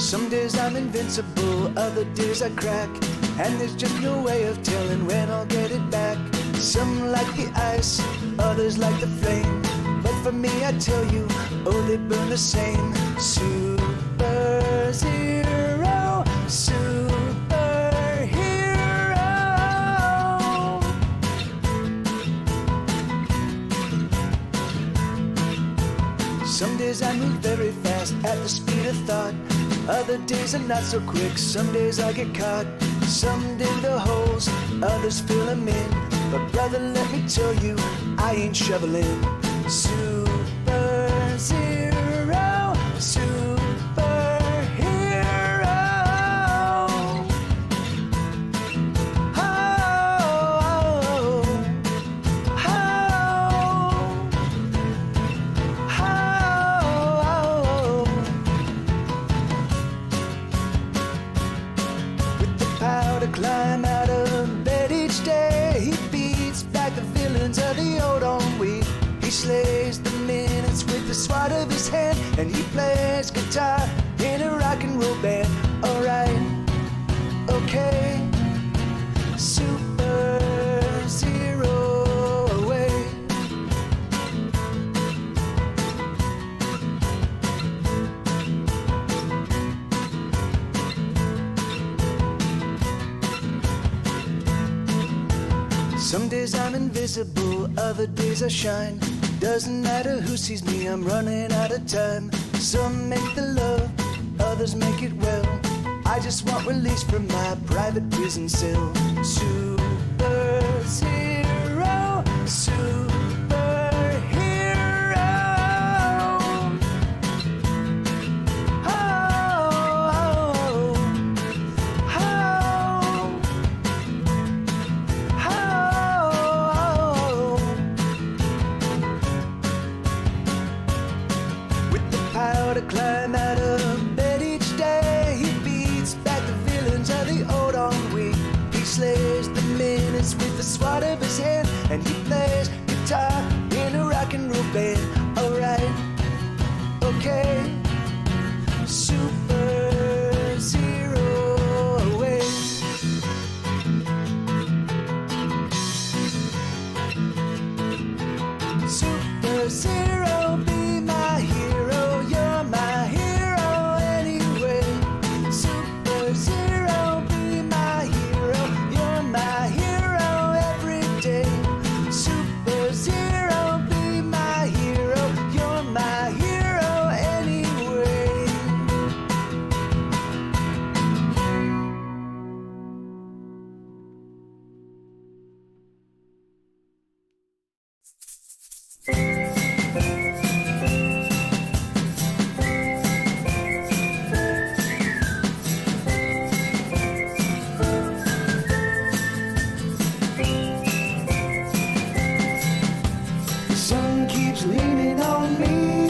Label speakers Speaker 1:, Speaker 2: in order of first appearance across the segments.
Speaker 1: Some days I'm invincible, other days I crack, and there's just no way of telling when I'll get it back. Some like the ice, others like the flame, but for me I tell you, oh, they burn the same. Super Zero, superhero. Some days I move very fast at the speed of thought, other days are not so quick, some days I get caught. Some dig the holes, others fill them in, but brother, let me tell you, I ain't shoveling. Super Zero, superhero. Oh, oh, oh, oh. With the power to climb out of bed each day, he beats back the villains of the old ennui. He slays the minutes with the swat of his hand, and he plays guitar in a rock and roll band. Alright, okay, Super Zero away. Some days I'm invisible, other days I shine. Doesn't matter who sees me, I'm running out of time. Some make the love, others make it well. I just want release from my private prison cell. Super Zero, superhero. Oh, oh, oh, oh. With the power to climb out of bed each day, he beats back the villains of the old ennui. He slays the minutes with the swat of his hand, and he plays guitar in a rock and roll band. Alright, okay, Super Zero away. Super Zero, be my hero, you're my hero anyway. Super Zero, be my hero, you're my hero every day. Super Zero, be my hero, you're my hero anyway. The sun keeps leaning on me.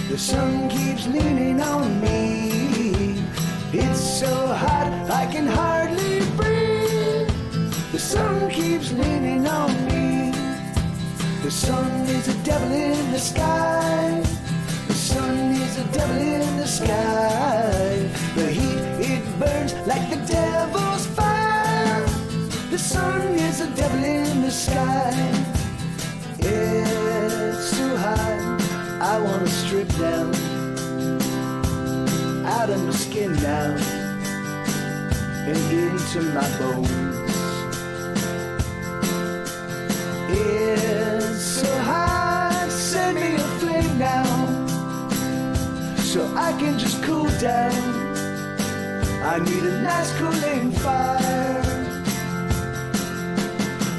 Speaker 1: The sun keeps leaning on me. It's so hot I can hardly breathe. The sun keeps leaning on me. The sun is a devil in the sky. The sun is a devil in the sky. The heat, it burns like the devil's fire. The sun is a devil in the sky. It's so hot, I wanna strip down out of my skin now and into my bones. It's so hot, send me a flame now so I can just cool down. I need a nice cooling fire.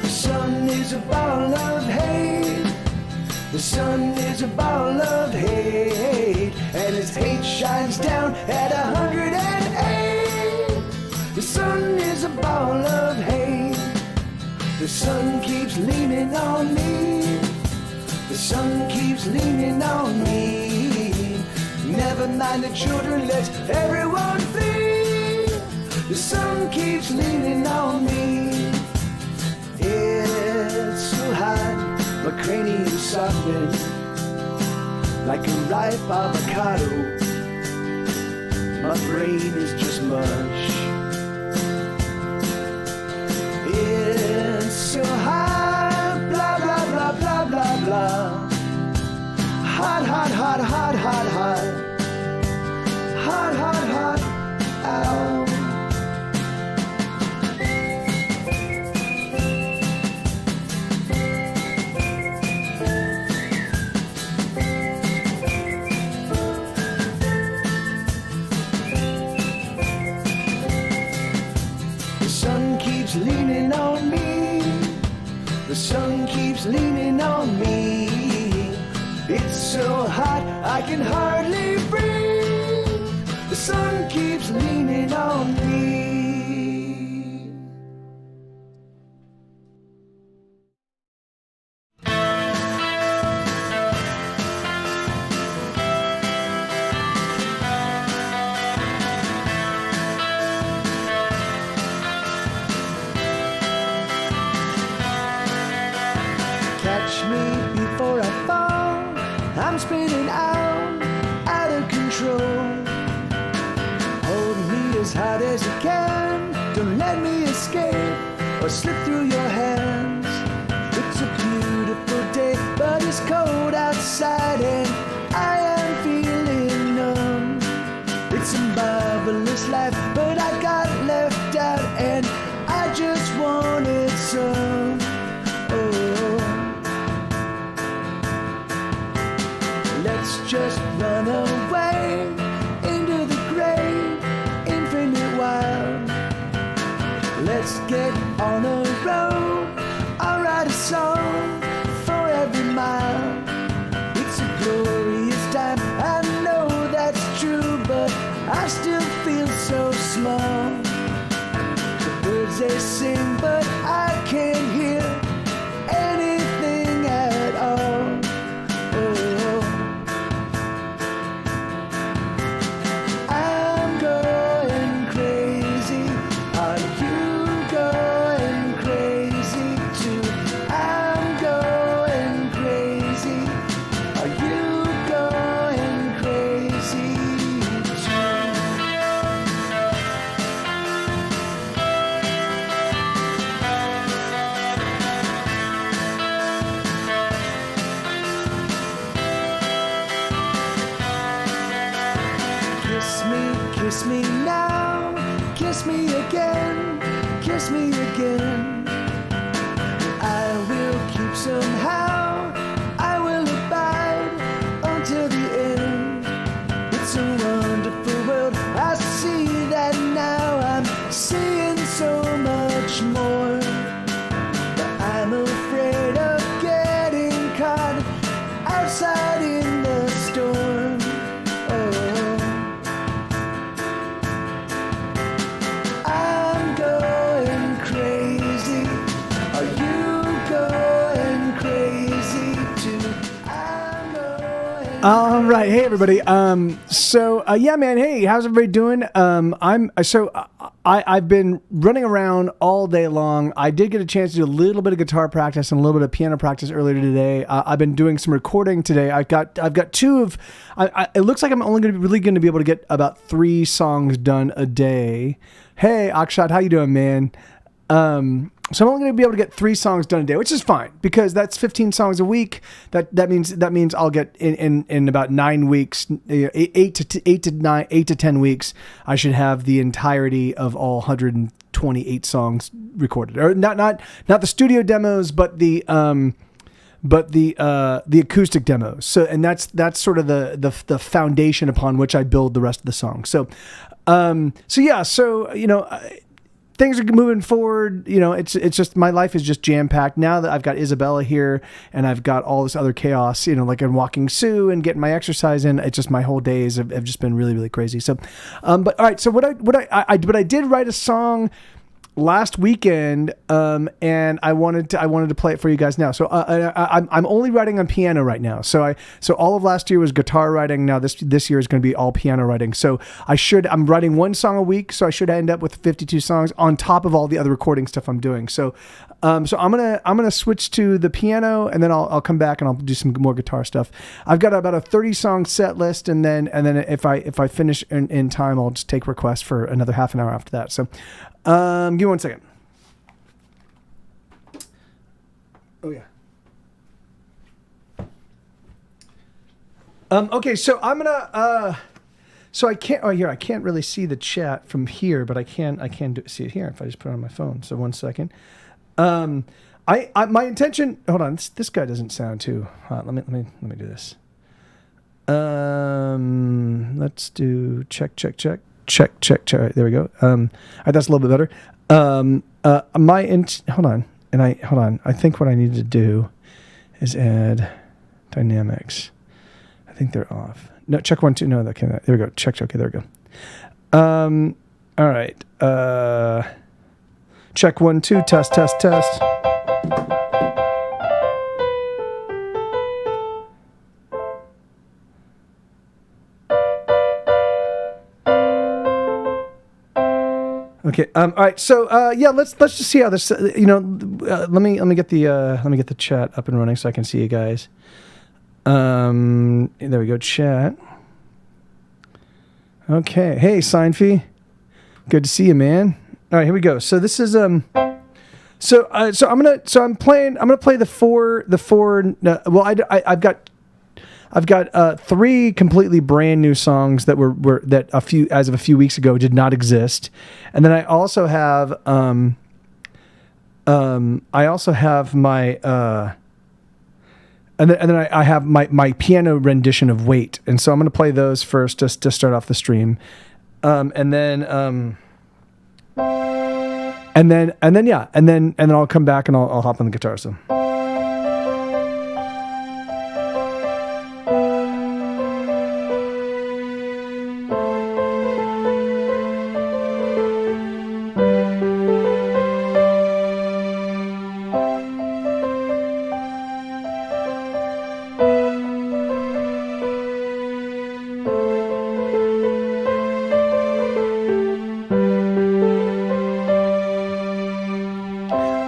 Speaker 1: The sun is a ball of hate. The sun is a ball of hate, and its hate shines down at 108. The sun is a ball of hate. The sun keeps leaning on me. The sun keeps leaning on me. Never mind the children, let everyone flee. The sun keeps leaning on me. It's so hot, my cranium softening like a ripe avocado. my brain is just mush. It's so hot, blah, blah, blah, blah, blah, blah. Hot, hot, hot, hot, hot, hot. Hot, hot, hot, ow. The sun keeps leaning on me. The sun keeps leaning on me. It's so hot I can hardly breathe. The sun keeps leaning on me. Catch me before I fall. I'm spinning out of control. Hold me as hard as you can. Don't let me escape or slip through your hands. It's a beautiful day, but it's cold outside and I am feeling numb. It's a marvelous life, but I got left out and I just wanted some. Oh, let's just run away into the great infinite wild. Let's get on a road. I'll write a song for every mile. It's a glorious time, I know that's true, but I still feel so small. The birds they sing, but I can't hear anything at all. Oh, I'm going crazy. Are you going crazy too? I'm going crazy. Are you going crazy too? Kiss me now, kiss me again, kiss me again. I will keep somehow, I will abide until the end. It's a wonderful world, I see that now. I'm seeing so much more, but I'm afraid of getting caught outside in the storm. Oh, I'm going crazy. Are you going crazy too? I'm going.
Speaker 2: All right, hey everybody. Yeah, man. Hey, how's everybody doing? I've been running around all day long. I did get a chance to do a little bit of guitar practice and a little bit of piano practice earlier today. I've been doing some recording today. I've got two of. It looks like I'm only going to be able to get about 3 songs done a day. Hey, Akshat, how you doing, man? So I'm only going to be able to get 3 songs done a day, which is fine because that's 15 songs a week. That means I'll get in about 9 weeks, 8 to 10 weeks. I should have the entirety of all 128 songs recorded, or not the studio demos, but the acoustic demos. So, and that's sort of the foundation upon which I build the rest of the songs. So things are moving forward. It's just, my life is just jam packed now that I've got Isabella here and I've got all this other chaos, like I'm walking Sue and getting my exercise in. It's just, my whole days have just been really, really crazy. So, but all right. So what I did write a song last weekend, and I wanted to play it for you guys now. So I'm only writing on piano right now. So all of last year was guitar writing. Now this year is going to be all piano writing. So I'm writing one song a week. So I should end up with 52 songs on top of all the other recording stuff I'm doing. So I'm gonna switch to the piano, and then I'll come back and I'll do some more guitar stuff. I've got about a 30 song set list, and then if I finish in time, I'll just take requests for another half an hour after that. So. Give me 1 second. Oh yeah. Okay, so I'm gonna so I can't really see the chat from here, but I can see it here if I just put it on my phone. So 1 second. My intention. Hold on, this guy doesn't sound too hot. Let me do this. Let's do check. Check. There we go. That's a little bit better. Hold on. I think what I need to do is add dynamics. I think they're off. No, check 1, 2. No, there we go. Check. Okay, there we go. All right. Check 1, 2. Test. Okay. All right. So let's just see how this. Let me get the chat up and running so I can see you guys. There we go. Chat. Okay. Hey, Seinfeld. Good to see you, man. All right. Here we go. So this is I'm gonna play the four. I've got 3 completely brand new songs that were as of a few weeks ago did not exist, and then I also have my and then I have my piano rendition of Wait, and so I'm going to play those first just to start off the stream, and then I'll come back and I'll hop on the guitar. So.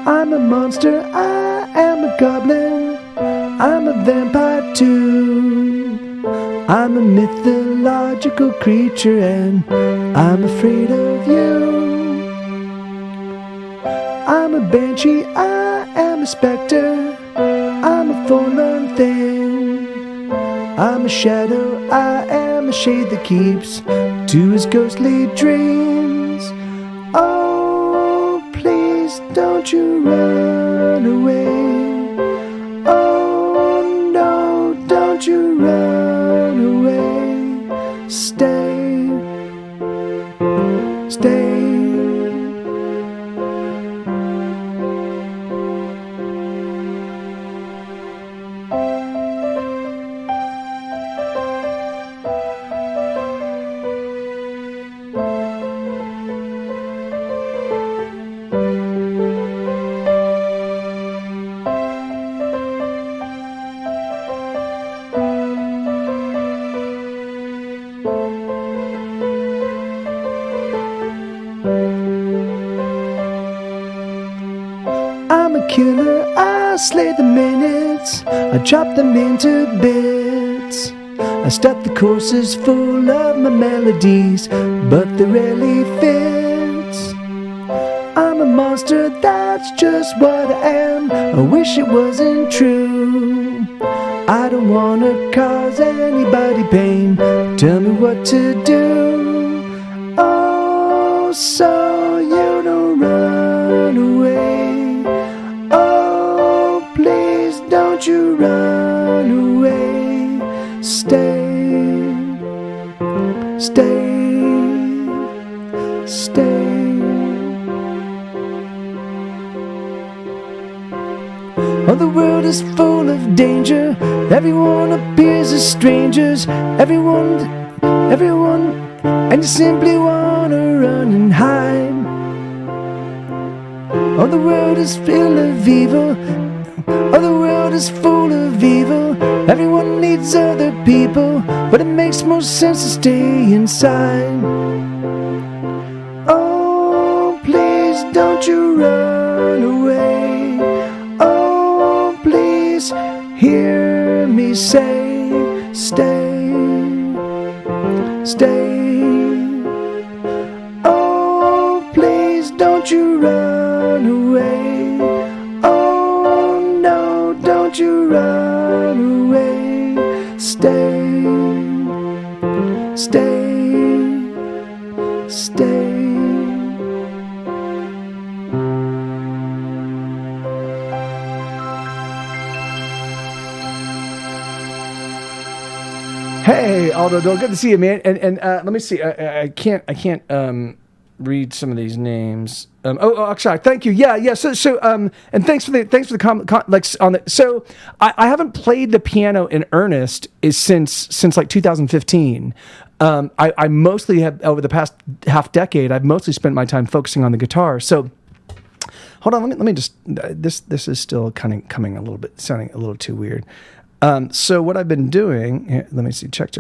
Speaker 2: I'm a monster, I am a goblin, I'm a vampire too. I'm a mythological creature and I'm afraid of you. I'm a banshee, I am a specter, I'm a forlorn thing. I'm a shadow, I am a shade that keeps to his ghostly dreams. Oh, please don't you run away. Oh no, don't you run away. Stay, stay. I'm a killer, I slay the minutes, I chop them into bits. I stuff the courses full of my melodies, but they rarely fits. I'm a monster, that's just what I am. I wish it wasn't true. I don't wanna cause anybody pain. Tell me what to do. Oh, so you don't run away. Oh, please don't you run away. Stay, stay, stay. Oh, the world is full of danger. Everyone appears as strangers. Everyone, and you simply wanna run and hide. Oh, the world is full of evil. Oh, the world is full of evil. Everyone needs other people, but it makes more sense to stay inside. Oh, please don't you run away. Oh, please hear me say, stay, stay. Oh, please don't you run away. Oh, no, don't you run away. Stay, stay, stay. Hey, Aldo, good to see you, man. And let me see. I can't read some of these names. Akshay, thank you. Yeah. So and thanks for the comment. Like on the, so I haven't played the piano in earnest since like 2015. I mostly have, over the past half decade, I've mostly spent my time focusing on the guitar. So hold on, let me just, this is still kind of coming a little bit, sounding a little too weird. So what I've been doing, here, let me see, check.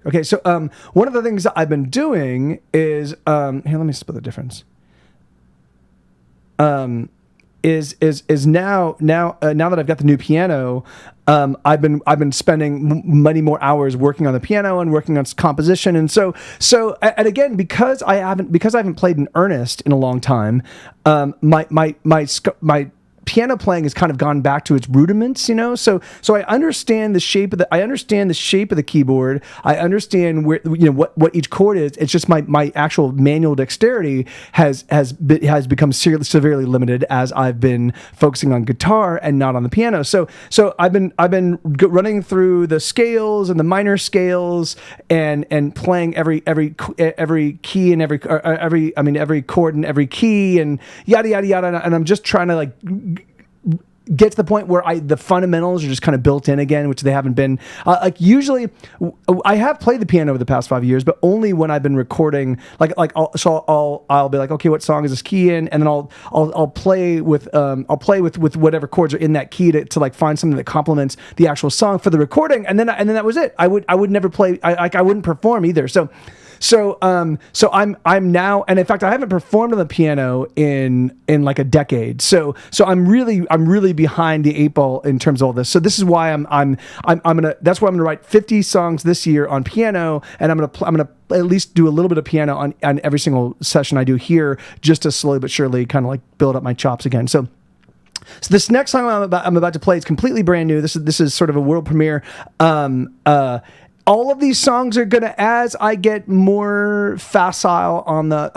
Speaker 2: Okay, so one of the things that I've been doing is, here, let me split the difference. Is now that I've got the new piano, I've been spending many more hours working on the piano and working on composition, and so and again, because I haven't played in earnest in a long time, my piano playing has kind of gone back to its rudiments, you know. So I understand the shape of the keyboard. I understand where, you know, what each chord is. It's just my actual manual dexterity has become severely limited as I've been focusing on guitar and not on the piano. So I've been running through the scales and the minor scales and playing every key and every chord and every key and yada yada yada. And I'm just trying to like get to the point where the fundamentals are just kind of built in again, which they haven't been. Like usually, I have played the piano over the past 5 years, but only when I've been recording. I'll be like, okay, what song is this key in, and then I'll play with whatever chords are in that key to like find something that complements the actual song for the recording, and then that was it. I would never play. I wouldn't perform either. So I'm now, and in fact, I haven't performed on the piano in like a decade. So I'm really behind the eight ball in terms of all this. So this is why that's why I'm gonna write 50 songs this year on piano, and I'm gonna at least do a little bit of piano on every single session I do here, just to slowly but surely kind of like build up my chops again. So this next song I'm about to play is completely brand new. This is sort of a world premiere. All of these songs are gonna, as I get more facile on the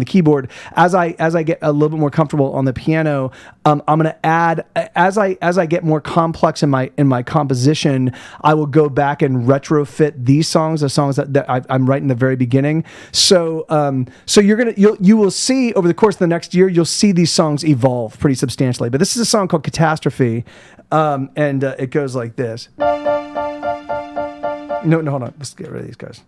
Speaker 2: keyboard, as I get a little bit more comfortable on the piano, I'm gonna add, as I get more complex in my composition, I will go back and retrofit these songs, the songs that I'm writing in the very beginning. So you will see over the course of the next year, you'll see these songs evolve pretty substantially. But this is a song called Catastrophe, and it goes like this. No, hold on. Let's get rid of these guys.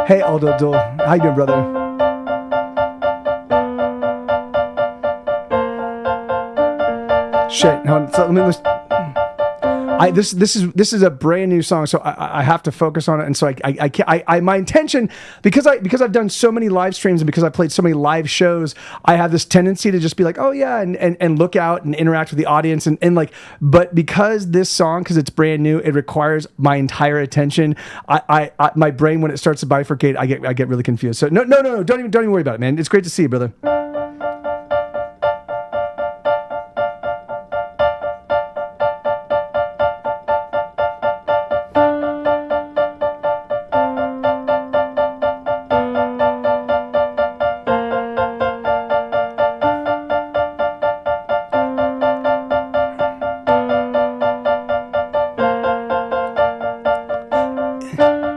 Speaker 2: Hey, Aldo Dole. How you doing, brother? Shit. Hold on. So let me this is a brand new song, so I have to focus on it, and so I can't. My intention, because I've done so many live streams and because I played so many live shows, I have this tendency to just be like, oh yeah, and look out and interact with the audience and like, but because this song, because it's brand new, it requires my entire attention. My brain, when it starts to bifurcate, I get really confused. So no, don't even worry about it, man. It's great to see you, brother.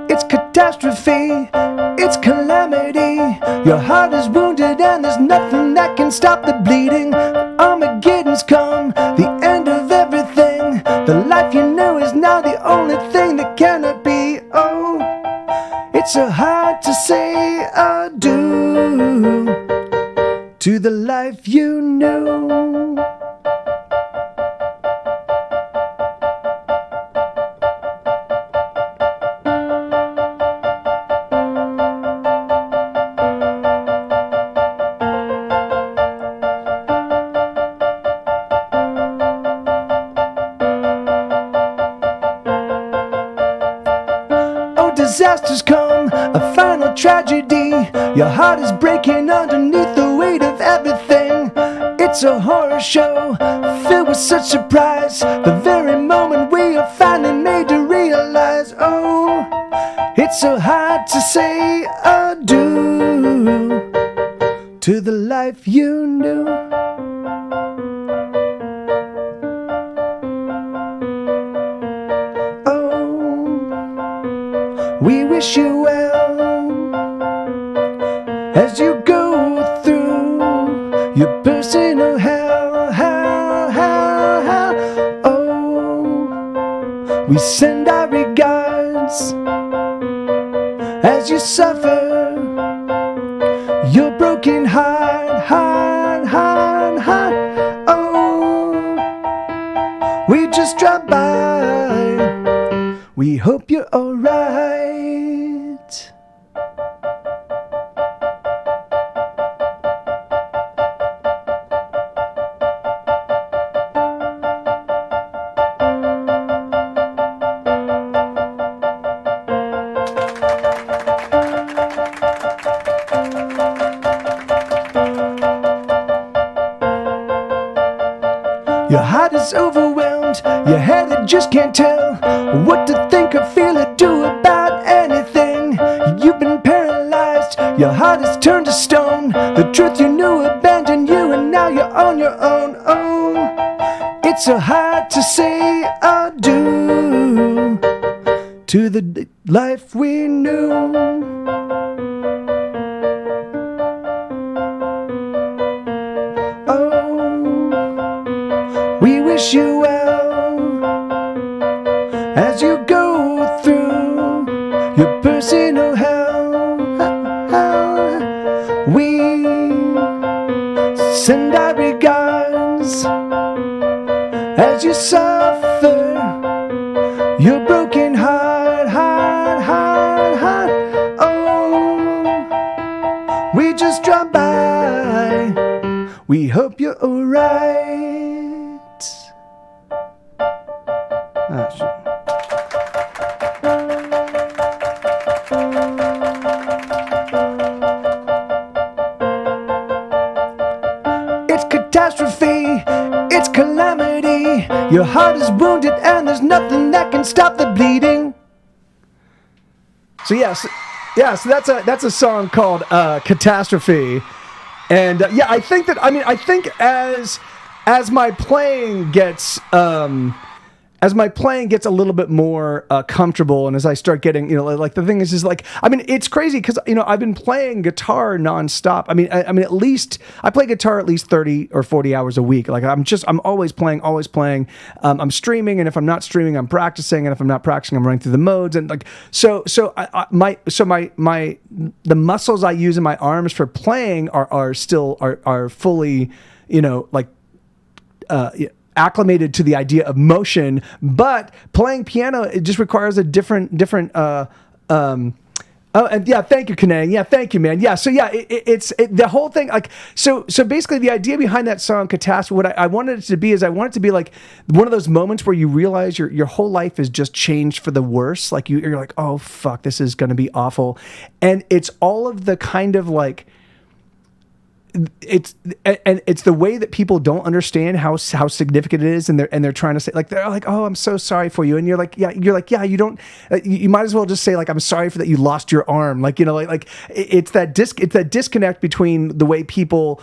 Speaker 2: It's catastrophe, it's calamity,
Speaker 1: Your heart is wounded and there's nothing that can stop the bleeding. Armageddon's come, the end of everything. The life you knew is now the only thing that cannot be. Oh, it's so hard to say adieu to the life you knew. Disasters come, a final tragedy. Your heart is breaking underneath the weight of everything. It's a horror show filled with such surprise. The very moment we are finally made to realize, oh, it's so hard to say adieu to the life you knew. We wish you well as you go through your personal hell. Oh, we send our regards as you suffer your broken heart. Oh, we just dropped by. We hope you're alright. Your heart is overwhelmed, your head it just can't tell what to think or feel or do about anything. You've been paralyzed, your heart is turned to stone. The truth you knew abandoned you and now you're on your own. Oh, it's so hard to say adieu to the life we knew. We wish you well as you go through your personal hell. We send our regards as you suffer your broken heart. Oh, we just dropped by. We hope you're alright. It's catastrophe, it's calamity. Your heart is wounded and there's nothing that can stop the bleeding. So so that's a song called Catastrophe. And I think as my playing gets a little bit more comfortable, and as I start getting, like the thing is like, it's crazy because I've been playing guitar nonstop. At least I play guitar at least 30 or 40 hours a week. Like I'm always playing. I'm streaming, and if I'm not streaming, I'm practicing, and if I'm not practicing, I'm running through the modes, and like the muscles I use in my arms for playing are still fully acclimated to the idea of motion, but playing piano, it just requires a different thank you, Kanang. Yeah, thank you, man. Yeah, so it's the whole thing. Like, so basically, the idea behind that song, Catastrophe, what I wanted it to be is I want it to be like one of those moments where you realize your whole life is just changed for the worse. Like you're like, oh fuck, this is going to be awful, and it's all of the kind of like
Speaker 2: it's the way that people don't understand how significant it is, and they're trying to say, like, they're like, oh, I'm so sorry for you, and you're like, yeah, you don't, you might as well just say, like, I'm sorry for that you lost your arm, like, you know, like it's that disconnect between the way people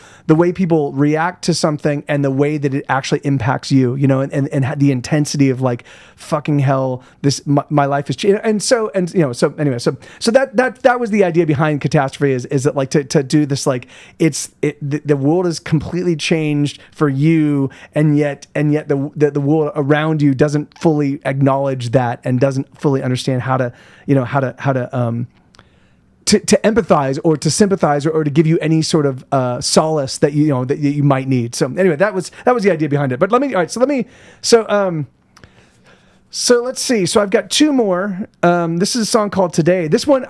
Speaker 2: react to something and the way that it actually impacts you, you know, and the intensity of, like, fucking hell, my life is changed. And so that was the idea behind Catastrophe, is that, like, to do this, like, the world is completely changed for you, and yet the world around you doesn't fully acknowledge that, and doesn't fully understand how to empathize or to sympathize or to give you any sort of solace that you might need. So anyway, that was the idea behind it. But so let's see. So I've got two more. This is a song called Today. This one,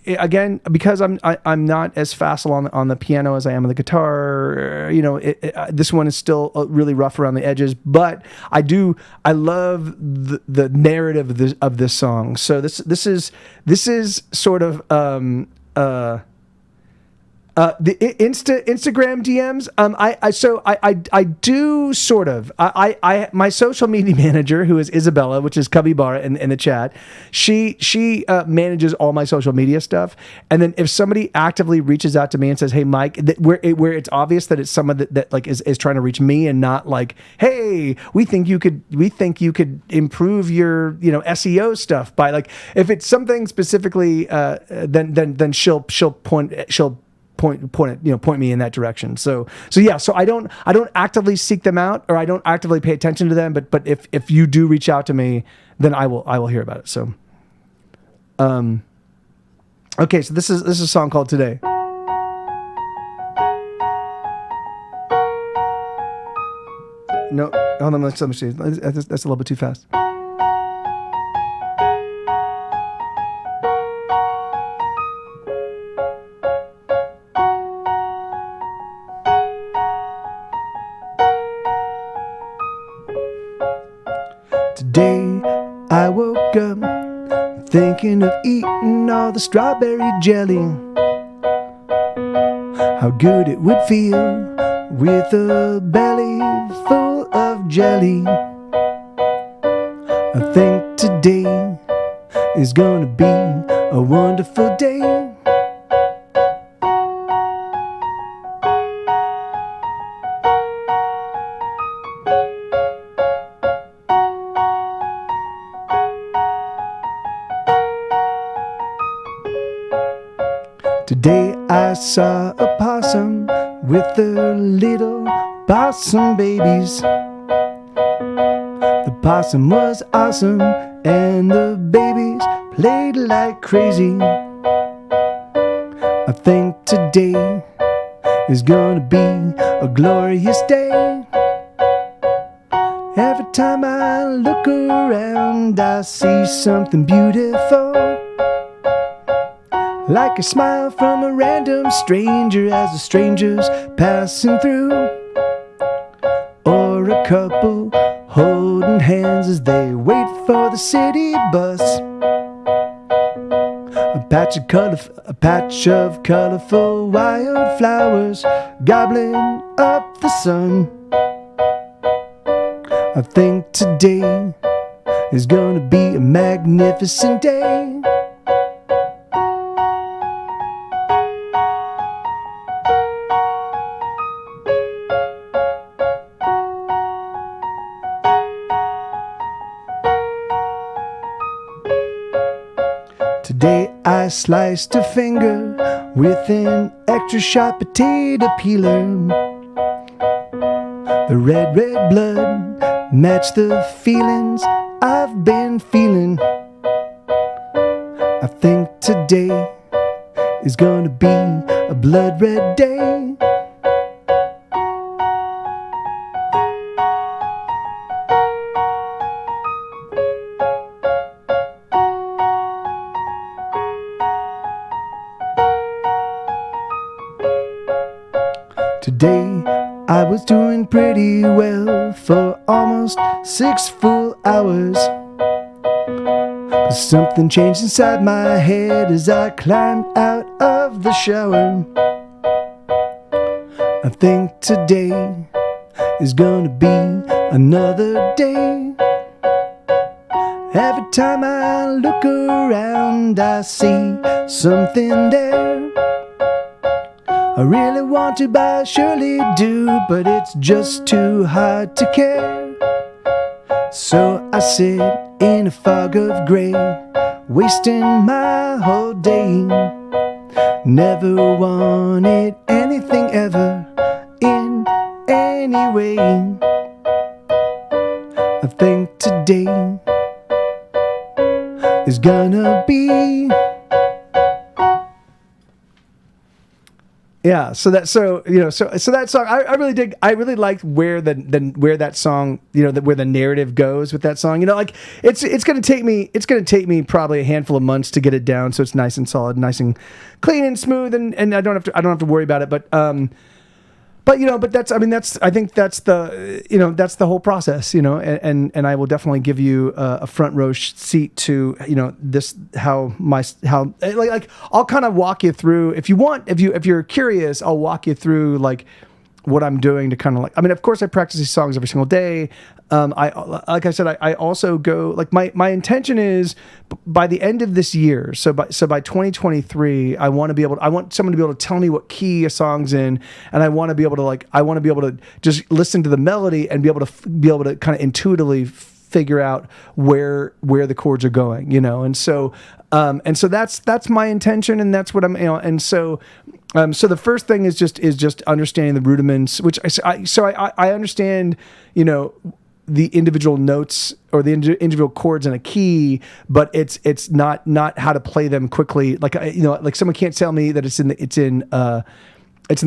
Speaker 2: again, because I'm not as facile on the piano as I am on the guitar. This one is still really rough around the edges, but I love the narrative of this song. So this is sort of the Instagram DMs. I do sort of. My social media manager, who is Isabella, which is Cubby in the chat, she manages all my social media stuff. And then if somebody actively reaches out to me and says, "Hey, Mike," where it's obvious that it's someone that like is trying to reach me, and not like, "Hey, we think you could improve your SEO stuff by," like, if it's something specifically, then she'll point me in that direction. So I don't actively seek them out, or I don't actively pay attention to them, but if you do reach out to me, then I will hear about it. So okay, so this is a song called Today. No, hold on, let me see. That's a little bit too fast. Today I woke up thinking of eating all the strawberry jelly. How good it would feel with a belly full of jelly. I think today is gonna be a wonderful day. Today I saw a possum with her little possum babies. The possum was awesome and the babies played like crazy. I think today is gonna be a glorious day. Every time I look around, I see something beautiful, like a smile from a random stranger as the stranger's passing through, or a couple holding hands as they wait for the city bus. A patch of colorful wildflowers gobbling up the sun. I think today is gonna be a magnificent day. Today I sliced a finger with an extra sharp potato peeler. The red blood matched the feelings I've been feeling. I think today is gonna be a blood red day. Today I was doing pretty well for almost 6 full hours. But something changed inside my head as I climbed out of the shower. I think today is gonna be another day. Every time I look around, I see something there. I really want to, but I surely do, but it's just too hard to care. So I sit in a fog of grey, wasting my whole day. Never wanted anything ever in any way. I think today is gonna be. Yeah, so that song I really dig. I really liked where that song, where the narrative goes with that song. Like it's gonna take me probably a handful of months to get it down, so it's nice and solid, nice and clean and smooth, and I don't have to worry about it. But I think that's the whole process, and I will definitely give you a front row seat to, how I'll kind of walk you through, if you're curious, I'll walk you through like what I'm doing to kind of of course I practice these songs every single day. I also go, like, my intention is by the end of this year. So by 2023, I want someone to be able to tell me what key a song's in. And I want to be able to just listen to the melody and be able to kind of intuitively figure out where the chords are going, and so that's my intention, and that's what I'm, so the first thing is just understanding the rudiments, which I understand, the individual notes or the individual chords in a key, but it's not how to play them quickly. Like someone can't tell me that it's in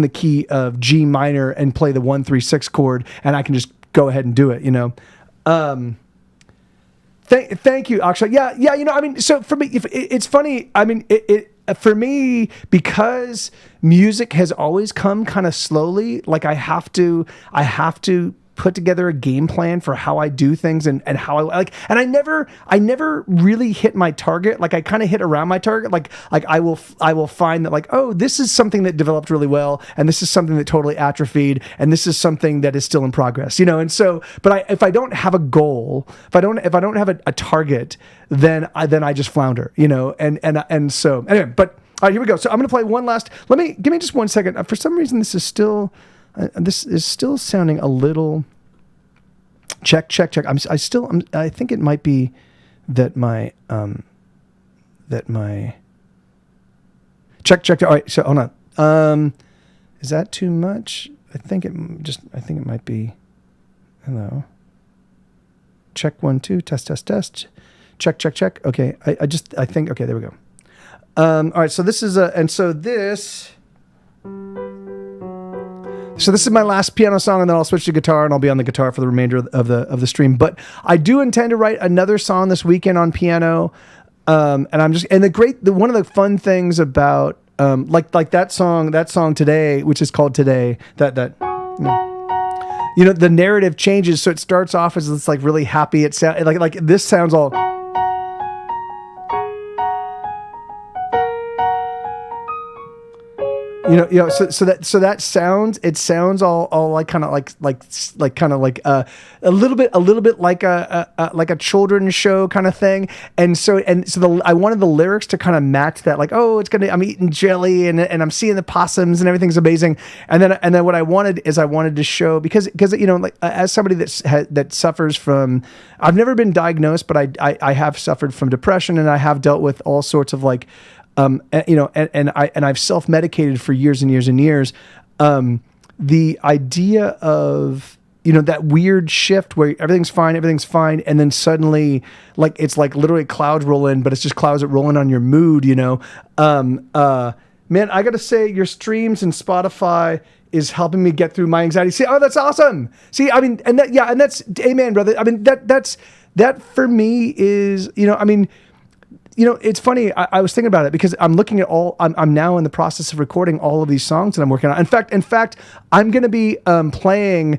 Speaker 2: the key of G minor and play the 1, 3, 6 chord, and I can just go ahead and do it. Thank you, Akshay. Yeah. So for me, it's funny. For me, because music has always come kind of slowly. Like I have to put together a game plan for how I do things and how I like. And I never really hit my target. Like I kind of hit around my target. Like I will find that, like, oh, this is something that developed really well, and this is something that totally atrophied, and this is something that is still in progress. And so, but if I don't have a goal, if I don't have a target, then I just flounder. And so anyway. But all right, here we go. So I'm gonna play one last. Give me just 1 second. For some reason, this is still sounding a little. Check. I think it might be that my check. All right, so hold on. Is that too much? I think it might be. Hello. Check 1 2 test. Check. Okay, I think okay. There we go. All right, so this is So this is my last piano song, and then I'll switch to guitar, and I'll be on the guitar for the remainder of the stream. But I do intend to write another song this weekend on piano, and one of the fun things about like that song Today, which is called Today, the narrative changes, so it starts off as this like really happy. It sounds like this sounds all. So that sounds all like kind of like a little bit like a children's show kind of thing, and so I wanted the lyrics to kind of match that, like, oh, I'm eating jelly and I'm seeing the possums and everything's amazing, and then what I wanted to show, because like as somebody that suffers from, I've never been diagnosed, but I have suffered from depression, and I have dealt with all sorts of like. And I've self-medicated for years and years and years. The idea of, that weird shift where everything's fine. And then suddenly, like, it's like literally clouds roll in, but it's just clouds that roll in on your mood, man, I got to say, your streams and Spotify is helping me get through my anxiety. See, oh, that's awesome. See, and that's, amen, brother. That for me is, it's funny. I was thinking about it because I'm looking at I'm now in the process of recording all of these songs that I'm working on. In fact, I'm going to be playing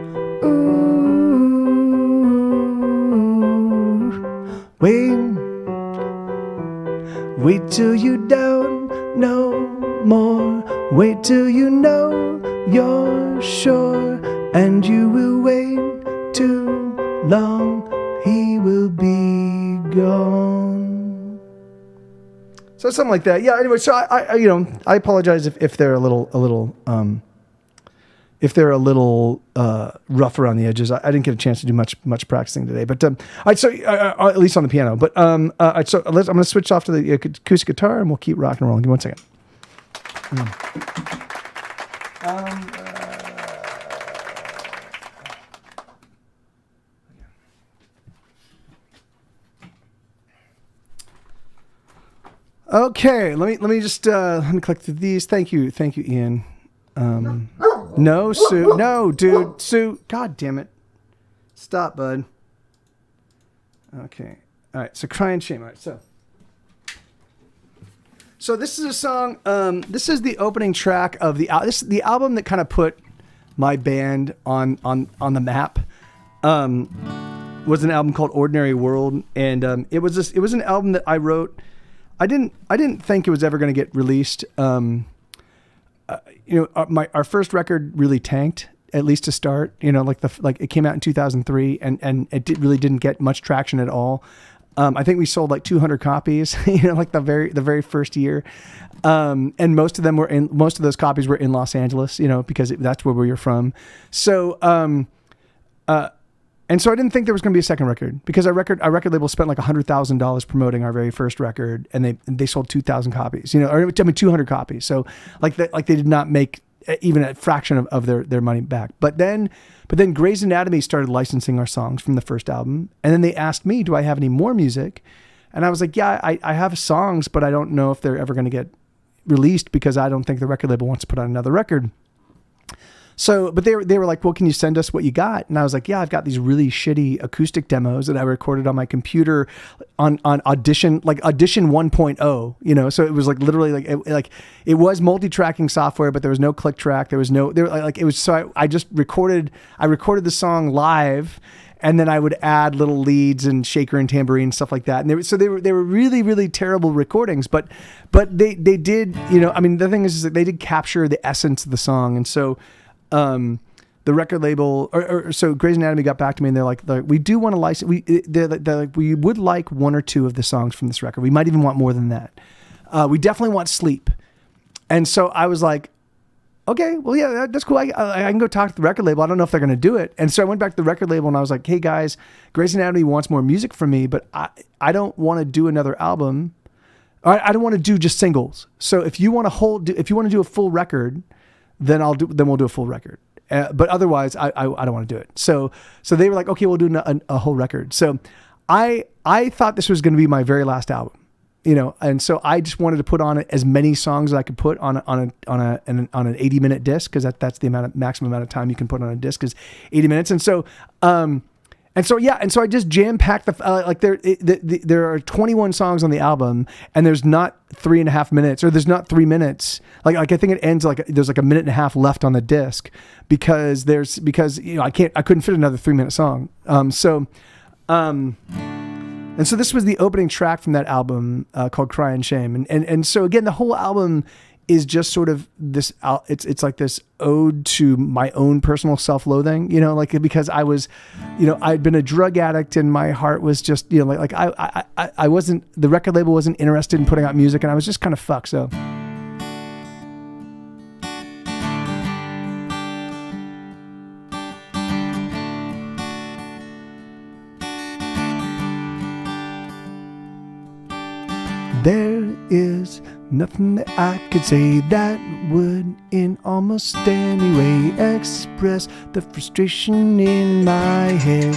Speaker 2: wait. Wait till you don't know more. Wait till you know you're sure. And you will wait too long. He will be gone. So something like that. Yeah. Anyway, so I apologize if they're a little rough around the edges. I didn't get a chance to do much practicing today, but at least on the piano. But I'm going to switch off to the acoustic guitar, and we'll keep rocking and rolling. Give me 1 second. Okay, let me click through these. Thank you, Ian. No, Sue. No, dude. Sue. God damn it. Stop, bud. Okay. All right. So, Crying Shame. All right. So this is a song. This is the opening track of the album that kind of put my band on the map. Was an album called Ordinary World, and it was an album that I wrote. I didn't think it was ever going to get released. Our first record really tanked, at least to start. It came out in 2003, and it really didn't get much traction at all. I think we sold like 200 copies, the very first year, and most of those copies were in Los Angeles, because that's where we were from. So, and so I didn't think there was going to be a second record, because our record label spent like $100,000 promoting our very first record, and they sold 2,000 copies, 200 copies. So they did not make even a fraction of their money back. But then Grey's Anatomy started licensing our songs from the first album, and then they asked me, do I have any more music? And I was like, yeah, I have songs, but I don't know if they're ever going to get released, because I don't think the record label wants to put out another record. So, but they were like, well, can you send us what you got? And I was like, yeah, I've got these really shitty acoustic demos that I recorded on my computer on Audition 1.0, so it was like literally it was multi-tracking software, but there was no click track. I just recorded the song live, and then I would add little leads and shaker and tambourine and stuff like that. And they were really, really terrible recordings, but they did, the thing is that they did capture the essence of the song. And so, the record label, so Grey's Anatomy got back to me, and they're like, we do want to license. We would like one or two of the songs from this record. We might even want more than that. We definitely want Sleep. And so I was like, okay, well, yeah, that's cool. I can go talk to the record label. I don't know if they're going to do it. And so I went back to the record label, and I was like, hey guys, Grey's Anatomy wants more music from me, but I don't want to do another album. I don't want to do just singles. So if you want to do a full record, then we'll do a full record. But otherwise, I don't want to do it. So they were like, okay, we'll do a whole record. So I thought this was going to be my very last album, and so I just wanted to put on as many songs as I could put on an 80-minute disc, because that's the maximum amount of time you can put on a disc is 80 minutes. And so I just jam-packed there are 21 songs on the album, and there's not 3.5 minutes, or there's not 3 minutes. I think it ends there's like a minute and a half left on the disc, because I couldn't fit another 3-minute song. And so this was the opening track from that album, called Crying Shame. And so again, the whole album is just sort of this, it's like this ode to my own personal self-loathing, because I was, I'd been a drug addict, and my heart was just, I wasn't, the record label wasn't interested in putting out music, and I was just kind of fucked. So. There is nothing that I could say that would in almost any way express the frustration in my head.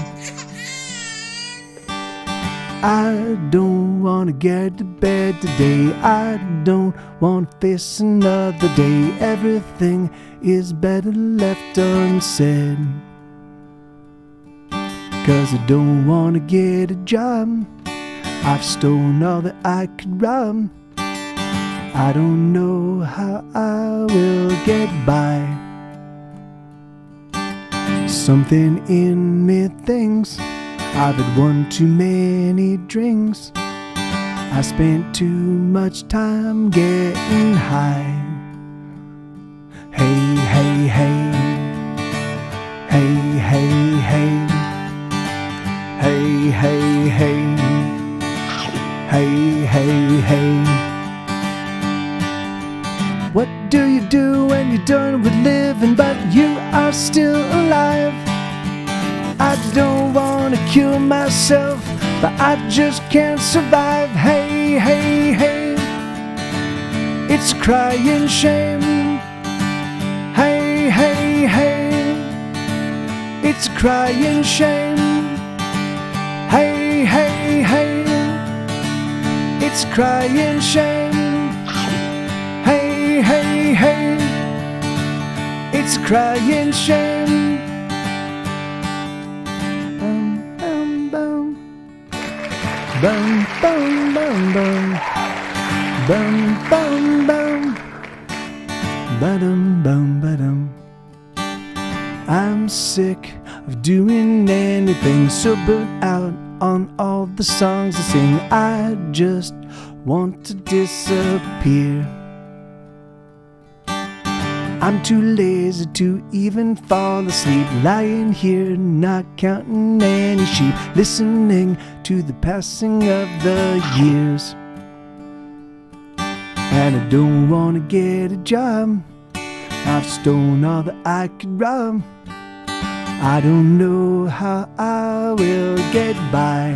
Speaker 2: I don't want to get to bed today. I don't want to face another day. Everything is better left unsaid. 'Cause I don't want to get a job. I've stolen all that I could rob. I don't know how I will get by. Something in me thinks I've had one too many drinks. I spent too much time getting high. Hey, hey, hey. Hey, hey, hey. Hey, hey, hey. Hey, hey, hey. What do you do when you're done with living but you are still alive? I don't wanna kill myself, but I just can't survive. Hey, hey, hey. It's a crying shame. Hey, hey, hey. It's a crying shame. Hey, hey, hey. It's a crying shame. Hey, hey, hey. It's a crying shame. Bum, bum, bum. Bum, bum, bum, bum. Bum, bum, bum. Ba-dum, bum, ba-dum. I'm sick of doing anything, so burnt out on all the songs I sing. I just want to disappear. I'm too lazy to even fall asleep, lying here not counting any sheep, listening to the passing of the years. And I don't want to get a job. I've stolen all that I could rob. I don't know how I will get by.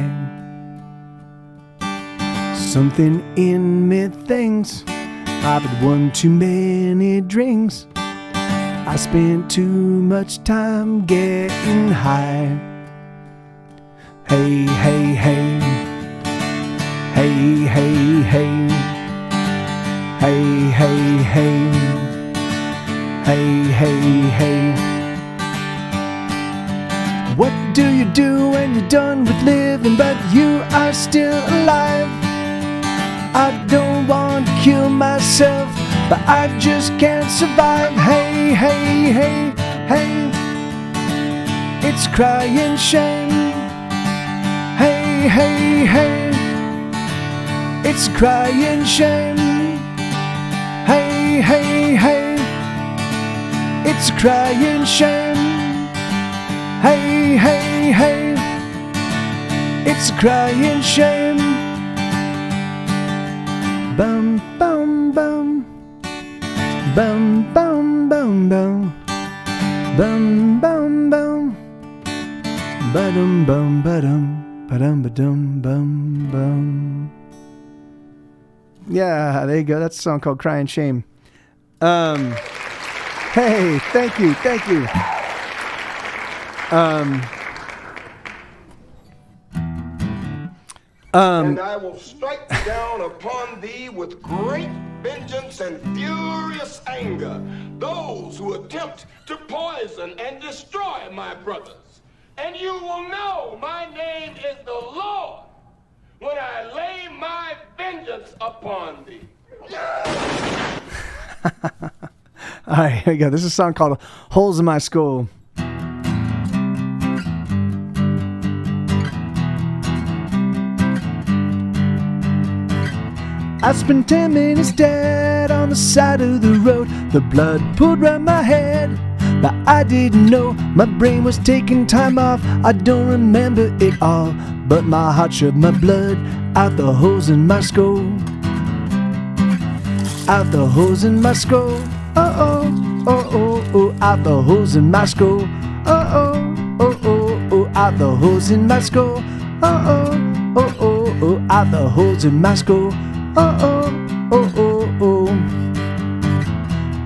Speaker 2: Something in me thinks I've had one too many drinks. I spent too much time getting high. Hey, hey, hey. Hey, hey, hey. Hey, hey, hey. Hey, hey, hey. What do you do when you're done with living but you are still alive? I don't want to kill myself, but I just can't survive. Hey, hey, hey, hey. It's a crying shame. Hey, hey, hey. It's a crying shame. Hey, hey, hey. It's a crying shame. Hey, hey, hey. It's a crying shame. Bum, bum, bum. Bum, bum, bum, bum. Bum, bum, bum. Ba-dum, bum, ba-dum. Ba-dum, ba-dum, bum, bum. Yeah, there you go. That's a song called Crying Shame. Hey, thank you, thank you.
Speaker 3: And I will strike down upon thee with great vengeance and furious anger those who attempt to poison and destroy my brothers. And you will know my name is the Lord when I lay my vengeance upon thee.
Speaker 2: All right, here we go. This is a song called Holes in My Skull. I spent 10 minutes dead on the side of the road. The blood poured round my head, but I didn't know my brain was taking time off. I don't remember it all, but my heart shoved my blood out the holes in my skull. Out the holes in my skull. Oh, oh, oh, oh, oh, out the holes in my skull. Oh, oh, oh, oh, oh, out the holes in my skull. Oh, oh, oh, oh, oh, out the holes in my skull. Oh, oh, oh, oh, oh.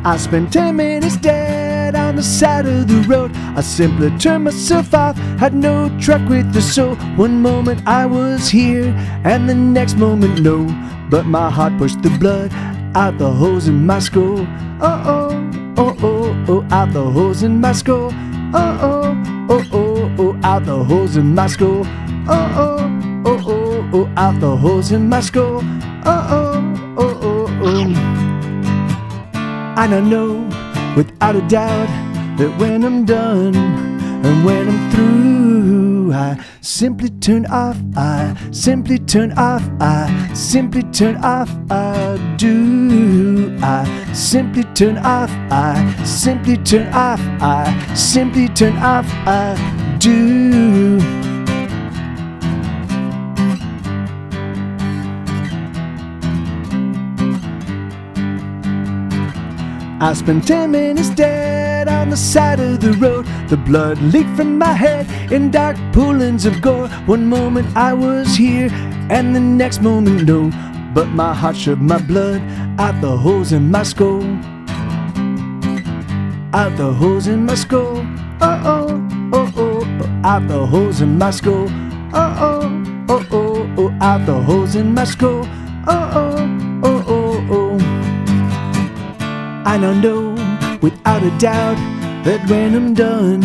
Speaker 2: I spent 10 minutes dead on the side of the road. I simply turned myself off, had no truck with the soul. One moment I was here, and the next moment no. But my heart pushed the blood out the holes in my skull. Oh, oh, oh, oh, oh, out the holes in my skull. Oh, oh, oh, oh, oh, out the holes in my skull. Oh, oh, oh, oh, oh, out the holes in my skull. Oh, oh, oh, oh, oh. And I know, without a doubt, that when I'm done and when I'm through, I simply turn off. I simply turn off. I simply turn off. I do. I simply turn off. I simply turn off. I simply turn off. I do. I spent 10 minutes dead on the side of the road. The blood leaked from my head in dark poolings of gore. One moment I was here, and the next moment no. But my heart shoved my blood out the holes in my skull. Out the holes in my skull. Oh oh, oh oh, out the holes in my skull. Oh oh, oh oh, oh, out the holes in my skull. Oh oh, oh oh, oh. I now know without a doubt that when I'm done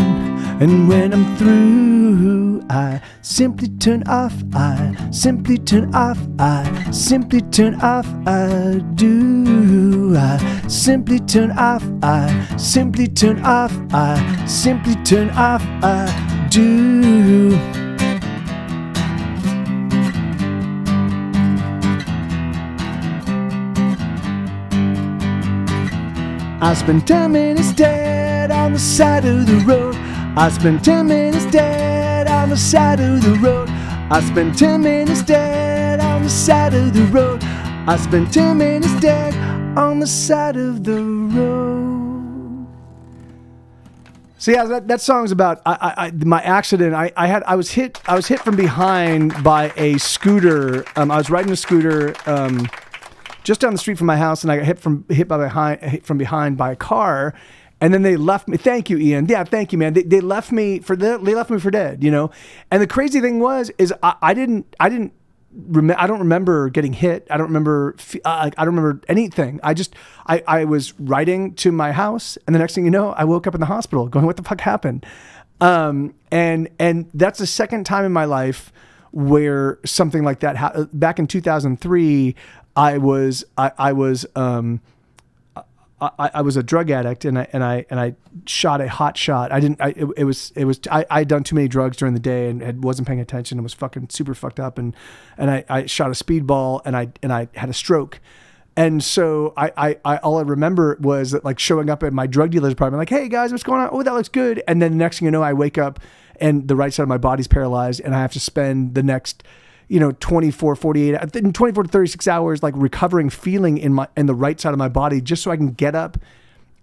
Speaker 2: and when I'm through, I simply turn off. I simply turn off. I simply turn off. I do. I simply turn off. I simply turn off. I simply turn off. I do. I spent 10 minutes dead on the side of the road. I spent 10 minutes dead on the side of the road. I spent 10 minutes dead on the side of the road. I spent 10 minutes dead on the side of the road. So yeah, that song's about my accident. I was hit from behind by a scooter. I was riding a scooter just down the street from my house, and I got hit from behind by a car, and then they left me. Thank you, Ian. Yeah, thank you, man. They left me for dead, you know. And the crazy thing is I don't remember getting hit. I don't remember anything. I was riding to my house, and the next thing you know, I woke up in the hospital, going, "What the fuck happened?" And that's the second time in my life where something like that happened. Back in 2003. I was a drug addict, and I shot a hot shot. I'd done too many drugs during the day and wasn't paying attention and was fucking super fucked up, and I shot a speedball, and I had a stroke. And so I all I remember was that, like, showing up at my drug dealer's apartment, like, "Hey guys, what's going on? Oh, that looks good." And then the next thing you know, I wake up and the right side of my body's paralyzed, and I have to spend the next 24 to 36 hours, like, recovering feeling in the right side of my body, just so I can get up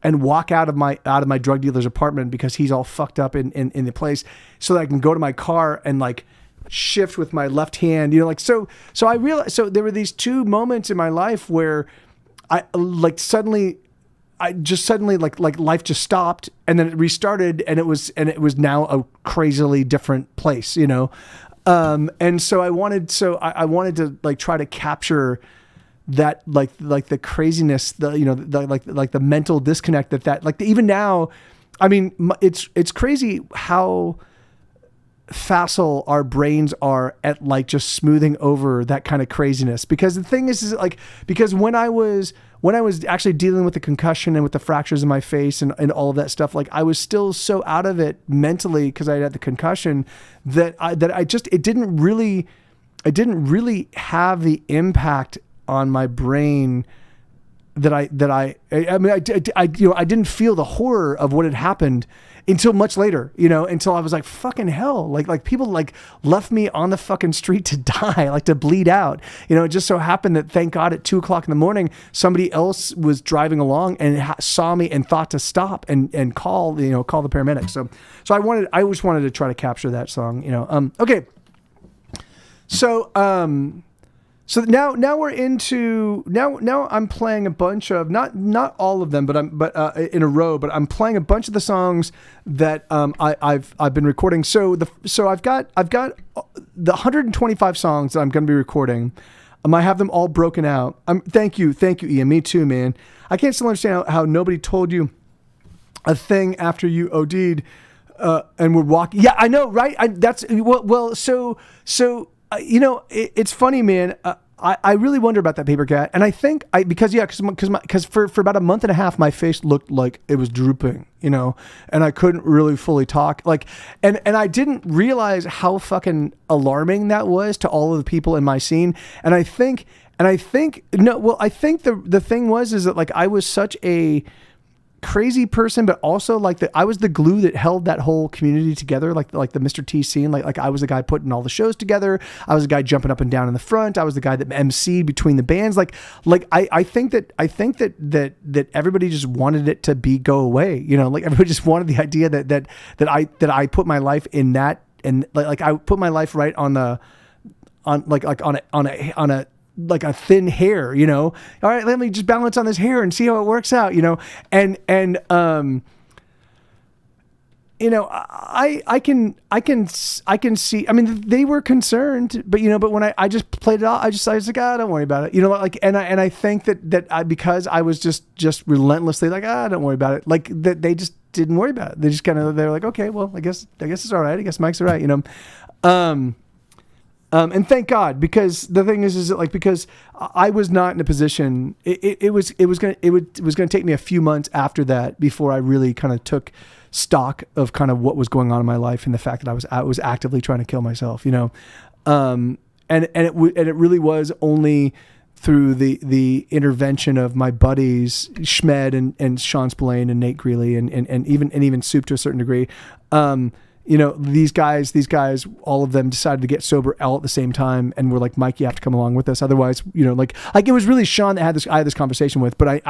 Speaker 2: and walk out of my drug dealer's apartment, because he's all fucked up in the place, so that I can go to my car and, like, shift with my left hand, so I realized, so there were these two moments in my life where I suddenly life just stopped, and then it restarted, and it was now a crazily different place, and so I wanted to, like, try to capture that, like the craziness, the mental disconnect that like, even now, I mean, it's crazy how facile our brains are at, like, just smoothing over that kind of craziness. Because the thing is like, because when I was actually dealing with the concussion and with the fractures in my face and all of that stuff, like, I was still so out of it mentally, because I had the concussion, that it didn't really have the impact on my brain I didn't feel the horror of what had happened until much later, until I was like, fucking hell, like people, like, left me on the fucking street to die, like, to bleed out. It just so happened that, thank God, at 2:00 in the morning, somebody else was driving along and saw me and thought to stop and call the paramedics. So I just wanted to try to capture that song, okay. So now we're into now I'm playing a bunch of, not all of them, but in a row, but I'm playing a bunch of the songs that I've been recording. So I've got the 125 songs that I'm going to be recording. I have them all broken out. Thank you, Ian. Me too, man. I can't still understand how nobody told you a thing after you OD'd and would walk. Yeah, I know, right? It's funny, man. I really wonder about that paper cat, and I think because for about a month and a half, my face looked like it was drooping, and I couldn't really fully talk, and I didn't realize how fucking alarming that was to all of the people in my scene, and I think the thing is that I was such a crazy person, but also I was the glue that held that whole community together, like the Mr. T scene. Like I was the guy putting all the shows together. I was the guy jumping up and down in the front. I was the guy that MC'd between the bands. I think that everybody just wanted it to go away. Everybody just wanted the idea that I put my life in that, and I put my life right on a thin hair, all right, let me just balance on this hair and see how it works out, I can see, I mean, they were concerned, but when I just played it out, I was like, don't worry about it. And I think that because I was just relentlessly don't worry about it. That they just didn't worry about it. They just they were like, okay, well, I guess it's all right. I guess Mike's all right, and thank God, because the thing is that because I was not in a position, it was going to take me a few months after that before I really kind of took stock of kind of what was going on in my life and the fact that I was actively trying to kill myself, and it really was only through the intervention of my buddies Schmed and Sean Spillane and Nate Greeley and even Soup to a certain degree. These guys, all of them decided to get sober all at the same time, and were like, Mike, you have to come along with us. Otherwise, it was really Sean that I had this conversation with, but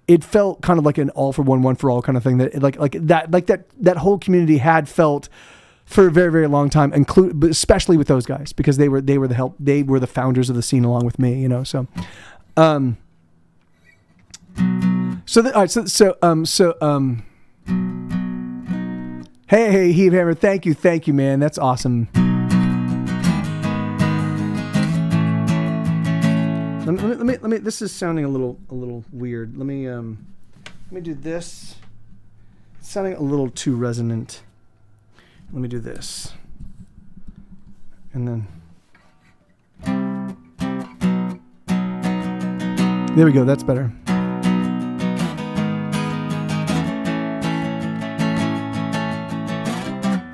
Speaker 2: it felt kind of like an all for one for all kind of thing that whole community had felt for a very, very long time, but especially with those guys, because they were the founders of the scene along with me, so, Hey, Heave Hammer, thank you, man. That's awesome. Let me. This is sounding a little weird. Let me do this. It's sounding a little too resonant. Let me do this, and then there we go. That's better.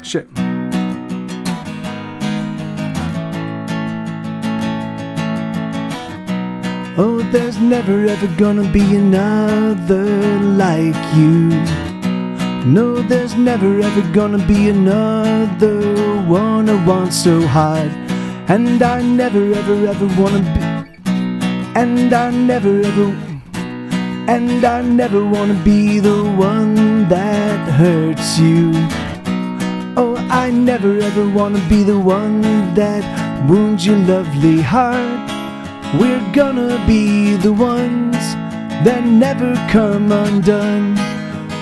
Speaker 2: Shit. Oh, there's never ever gonna be another like you. No, there's never ever gonna be another one I want so hard. And I never ever wanna be. And I never wanna be the one that hurts you. Oh, I never ever wanna be the one that wounds your lovely heart. We're gonna be the ones that never come undone.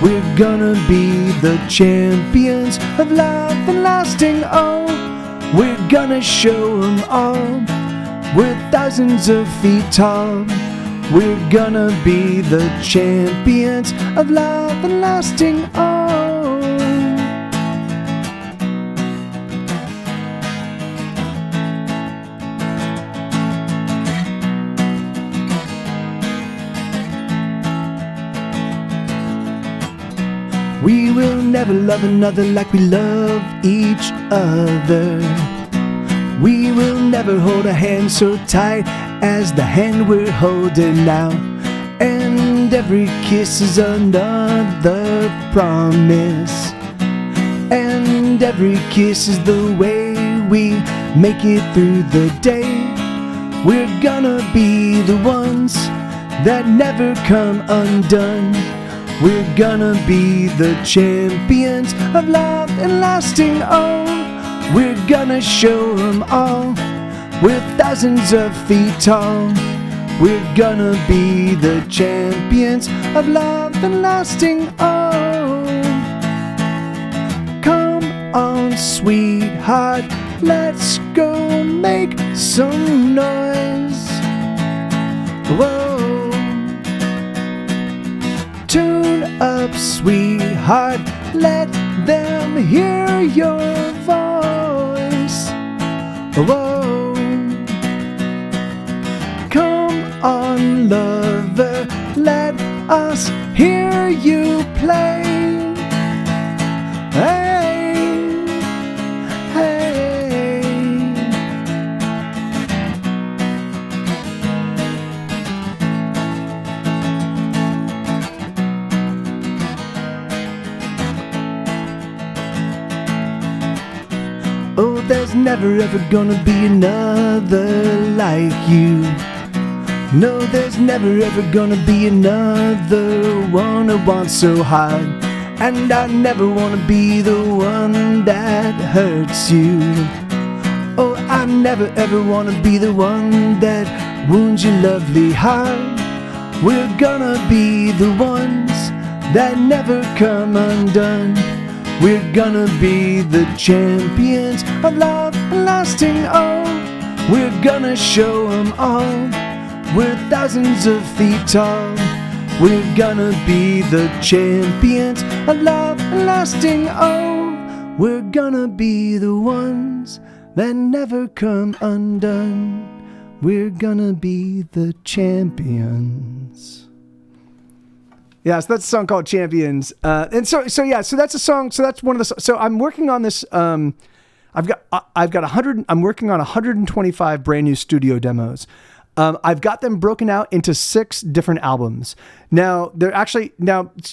Speaker 2: We're gonna be the champions of love and lasting. Oh, we're gonna show them all. We're thousands of feet tall. We're gonna be the champions of love and lasting. Oh. We will never love another like we love each other. We will never hold a hand so tight as the hand we're holding now. And every kiss is another promise. And every kiss is the way we make it through the day. We're gonna be the ones that never come undone. We're gonna be the champions of love and lasting. Oh, we're gonna show them all. We're thousands of feet tall. We're gonna be the champions of love and lasting. Oh, come on, sweetheart, let's go make some noise. Whoa. Tune up, sweetheart, let them hear your voice. Whoa. us hear you play. Hey, hey. Oh, there's never ever gonna be another like you. No, there's never ever gonna be another one who wants so hard. And I never wanna be the one that hurts you. Oh, I never ever wanna be the one that wounds your lovely heart. We're gonna be the ones that never come undone. We're gonna be the champions of love and lasting. Oh, we're gonna show them all. We're thousands of feet tall. We're gonna be the champions of love and lasting. Oh, we're gonna be the ones that never come undone. We're gonna be the champions. Yeah, so that's a song called Champions. And so that's a song. So that's one of the. So I'm working on this. I've got 100. I'm working on 125 brand new studio demos. I've got them broken out into 6 different albums. Now, they're actually,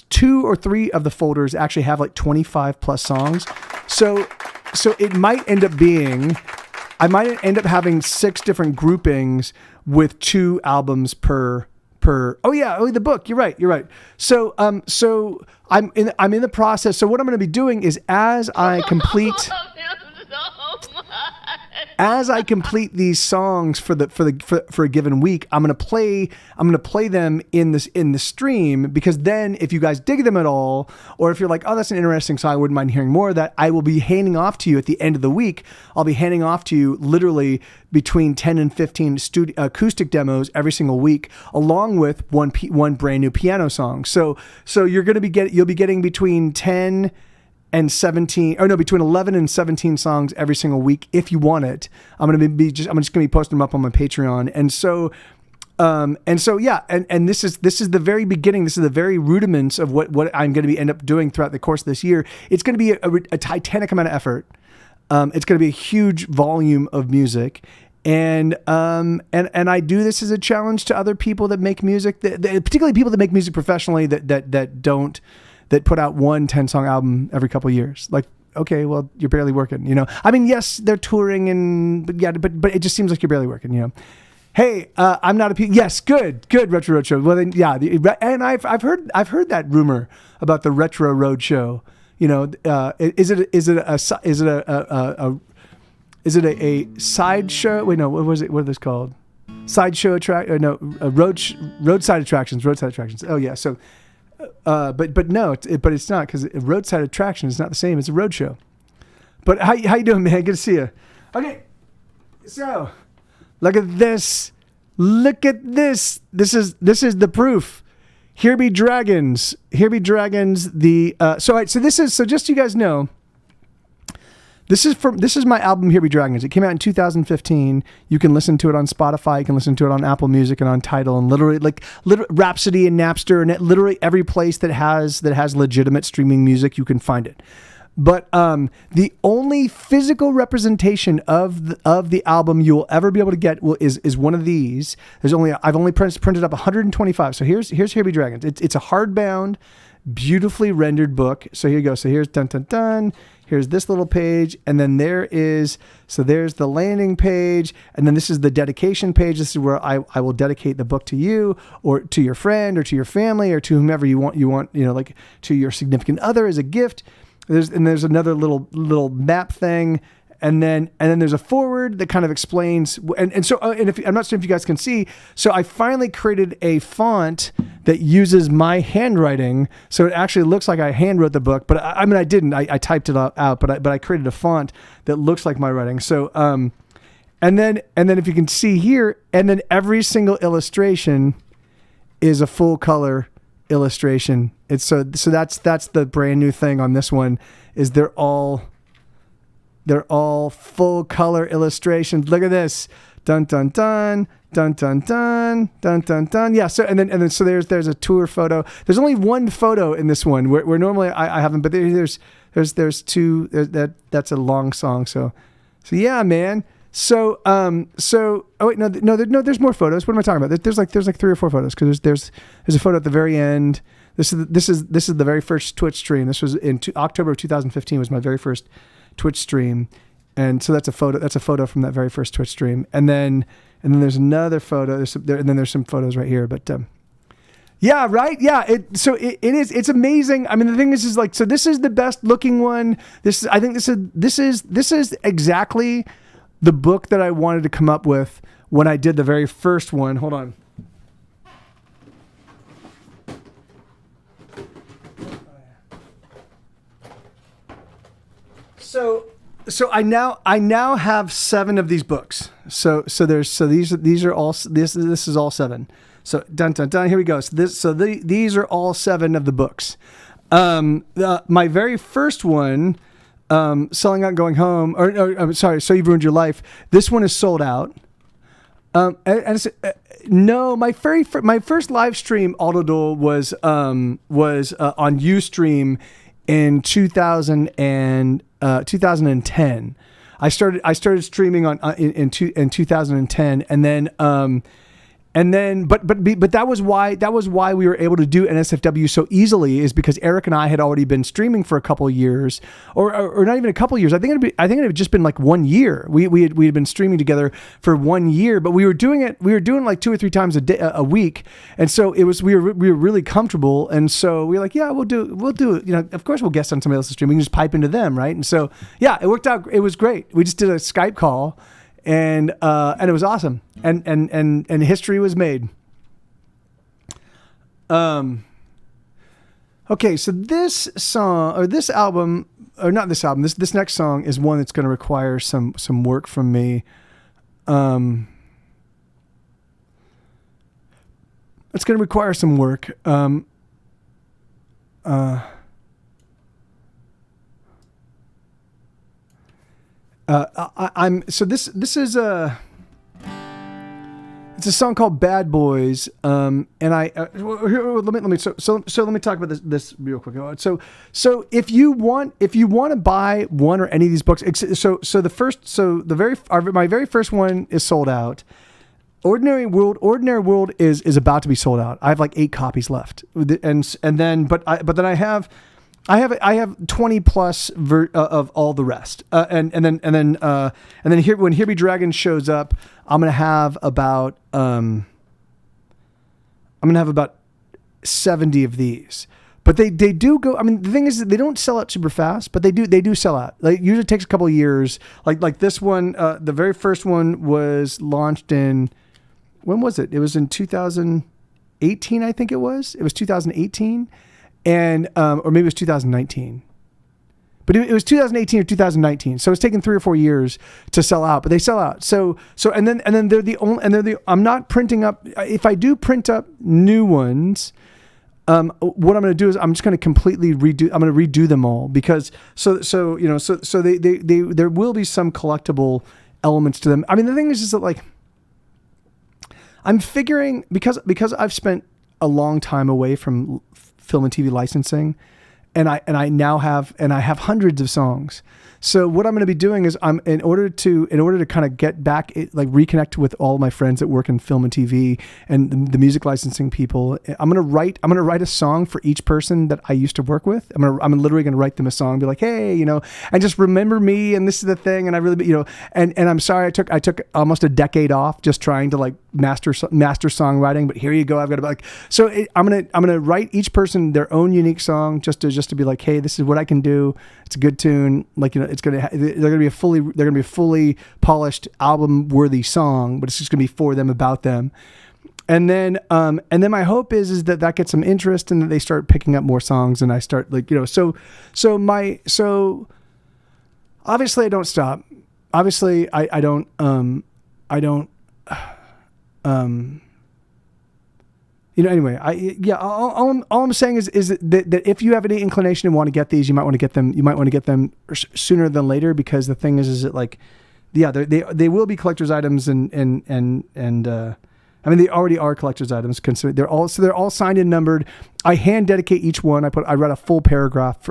Speaker 2: 2 or 3 of the folders actually have like 25 plus songs. So it might end up being, I might end up having 6 different groupings with 2 albums per. The book. You're right. So I'm in the process. So what I'm going to be doing is as I complete these songs for a given week, I'm gonna play them in the stream, because then if you guys dig them at all, or if you're like, oh, that's an interesting song, I wouldn't mind hearing more of that, I will be handing off to you at the end of the week. I'll be handing off to you literally between 10 and 15 acoustic demos every single week, along with one brand new piano song. So you'll be getting between 10 and 17, between 11 and 17 songs every single week if you want it. I'm just going to be posting them up on my Patreon. And this is the very beginning. This is the very rudiments of what I'm going to end up doing throughout the course of this year. It's going to be a titanic amount of effort. It's going to be a huge volume of music. And I do this as a challenge to other people that make music, particularly people that make music professionally that put out one 10-song album every couple of years. Like, okay, well, you're barely working, you know? I mean, yes, they're touring but it just seems like you're barely working, you know? Hey, I'm not yes, good, Retro Roadshow. Well, then, yeah, and I've heard that rumor about the Retro Roadshow. You know, is it a sideshow? Wait, no, what was it? What are those called? Sideshow roadside attractions. Oh yeah, so. But no, it's not, because a roadside attraction is not the same as a roadshow. But how you doing, man? Good to see you. Okay, so look at this. This is the proof. Here Be Dragons. So just so you guys know, this is my album Here Be Dragons. It came out in 2015. You can listen to it on Spotify. You can listen to it on Apple Music and on Tidal, and literally Rhapsody and Napster, and literally every place that has legitimate streaming music, you can find it. But the only physical representation of the album you will ever be able to get is one of these. I've only printed up 125. So here's Here Be Dragons. It's a hardbound, beautifully rendered book. So here you go. So here's dun dun dun. Here's this little page, and then there's the landing page, and then this is the dedication page. This is where I will dedicate the book to you, or to your friend, or to your family, or to whomever you want, like to your significant other as a gift. There's another little map thing, and then there's a forward that kind of explains. And so I'm not sure if you guys can see. So I finally created a font that uses my handwriting, so it actually looks like I handwrote the book. But I mean, I didn't. I typed it out, but I created a font that looks like my writing. So and then if you can see here, and then every single illustration is a full color illustration. It's so that's the brand new thing on this one, is they're all full color illustrations. Look at this. dun dun dun dun dun dun dun dun dun. Yeah. So and then so there's a tour photo. There's only one photo in this one where normally I haven't, but there's two. That's a long song. So yeah, man. So oh wait, no, there's more photos. What am I talking about? There's like 3 or 4 photos because there's a photo at the very end. This is the very first Twitch stream. This was in October of 2015 was my very first Twitch stream. And so that's a photo from that very first Twitch stream. And then there's another photo. And then there's some photos right here, but yeah, right. Yeah. It's amazing. I mean, the thing is like, so this is the best looking one. This is exactly the book that I wanted to come up with when I did the very first one. Hold on. So I now have 7 of these books. This is all 7. So dun dun dun. Here we go. These are all 7 of the books. My very first one, Selling Out and Going Home, I'm sorry, So You've Ruined Your Life. This one is sold out. No, my first live stream Autodol was on Ustream in 2010. I started streaming in 2010, and then but that was why we were able to do NSFW so easily, is because Eric and I had already been streaming for a couple of years, or not even a couple of years. I think it had just been like 1 year. We had been streaming together for 1 year, but we were doing like 2 or 3 times a week, and so we were really comfortable, and so we were like, yeah, we'll do of course we'll guest on somebody else's stream. We can just pipe into them, right? And so yeah, it worked out. It was great. We just did a Skype call. And it was awesome, and history was made. Okay, so this song or this album, or not this album, this next song is one that's going to require some work from me. It's going to require some work. This is it's a song called Bad Boys, and I let me talk about this real quick. So if you want to buy one or any of these books, my very first one is sold out. Ordinary World is about to be sold out. I have like 8 copies left, and then I have 20 plus of all the rest, and then here when Here Be Dragon shows up, I'm gonna have about 70 of these. But they do go. I mean, the thing is that they don't sell out super fast, but they do sell out. Like usually it takes a couple of years. Like this one, the very first one was launched in, when was it? It was in 2018, I think it was. It was 2018. And or maybe it was 2019, but it was 2018 or 2019. So it's taken 3 or 4 years to sell out, but they sell out. So and then they're the only, I'm not printing up. If I do print up new ones, what I'm going to do is I'm just going to completely redo. I'm going to redo them all because so they there will be some collectible elements to them. I mean, the thing is that like I'm figuring because I've spent a long time away from film and TV licensing, and I now have hundreds of songs. So what I'm going to be doing is in order to kind of get back, reconnect with all my friends that work in film and TV and the music licensing people. I'm going to write a song for each person that I used to work with. I'm literally going to write them a song and be like, hey, and just remember me. And this is the thing. And I really, and I'm sorry, I took almost a decade off just trying to like master songwriting, but here you go. I've got to I'm going to write each person their own unique song just to be like, hey, this is what I can do. It's a good tune. They're going to be a fully polished album worthy song, but it's just going to be for them, about them. And then my hope is that gets some interest and that they start picking up more songs, and I start so obviously I don't stop. Obviously I don't anyway, all I'm saying is that if you have any inclination and want to get these, you might want to get them sooner than later, because the thing is that like yeah, they will be collector's items, and I mean, they already are collector's items. Consider they're all signed and numbered. I hand dedicate each one. I write a full paragraph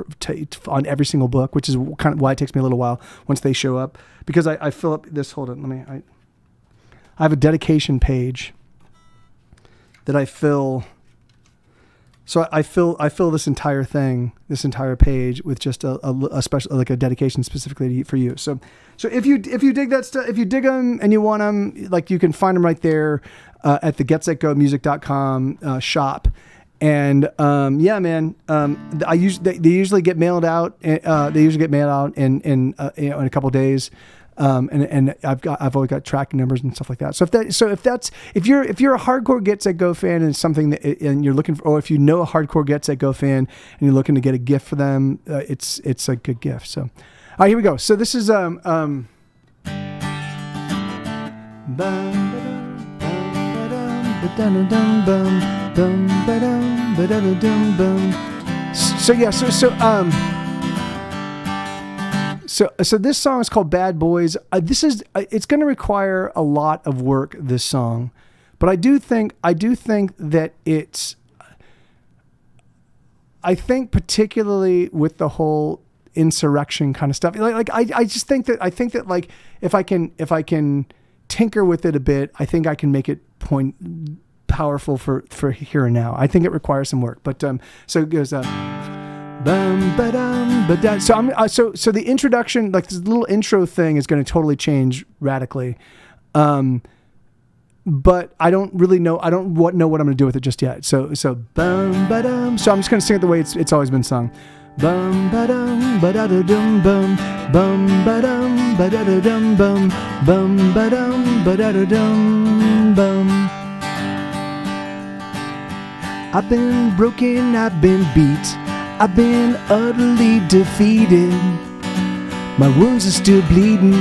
Speaker 2: on every single book, which is kind of why it takes me a little while once they show up, because I fill up this. Hold on, I have a dedication page that I fill. So I fill this entire page with just a special, like a dedication specifically for you. So if you dig that stuff, if you dig them and you want them, like, you can find them right there at the getsetgomusic.com shop. And yeah, man, they usually get mailed out. In a couple of days. And I've always got tracking numbers and stuff like that. So if you're a hardcore Get Set Go fan and something that, and you're looking for, or if you know a hardcore Get Set Go fan and you're looking to get a gift for them, it's a good gift. So, all right, here we go. So this is So this song is called Bad Boys. It's going to require a lot of work, this song, but I do think that I think particularly with the whole insurrection kind of stuff, I think that like if I can tinker with it a bit, I think I can make it powerful for here and now. I think it requires some work, but so it goes bum ba-dum ba-dum. So the introduction, like this little intro thing, is going to totally change radically, but I don't really know. I don't know what I'm going to do with it just yet. So bum ba-dum. So I'm just going to sing it the way it's always been sung. Bum ba-dum ba-da-da-dum bum bum ba-dum ba-da-da-dum bum bum ba-dum ba-da-da-dum bum. I've been broken, I've been beat, I've been utterly defeated. My wounds are still bleeding,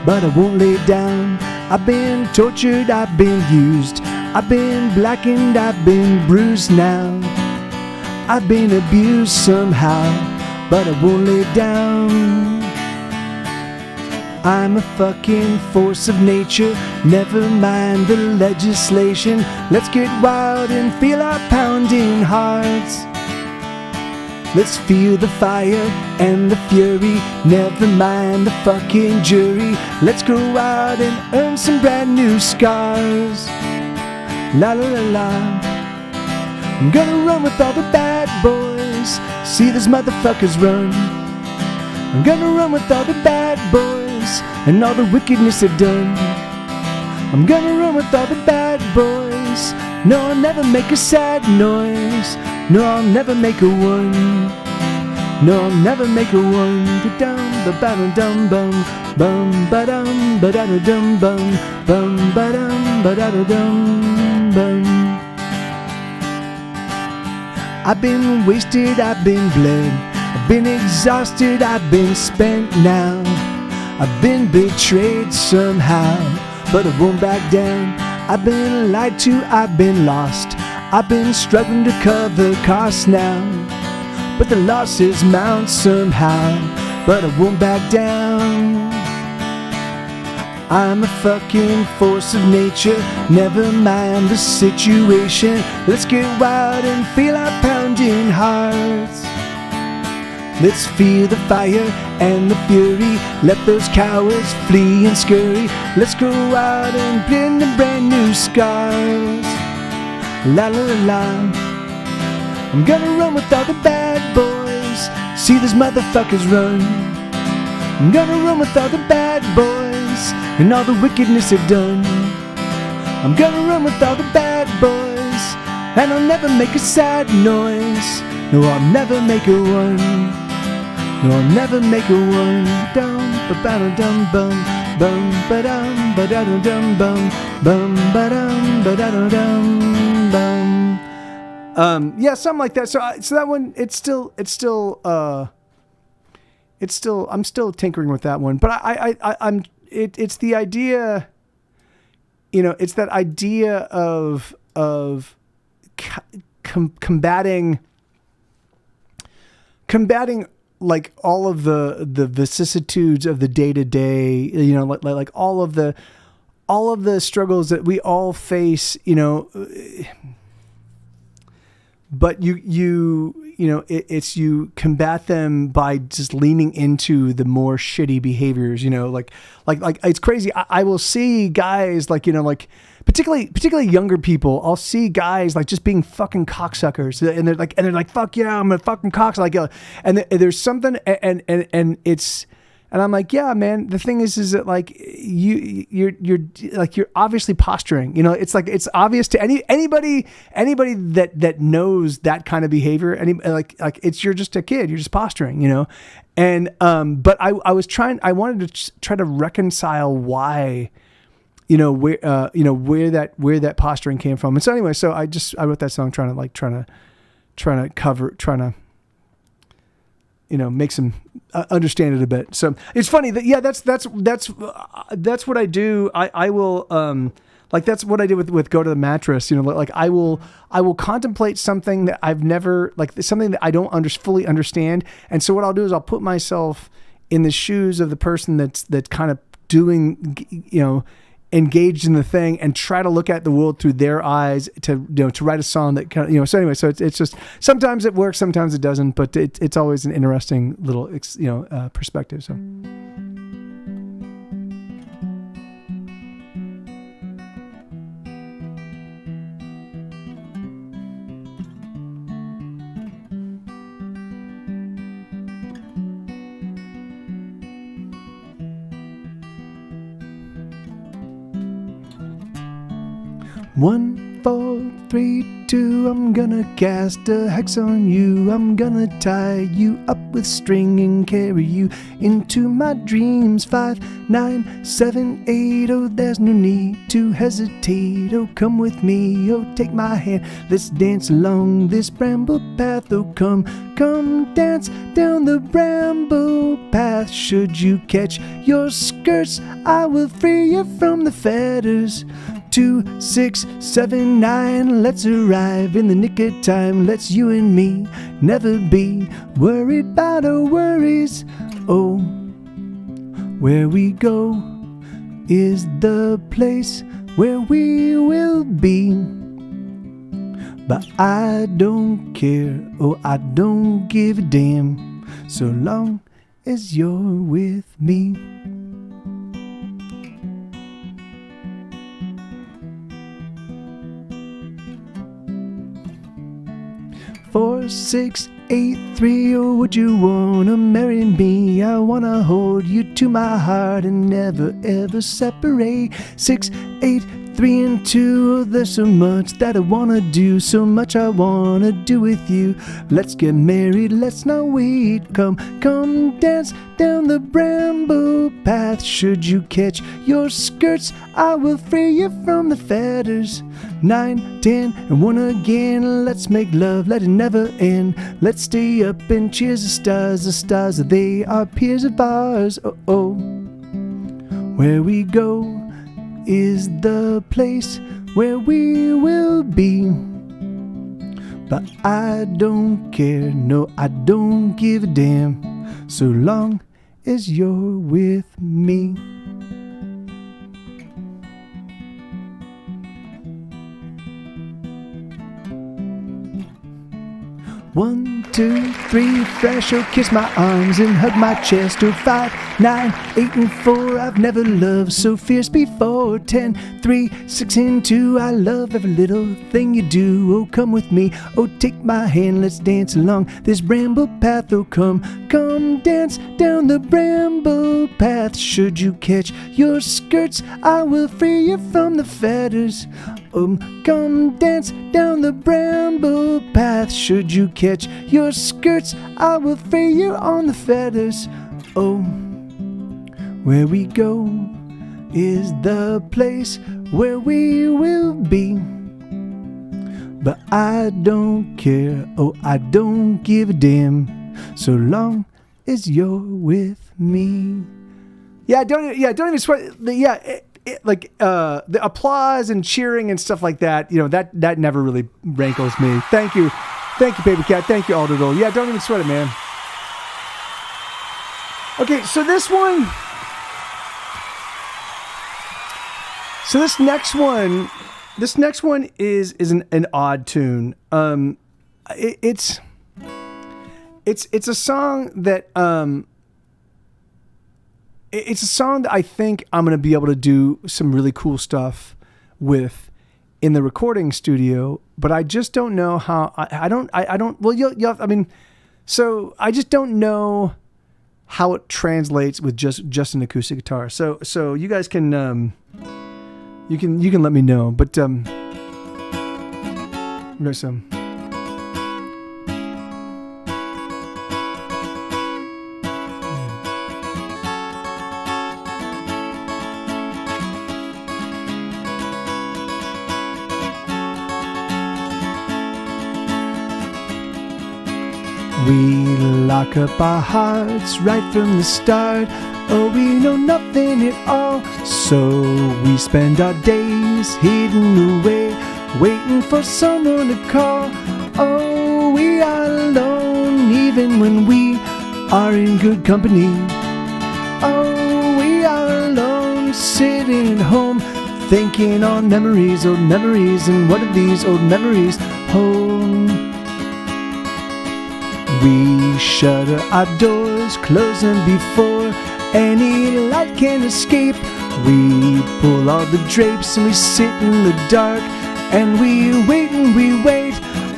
Speaker 2: but I won't lay down. I've been tortured, I've been used, I've been blackened, I've been bruised now. I've been abused somehow, but I won't lay down. I'm a fucking force of nature, never mind the legislation. Let's get wild and feel our pounding hearts. Let's feel the fire and the fury, never mind the fucking jury. Let's go out and earn some brand new scars. La la la la. I'm gonna run with all the bad boys, see these motherfuckers run. I'm gonna run with all the bad boys and all the wickedness they've done. I'm gonna run with all the bad boys. No, I'll never make a sad noise. No, I'll never make a one. No, I'll never make a one. Ba-dum, ba-ba-dum, bum, bum, ba-dum, ba-da-da-dum, bum, bum, ba-dum, ba-da-da-dum, bum. I've been wasted, I've been bled, I've been exhausted, I've been spent now. I've been betrayed somehow, but I won't back down. I've been lied to, I've been lost, I've been struggling to cover costs now. But the losses mount somehow, but I won't back down. I'm a fucking force of nature, never mind the situation. Let's get wild and feel our pounding hearts. Let's feel the fire and the fury, let those cowards flee and scurry. Let's go out and blend the brand new scars. La la la la. I'm gonna run with all the bad boys, see these motherfuckers run. I'm gonna run with all the bad boys and all the wickedness they've done. I'm gonna run with all the bad boys, and I'll never make a sad noise. No, I'll never make a one. No, I'll never make a one. Dum ba ba dum bum bum ba dum ba da dum bum bum ba dum ba da dum bum. Yeah, something like that. So that one, it's still, I'm still tinkering with that one. But it's the idea, it's that idea of combating like all of the vicissitudes of the day to day, you know, like all of the struggles that we all face, you know, but you know, it's you combat them by just leaning into the more shitty behaviors, you know, like it's crazy. I will see guys like, you know, like particularly younger people. I'll see guys like just being fucking cocksuckers, and they're like, fuck yeah, I'm a fucking cocksucker. Like, and there's something, and it's. And I'm like, yeah, man. The thing is that like you're obviously posturing. You know, it's like it's obvious to anybody that knows that kind of behavior. Like it's you're just a kid. You're just posturing. You know, and but I wanted to try to reconcile why, you know, where that posturing came from. And so anyway, so I wrote that song trying to you know, makes them understand it a bit. So it's funny that, yeah, that's what I do. I will, like, that's what I did with Go to the Mattress, you know, like I will contemplate something that I've never, like something that I don't fully understand. And so what I'll do is I'll put myself in the shoes of the person that's kind of doing, you know, engaged in the thing, and try to look at the world through their eyes to write a song that kind of, you know, so anyway, so it's just, sometimes it works, sometimes it doesn't, but it's always an interesting little, you know, perspective. So. One, 4, 3, 2, I'm gonna cast a hex on you. I'm gonna tie you up with string and carry you into my dreams. 5, 9, 7, 8, oh, there's no need to hesitate. Oh, come with me, oh, take my hand. Let's dance along this bramble path. Oh, come dance down the bramble path. Should you catch your skirts, I will free you from the fetters. 2, 6, 7, 9, let's arrive in the nick of time. Let's you and me never be worried about our worries. Oh, where we go is the place where we will be. But I don't care, oh, I don't give a damn, so long as you're with me. Four, 6, 8, 3, oh, would you wanna marry me? I wanna hold you to my heart and never ever separate. 6, 8, 3 and 2, oh, there's so much that I wanna do, so much I wanna do with you. Let's get married, let's not wait. Come dance down the bramble path. Should you catch your skirts, I will free you from the fetters. 9, 10, and 1 again. Let's make love, let it never end. Let's stay up and cheers the stars, they are peers of ours. Oh, oh, where we go is the place where we will be. But I don't care, no, I don't give a damn, so long as you're with me. One, 2, 3, fresh, oh, kiss my arms and hug my chest. Oh, 5, 9, 8 and 4, I've never loved so fierce before. 10, 3, 6 and 2, I love every little thing you do. Oh, come with me, oh, take my hand, let's dance along this bramble path. Oh, come dance down the bramble path. Should you catch your skirts, I will free you from the fetters. Come dance down the bramble path. Should you catch your skirts, I will free you on the feathers. Oh, where we go is the place where we will be. But I don't care, oh, I don't give a damn, so long as you're with me. Yeah, don't even sweat. The applause and cheering and stuff like that, you know, that never really rankles me. Thank you, Paper Cat. Thank you, Alderdo. Yeah, don't even sweat it, man. Okay, so this one. So this next one is an odd tune. It's a song that it's a song that I think I'm gonna be able to do some really cool stuff with in the recording studio, but I just don't know how. I don't. Well, I mean, so I just don't know how it translates with just an acoustic guitar. So you guys can you can let me know. But there's some. We lock up our hearts right from the start. Oh, we know nothing at all. So we spend our days hidden away, waiting for someone to call. Oh, we are alone even when we are in good company. Oh, we are alone sitting at home, thinking on memories, old memories, and what do these old memories hold? We shutter our doors, close them before any light can escape. We pull all the drapes and we sit in the dark, and we wait and we wait.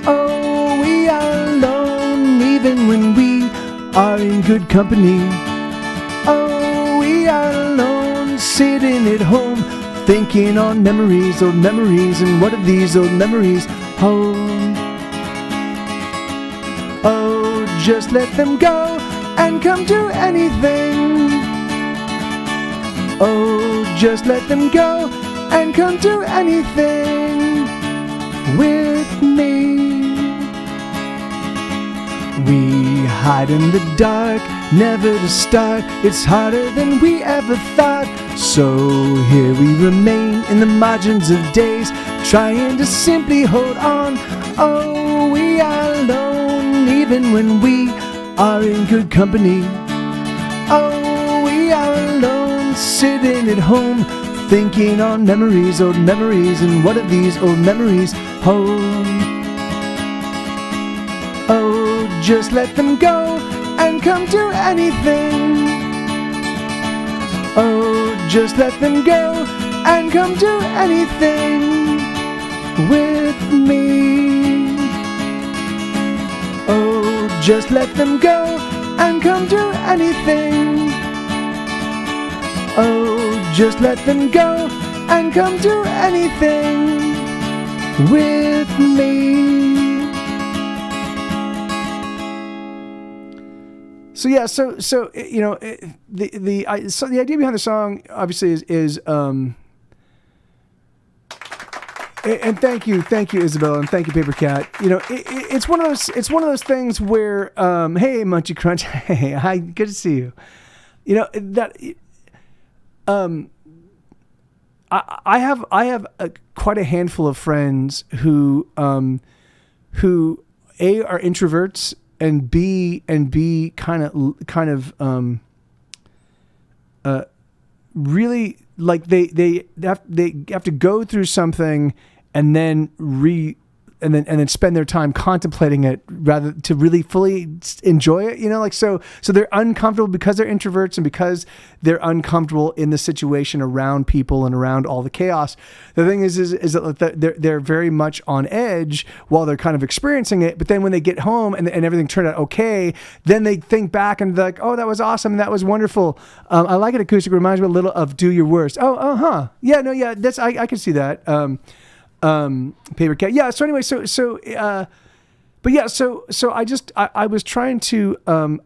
Speaker 2: Oh, we are alone even when we are in good company. Oh, we are alone sitting at home, thinking on memories, old memories, and what do these old memories hold? Oh, just let them go and come to anything. Oh, just let them go and come to anything with me. We hide in the dark, never to start. It's harder than we ever thought. So here we remain in the margins of days, trying to simply hold on. Oh, we are alone even when we are in good company. Oh, we are alone sitting at home, thinking on memories, old memories, and what do these old memories hold? Oh, just let them go and come to anything. Oh, just let them go and come to anything with me. Oh, just let them go and come to anything. Oh, just let them go and come to anything with me. So yeah, so you know, the idea behind the song obviously is and thank you Isabel, and thank you Paper Cat. You know, it's one of those things where hey Munchy Crunch, hey, hi, good to see you. You know that I have quite a handful of friends who A, are introverts, and B kind of really, like they have to go through something and then spend their time contemplating it rather to really fully enjoy it, you know, like so they're uncomfortable because they're introverts and because they're uncomfortable in the situation around people and around all the chaos. The thing is that they're very much on edge while they're kind of experiencing it, but then when they get home and everything turned out okay, then they think back and they're like, oh, that was awesome, that was wonderful. I like it acoustic. It reminds me a little of Do Your Worst. Yeah, that's I can see that. Paper Cat. Yeah. So anyway, but yeah, so I was trying to, I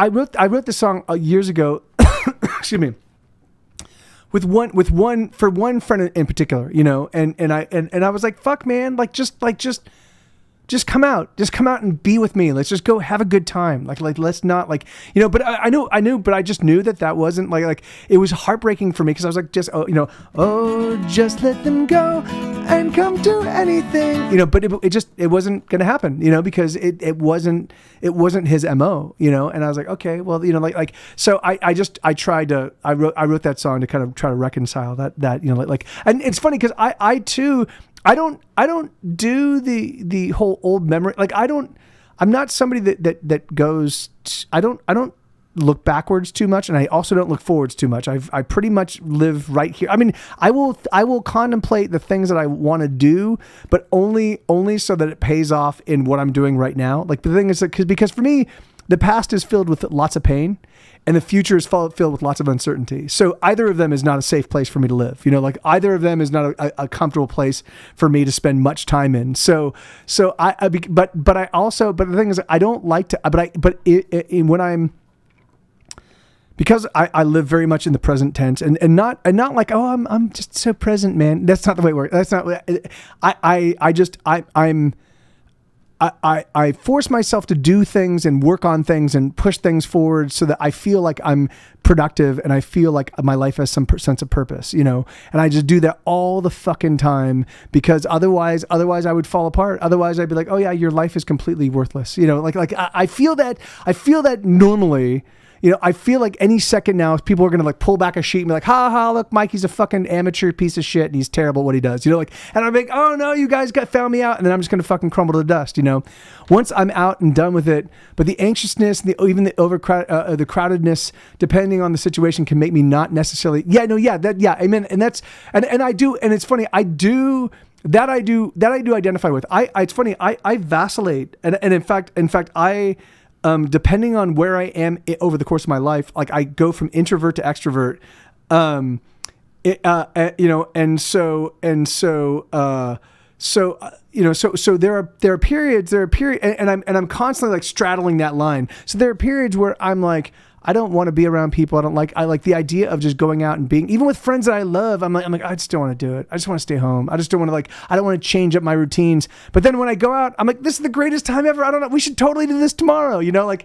Speaker 2: wrote this song years ago, excuse me, with one friend in particular, you know, and I was like, fuck man, just come out and be with me. Let's just go have a good time. Like let's not, like, you know, but I knew, but I just knew that wasn't like it was heartbreaking for me. Cause I was like, just let them go and come do anything, you know, but it wasn't going to happen, you know, because it wasn't his MO, you know? And I was like, okay, well, you know, like, so I wrote that song to kind of try to reconcile that, you know, like, and it's funny because I too, I don't do the whole old memory. Like I'm not somebody that goes, I don't look backwards too much, and I also don't look forwards too much. I pretty much live right here. I mean, I will contemplate the things that I want to do, but only so that it pays off in what I'm doing right now. Like the thing is that because for me, the past is filled with lots of pain, and the future is filled with lots of uncertainty. So either of them is not a safe place for me to live. You know, like either of them is not a comfortable place for me to spend much time in. But the thing is, I don't like to. When I'm, because I live very much in the present tense and not like, oh, I'm just so present, man. That's not the way it works. That's not. I force myself to do things and work on things and push things forward so that I feel like I'm productive and I feel like my life has some sense of purpose, you know, and I just do that all the fucking time because otherwise I would fall apart. Otherwise I'd be like, oh yeah, your life is completely worthless. You know, like I feel that normally. You know, I feel like any second now, people are going to like pull back a sheet and be like, ha ha, look, Mikey's a fucking amateur piece of shit and he's terrible at what he does. You know, like, and I'm like, oh no, you guys found me out. And then I'm just going to fucking crumble to dust, you know, once I'm out and done with it. But the anxiousness and even the the crowdedness, depending on the situation, can make me not necessarily, amen. And that's, and I do, and it's funny, I do identify with. It's funny, I vacillate. And in fact, depending on where I am over the course of my life, like I go from introvert to extrovert, you know, so there are periods, and I'm constantly like straddling that line. So there are periods where I'm like, I don't want to be around people. I like the idea of just going out and being, even with friends that I love, I'm like, I just don't want to do it. I just want to stay home. I just don't want to I don't want to change up my routines. But then when I go out, I'm like, this is the greatest time ever. I don't know. We should totally do this tomorrow. You know, like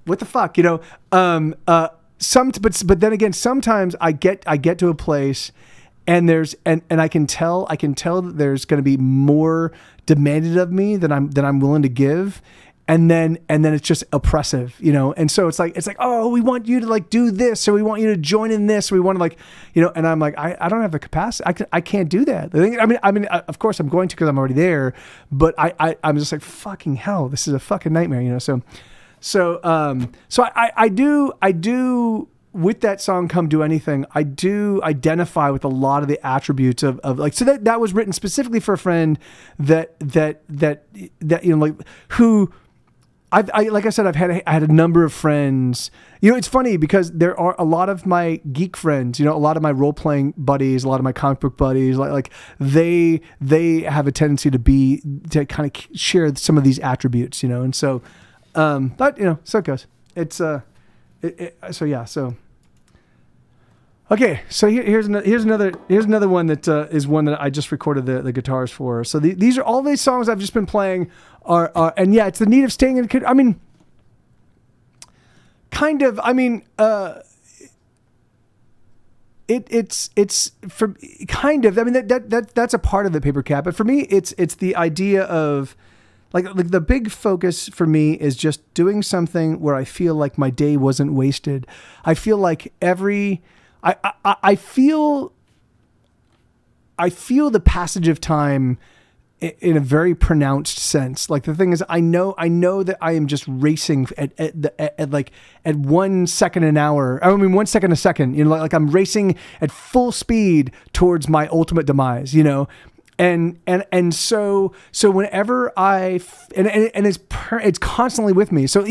Speaker 2: what the fuck, you know? But then again, sometimes I get to a place and I can tell that there's going to be more demanded of me than I'm willing to give. And then it's just oppressive, you know? And so it's like, oh, we want you to like do this. So we want you to join in this. We want to like, you know, and I'm like, I don't have the capacity. I can't do that. The thing, I mean, of course I'm going to, cause I'm already there, but I'm just like, fucking hell, this is a fucking nightmare, you know? So I do with that song, Come Do Anything, I do identify with a lot of the attributes of like, so that was written specifically for a friend that, you know, like who, like I said, I had a number of friends. You know, it's funny because there are a lot of my geek friends, you know, a lot of my role playing buddies, a lot of my comic book buddies, like they have a tendency to kind of share some of these attributes, you know, and so, but you know, so it goes. It's okay. So here's another one that is one that I just recorded the guitars for. So these are all these songs I've just been playing are and yeah, it's the need of staying in. I mean, kind of. I mean, it's for kind of. I mean that's a part of the Paper Cat, but for me, it's the idea of. Like the big focus for me is just doing something where I feel like my day wasn't wasted. I feel like I feel the passage of time in a very pronounced sense. Like the thing is, I know that I am just racing at 1 second an hour. I mean, 1 second a second. You know, like I'm racing at full speed towards my ultimate demise. You know. And so whenever it's constantly with me. So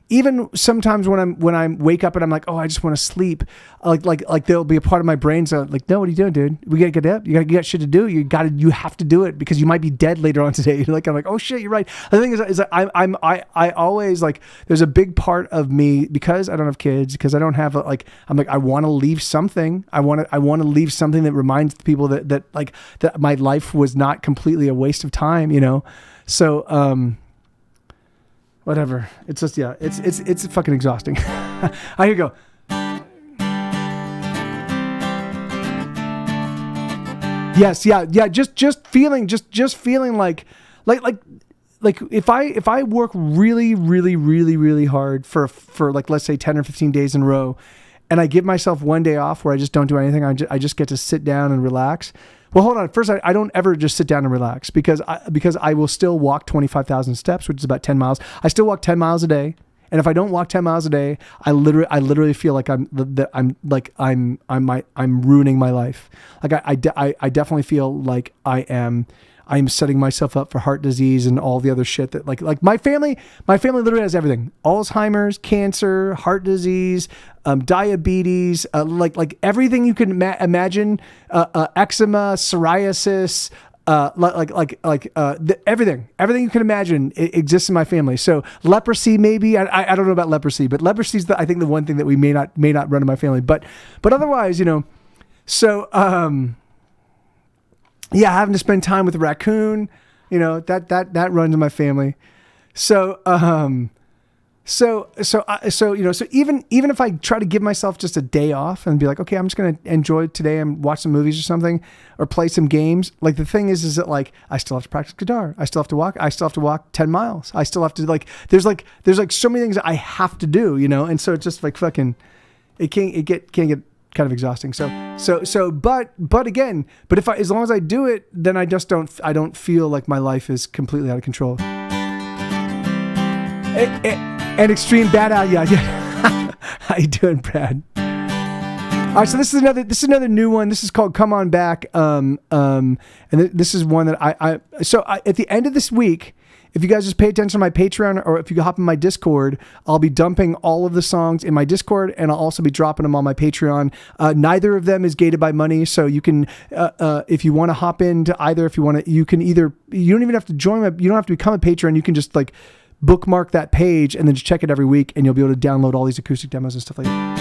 Speaker 2: even sometimes when I wake up and I'm like, oh, I just want to sleep, like there'll be a part of my brain's like, no, what are you doing, dude? We gotta get up. You got shit to do. You have to do it because you might be dead later on today. Like I'm like, oh shit, you're right. The thing is I always like, there's a big part of me because I don't have kids, because I don't have I'm like, I want to leave something. I want to leave something that reminds people that my life was not completely a waste of time, you know? So, whatever. It's just, yeah, it's fucking exhausting. Here you go. Yes, yeah. Just feeling like if I work really hard for like, let's say 10 or 15 days in a row, and I give myself one day off where I just don't do anything, I just get to sit down and relax. Well, hold on. First, I don't ever just sit down and relax because I will still walk 25,000 steps, which is about 10 miles. I still walk 10 miles a day. And if I don't walk 10 miles a day, I literally feel like I'm ruining my life. Like I definitely feel like I'm setting myself up for heart disease and all the other shit that like my family literally has everything: Alzheimer's, cancer, heart disease, diabetes, like everything you can imagine, eczema, psoriasis, everything you can imagine exists in my family. So leprosy, maybe, I don't know about leprosy, but leprosy is I think the one thing that we may not run in my family, but otherwise, so, yeah, having to spend time with a raccoon, that runs in my family. So, so even if I try to give myself just a day off and be like, okay, I'm just going to enjoy today and watch some movies or something, or play some games. Like, the thing is that like, I still have to practice guitar. I still have to walk 10 miles. I still have to there's so many things that I have to do, and so it's just like fucking, it can't get kind of exhausting. But if as long as I do it, then I don't feel like my life is completely out of control. And Extreme Bad Al, yeah. How you doing, Brad? All right, so this is another new one. This is called "Come On Back." And this is one that I at the end of this week, if you guys just pay attention to my Patreon, or if you hop in my Discord, I'll be dumping all of the songs in my Discord, and I'll also be dropping them on my Patreon. Neither of them is gated by money, so you can, if you want to hop into either, you don't even have to join you don't have to become a patron. You can just like bookmark that page and then just check it every week, and you'll be able to download all these acoustic demos and stuff like that.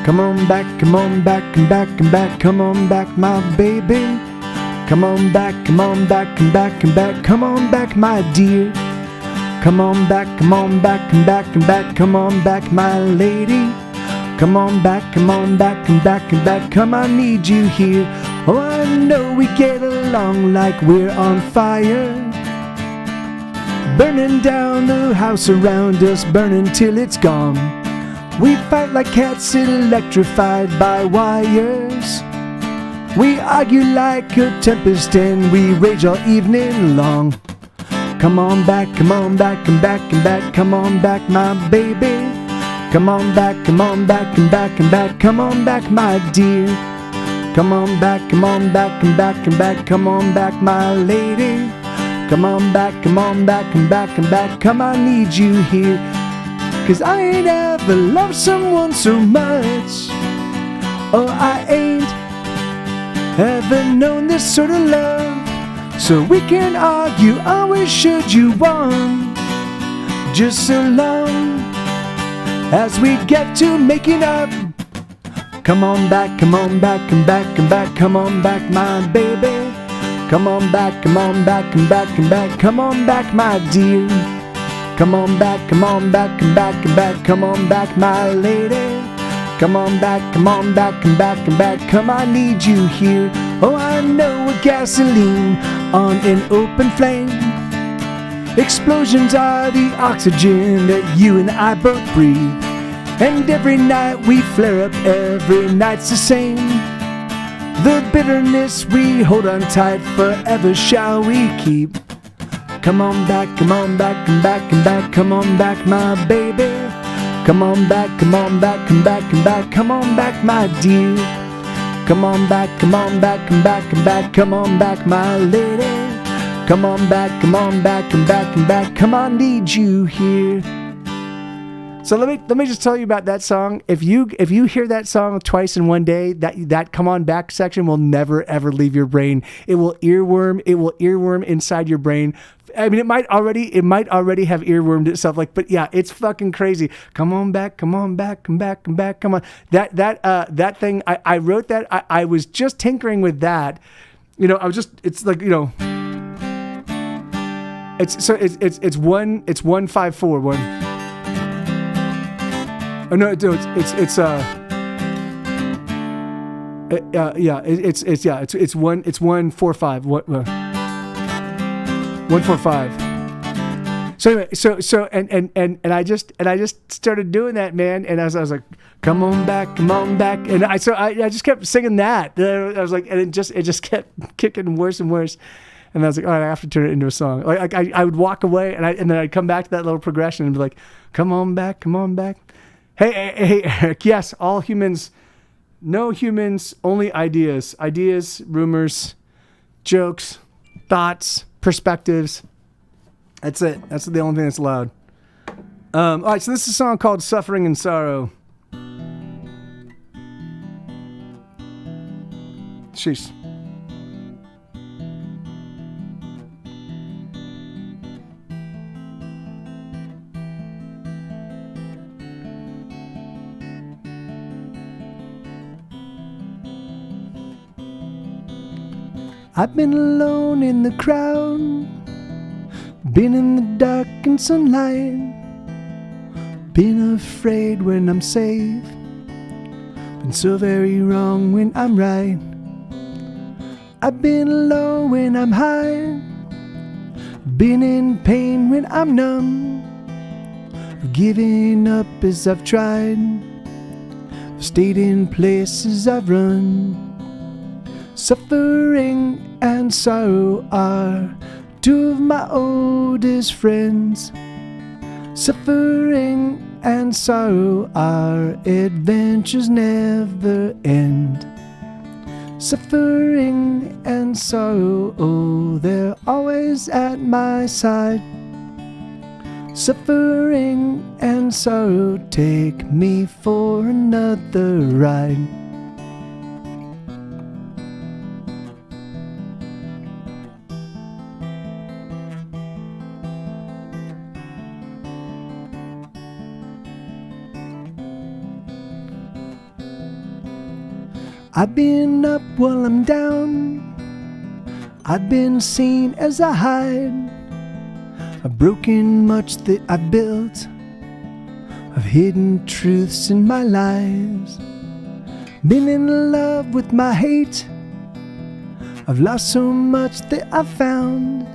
Speaker 2: Come on back, come on back, and back, and back. Come on back, my baby. Come on back, come on back, and back, and back. Come on back, my dear. Come on back, come on back, and back, and back. Come on back, my lady. Come on back, come on back, and back, and back. Come, I need you here. Oh, I know we get along like we're on fire. Burning down the house around us, burning till it's gone. We fight like cats electrified by wires. We argue like a tempest and we rage all evening long. Come on back, come on back, and back, and back. Come on back, my baby. Come on back, come on back, and back, and back. Come on back, my dear. Come on back, come on back, and back, and back. Come on back, my lady. Come on back, come on back, and back, and back. Come, I need you here. 'Cause I ain't ever loved someone so much. Oh, I ain't ever known this sort of love. So we can argue always should you want, just so long as we get to making up. Come on back, come on back, and back, and back. Come on back, my baby. Come on back, come on back, and back, and back. Come on back, my dear. Come on back, come on back, and back, and back. Come on back, my lady. Come on back, come on back, and back, and back. Come, I need you here. Oh, I know we're gasoline on an open flame. Explosions are the oxygen that you and I both breathe. And every night we flare up, every night's the same. The bitterness we hold on tight, forever shall we keep. Come on back, come on back, and back, and back. Come on back, my baby. Come on back, come on back, and back, and back. Come on back, my dear. Come on back, come on back, and back, and back. Come on back, my lady. Come on back, come on back, and back, and back. Come, I need you here. So let me just tell you about that song. If you hear that song twice in one day, that "Come On Back" section will never ever leave your brain. It will earworm inside your brain. I mean, it might already have earwormed itself. But yeah, it's fucking crazy. Come on back, come on back, come back, come back, come on. That thing. I wrote that. I was just tinkering with that. I was just. It's like It's 154 one. Oh no, it's it's 145. What 145. So anyway, so I just started doing that, man, and I was like, come on back, and I just kept singing that. I was like, and it just kept kicking worse and worse, and I was like, all right, I have to turn it into a song. Like I would walk away, and then I'd come back to that little progression and be like, come on back. Hey, Eric, yes, all humans, no humans, only ideas, rumors, jokes, thoughts, perspectives. That's it. That's the only thing that's allowed. All right, so this is a song called Suffering and Sorrow. Sheesh. I've been alone in the crowd, been in the dark and sunlight, been afraid when I'm safe, been so very wrong when I'm right. I've been low when I'm high, been in pain when I'm numb, giving up as I've tried, stayed in places I've run. Suffering and sorrow are two of my oldest friends. Suffering and sorrow, our adventures never end. Suffering and sorrow, oh, they're always at my side. Suffering and sorrow, take me for another ride. I've been up while I'm down, I've been seen as I hide, I've broken much that I've built, I've hidden truths in my lies, been in love with my hate, I've lost so much that I've found,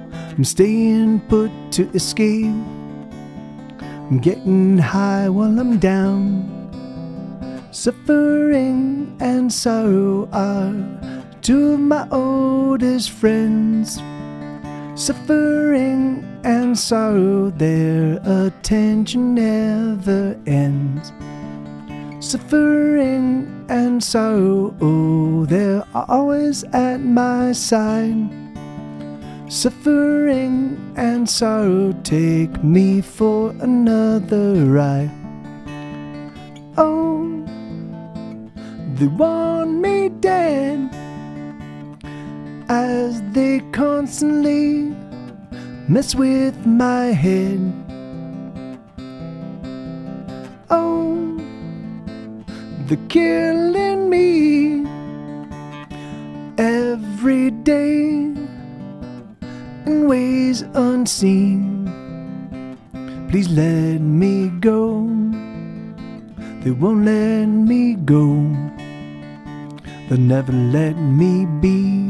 Speaker 2: I'm staying put to escape, I'm getting high while I'm down. Suffering and sorrow are two of my oldest friends. Suffering and sorrow, their attention never ends. Suffering and sorrow, oh, they're always at my side. Suffering and sorrow, take me for another ride. Oh, they want me dead, as they constantly mess with my head. Oh, they're killing me every day in ways unseen. Please let me go, they won't let me go, they'll never let me be.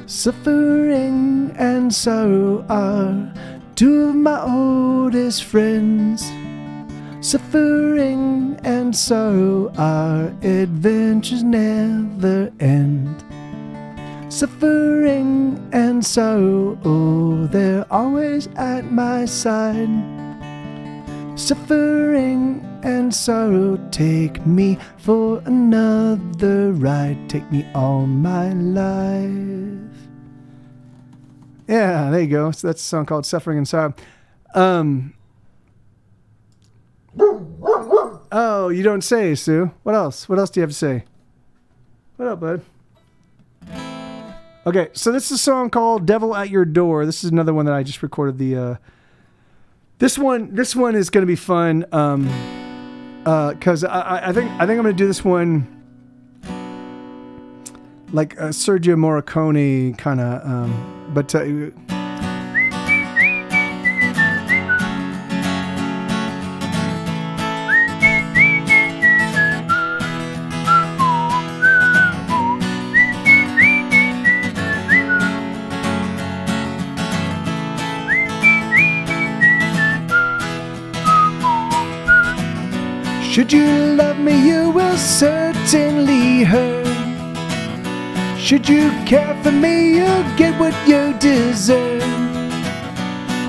Speaker 2: Suffering and sorrow are two of my oldest friends. Suffering and sorrow, our adventures never end. Suffering and sorrow, oh, they're always at my side. Suffering and sorrow, take me for another ride. Take me all my life. Yeah, there you go. So that's a song called Suffering and Sorrow. Oh, you don't say, Sue. What else? What else do you have to say? What up, bud? Okay, so this is a song called Devil at Your Door. This is another one that I just recorded the... This one is going to be fun because I think I'm going to do this one like a Sergio Morricone kind of, but should you love me, you will certainly hurt. Should you care for me, you'll get what you deserve.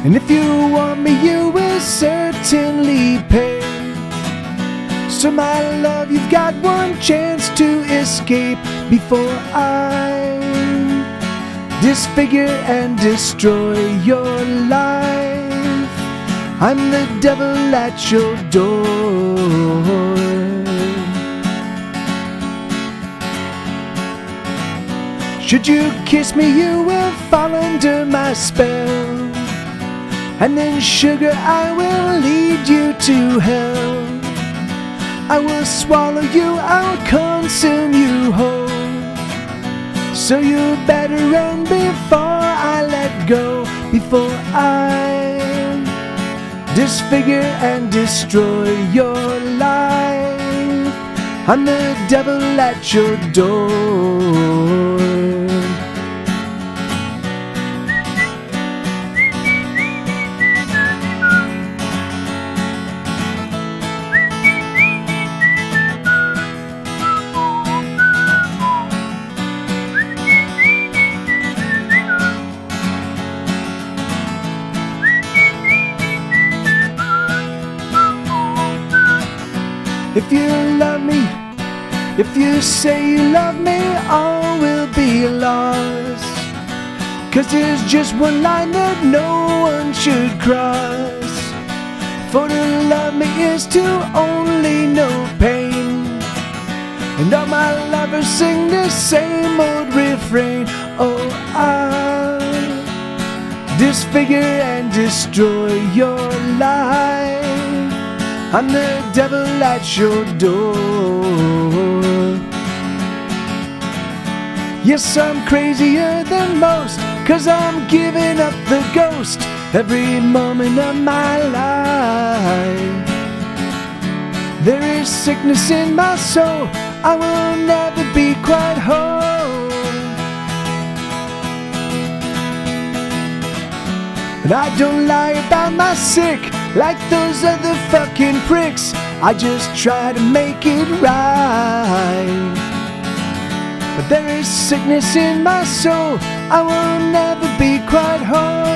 Speaker 2: And if you want me, you will certainly pay. So my love, you've got one chance to escape before I disfigure and destroy your life. I'm the devil at your door. Should you kiss me, you will fall under my spell. And then, sugar, I will lead you to hell. I will swallow you, I'll consume you whole. So you better run before I let go, before I disfigure and destroy your life. I'm the devil at your door. If you love me, if you say you love me, all will be lost. 'Cause there's just one line that no one should cross. For to love me is to only know pain. And all my lovers sing the same old refrain. Oh, I'll disfigure and destroy your life. I'm the devil at your door. Yes, I'm crazier than most, 'cause I'm giving up the ghost every moment of my life. There is sickness in my soul, I will never be quite whole. And I don't lie about my sick like those other fucking pricks. I just try to make it right. But there is sickness in my soul, I will never be quite whole.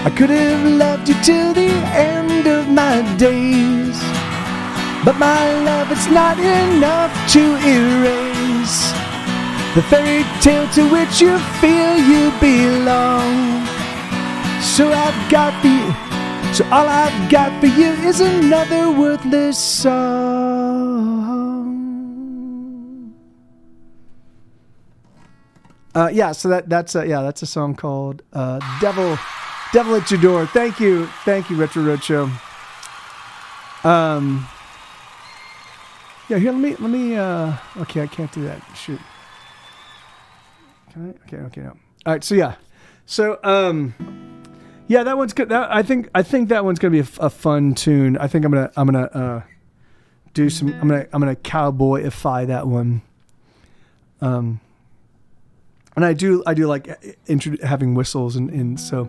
Speaker 2: I could have loved you till the end of my days, but my love, it's not enough to erase the fairy tale to which you feel you belong. So I've got for you, so all I've got for you is another worthless song. So that's a song called Devil at Your Door. Thank you, Retro Roadshow. Here, let me. Okay, I can't do that. Shoot. Can I? Okay, no. All right, that one's good. I think that one's gonna be a fun tune. I think I'm gonna do some. I'm gonna cowboyify that one. And I do like having whistles and so.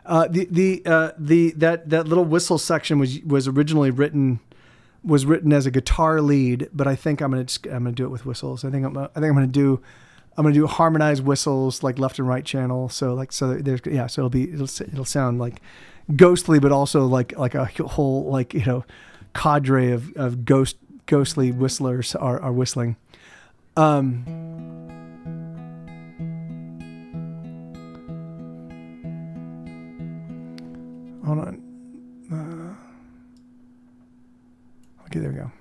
Speaker 2: That little whistle section was originally written as a guitar lead, but I think I'm gonna do it with whistles. I think I'm gonna do harmonized whistles like left and right channel. So it'll sound like ghostly, but also like a whole cadre of ghostly whistlers are whistling. Hold on. Okay, there we go.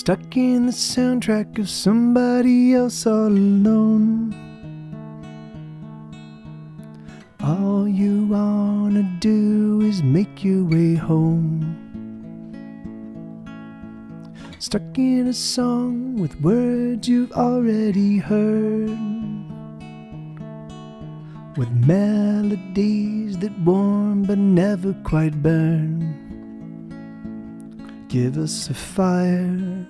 Speaker 2: Stuck in the soundtrack of somebody else all alone. All you wanna do is make your way home. Stuck in a song with words you've already heard, with melodies that warm but never quite burn. Give us a fire,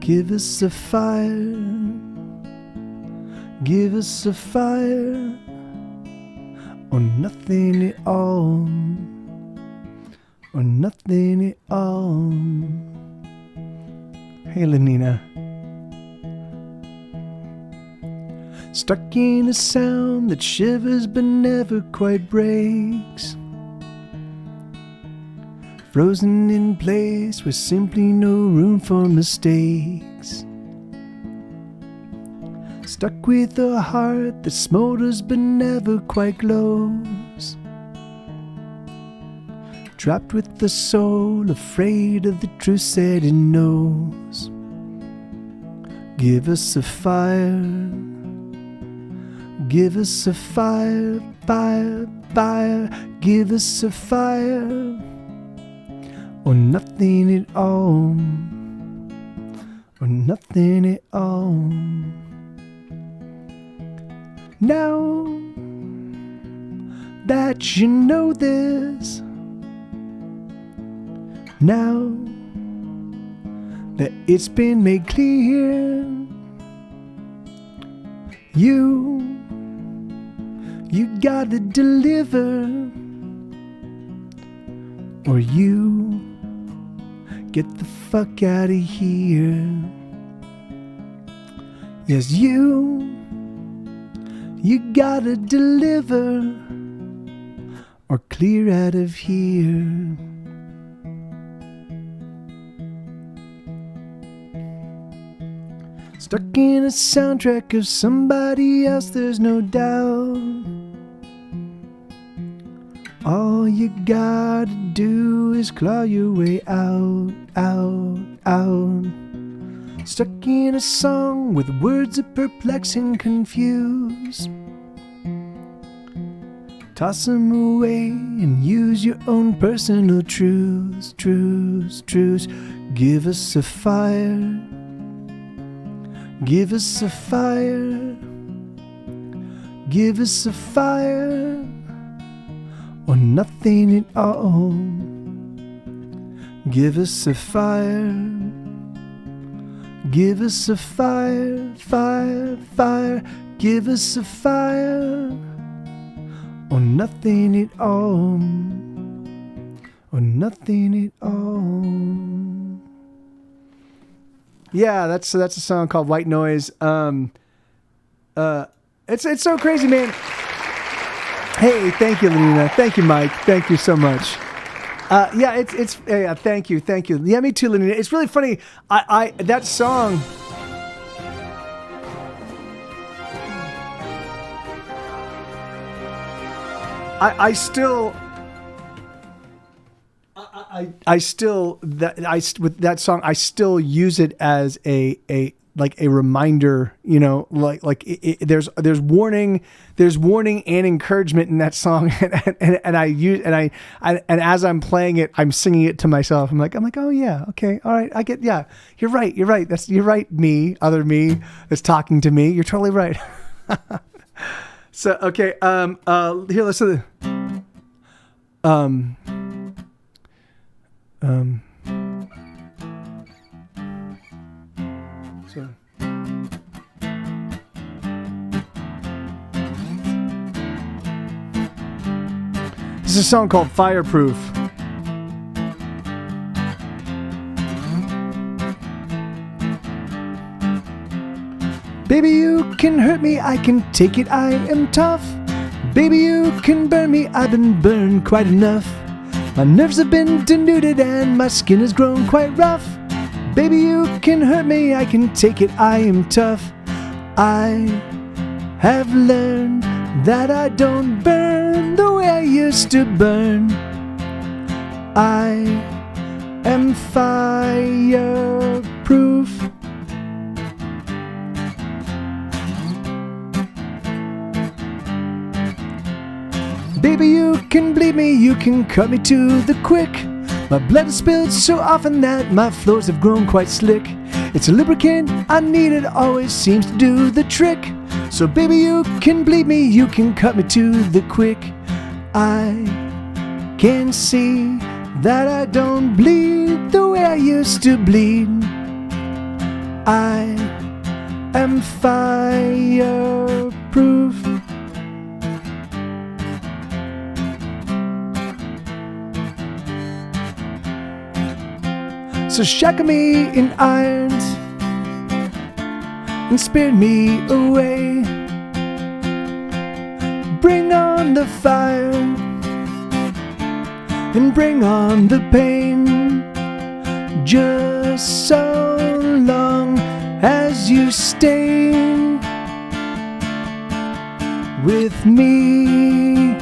Speaker 2: give us a fire, give us a fire, or nothing at all, or nothing at all. Hey, Lenina. Stuck in a sound that shivers but never quite breaks, frozen in place with simply no room for mistakes. Stuck with a heart that smolders but never quite glows, trapped with the soul afraid of the truth said it knows. Give us a fire, give us a fire, fire, fire, give us a fire, or nothing at all, or nothing at all. Now that you know this, now that it's been made clear, you gotta deliver, or you get the fuck out of here. Yes, you gotta deliver, or clear out of here. Stuck in a soundtrack of somebody else, there's no doubt. All you gotta do is claw your way out, out, out. Stuck in a song with words that perplex and confuse. Toss them away and use your own personal truths, truths, truths. Give us a fire, give us a fire, give us a fire, or nothing at all. Give us a fire, give us a fire, fire, fire, give us a fire, or nothing at all, or nothing at all. Yeah, that's a song called White Noise. It's so crazy, man. Hey, thank you, Lenina. Thank you, Mike. Thank you so much. Thank you. Yeah, me too, Lenina. It's really funny. I that song. I still with that song I still use it as a reminder, you know, there's warning and encouragement in that song, and as I'm playing it, I'm singing it to myself. I'm like, oh yeah, okay, all right, I get, yeah, you're right, you're right, me, other me that's talking to me. You're totally right. So okay, here, let's do so this is a song called Fireproof. Baby, you can hurt me, I can take it, I am tough. Baby, you can burn me, I've been burned quite enough. My nerves have been denuded and my skin has grown quite rough. Baby, you can hurt me, I can take it, I am tough. I have learned that I don't burn the way I used to burn. I am fireproof. Baby, you can bleed me, you can cut me to the quick. My blood is spilled so often that my floors have grown quite slick. It's a lubricant I need, it always seems to do the trick. So baby, you can bleed me, you can cut me to the quick. I can see that I don't bleed the way I used to bleed. I am fireproof. So shackle me in irons and spirit me away. Bring on the fire and bring on the pain. Just so long as you stay with me.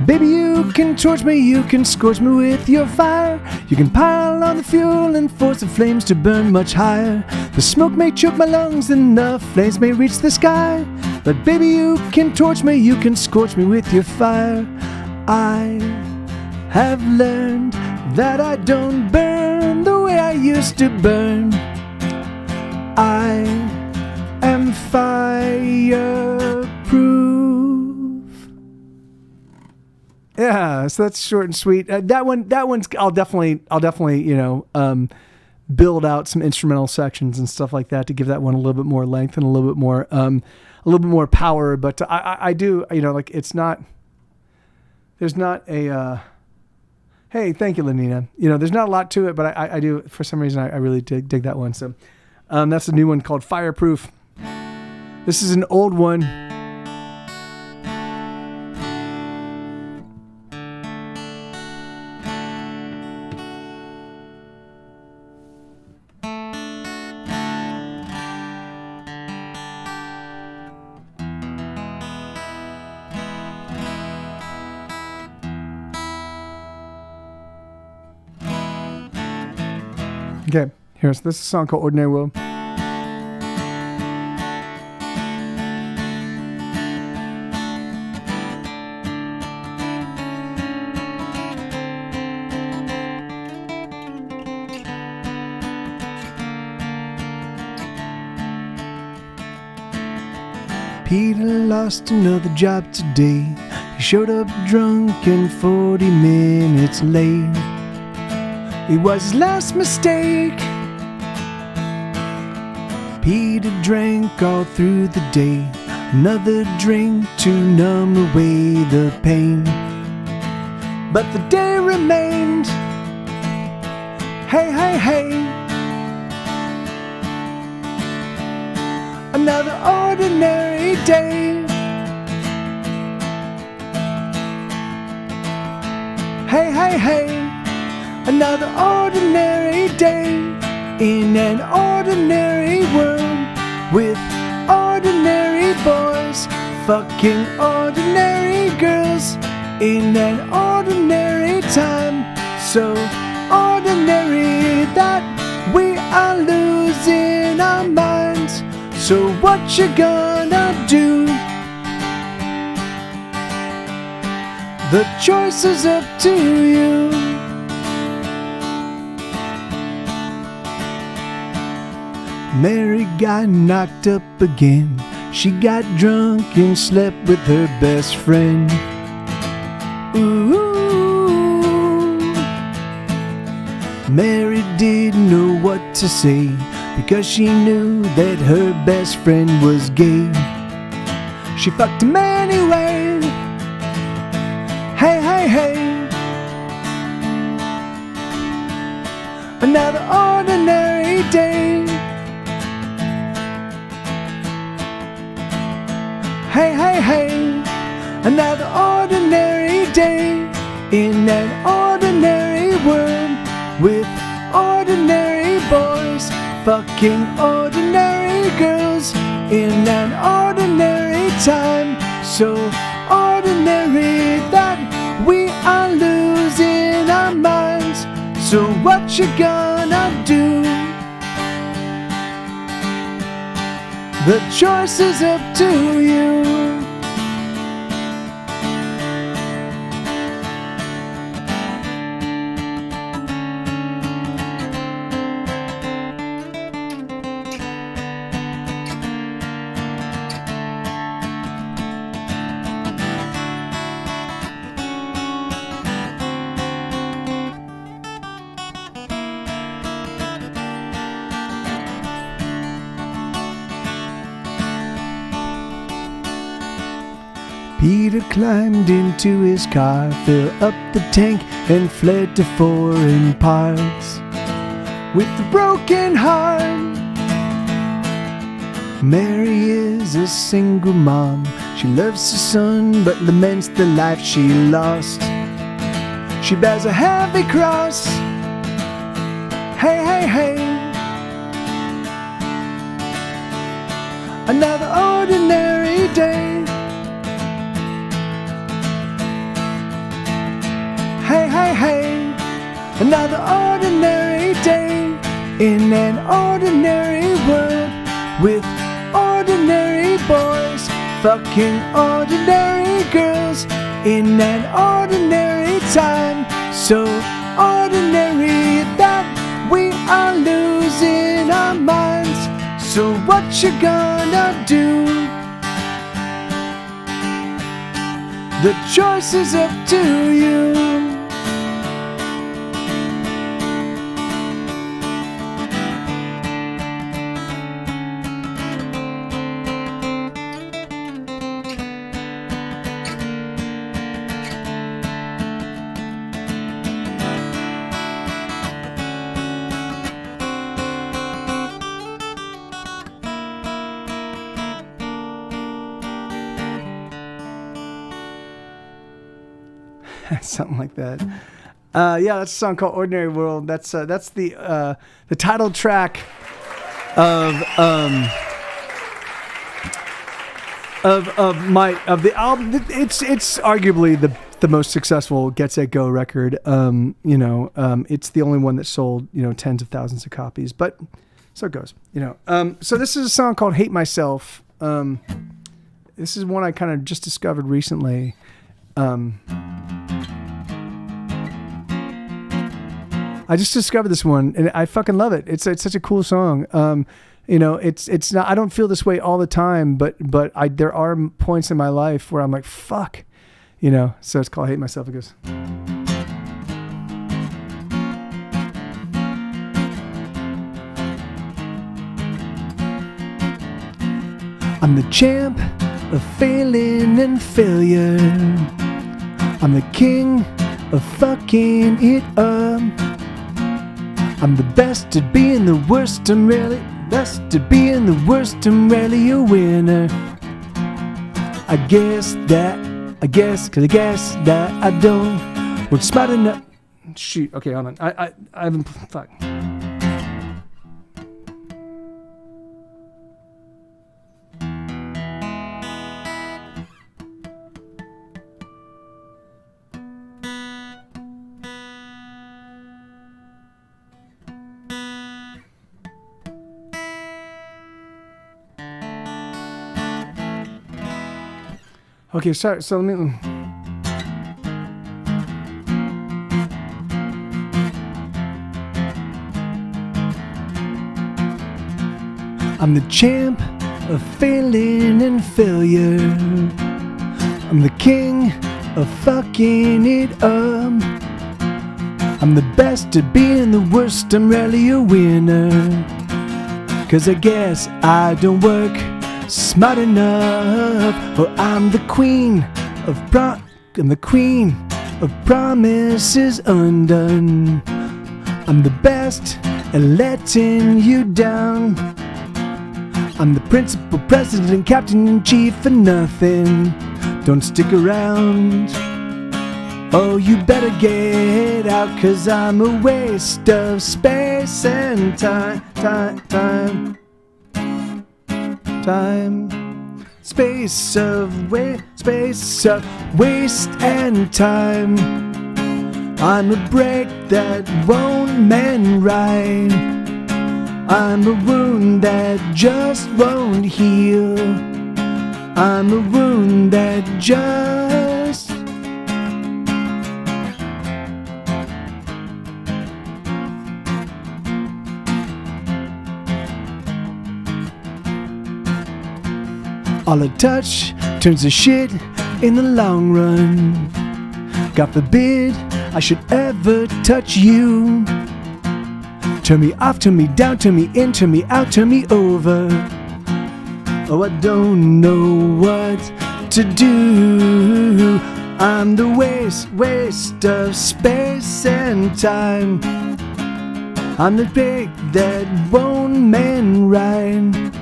Speaker 2: Baby, you can torch me, you can scorch me with your fire. You can pile on the fuel and force the flames to burn much higher. The smoke may choke my lungs and the flames may reach the sky. But baby, you can torch me, you can scorch me with your fire. I have learned that I don't burn the way I used to burn. I am fireproof. Yeah, so that's short and sweet. That one's. I'll definitely, build out some instrumental sections and stuff like that to give that one a little bit more length and a little bit more power. But I do, like it's not. There's not a. Hey, thank you, Lenina. There's not a lot to it, but I do, for some reason, I really dig that one. So, that's a new one called Fireproof. This is an old one. Okay, this is a song called Ordinary World. Peter lost another job today. He showed up drunk and 40 minutes late. It was his last mistake. Peter drank all through the day, another drink to numb away the pain. But the day remained. Hey, hey, hey. Another ordinary day. Hey, hey, hey. Another ordinary day in an ordinary world with ordinary boys fucking ordinary girls in an ordinary time. So ordinary that we are losing our minds. So what you gonna do? The choice is up to you. Mary got knocked up again. She got drunk and slept with her best friend. Ooh. Mary didn't know what to say because she knew that her best friend was gay. She fucked him anyway. Hey, hey, hey. Another ordinary day. Hey, hey, hey, another ordinary day in an ordinary world with ordinary boys fucking ordinary girls in an ordinary time, so ordinary that we are losing our minds. So what you gonna do? The choice is up to you. Peter climbed into his car, filled up the tank, and fled to foreign parts with a broken heart. Mary is a single mom. She loves her son, but laments the life she lost. She bears a heavy cross. Hey, hey, hey. Another ordinary day. Hey, hey, hey, another ordinary day in an ordinary world with ordinary boys fucking ordinary girls in an ordinary time, so ordinary that we are losing our minds. So what you gonna do? The choice is up to you. Something like that. Yeah, that's a song called "Ordinary World." That's the title track of the album. It's arguably the most successful Get Set Go record. It's the only one that sold tens of thousands of copies. But so it goes. So this is a song called "Hate Myself." This is one I kind of just discovered recently. I just discovered this one and I fucking love it. It's such a cool song. It's not, I don't feel this way all the time, but there are points in my life where I'm like, fuck, so it's called "Hate Myself." It goes. I'm the champ of failing and failure. I'm the king of fucking it up. I'm the best at being the worst. I'm really best at being the worst. I'm really a winner. I guess that I don't work smart enough. Shoot. Okay, hold on. I haven't. Fuck. Okay, sorry. So let me. I'm the champ of failing and failure. I'm the king of fucking it up. I'm the best at being the worst. I'm really a winner. 'Cause I guess I don't work smart enough, or I'm the queen of promises undone. I'm the best at letting you down. I'm the principal president, captain in chief for nothing. Don't stick around. Oh, you better get out, 'cause I'm a waste of space and time. space of waste and time. I'm a break that won't mend right. I'm a wound that just won't heal. I'm a wound that just all a touch turns to shit in the long run. God forbid I should ever touch you. Turn me off, turn me down, turn me in, turn me out, turn me over. Oh, I don't know what to do. I'm the waste of space and time. I'm the pig that won't mend right.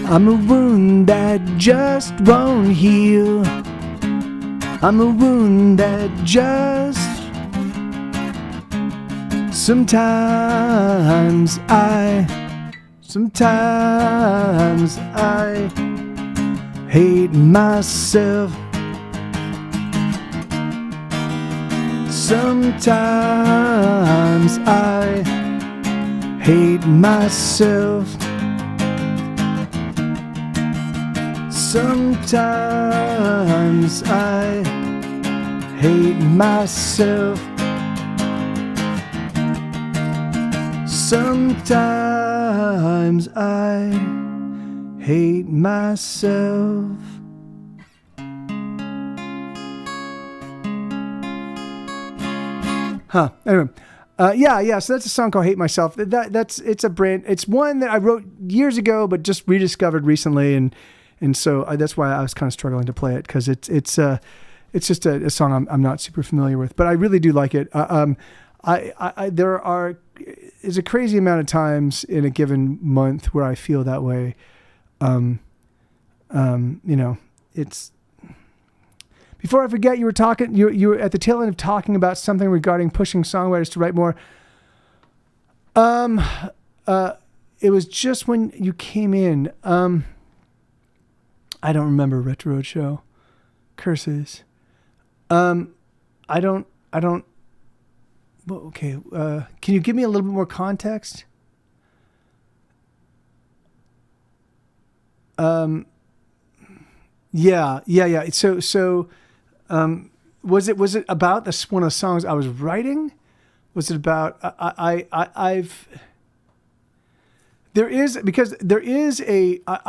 Speaker 2: I'm a wound that just won't heal. I'm a wound that just... Sometimes I hate myself. Sometimes I hate myself. Sometimes I hate myself. Sometimes I hate myself. Anyway, so that's a song called "Hate Myself." It's a brand. It's one that I wrote years ago, but just rediscovered recently, and so that's why I was kind of struggling to play it, because it's just a song I'm not super familiar with, but I really do like it. There's a crazy amount of times in a given month where I feel that way. It's, before I forget, you were at the tail end of talking about something regarding pushing songwriters to write more. It was just when you came in. I don't remember Retro Road Show. Curses. I don't. Well, okay. Can you give me a little bit more context? Yeah. So, was it about this one of the songs I was writing? Was it about I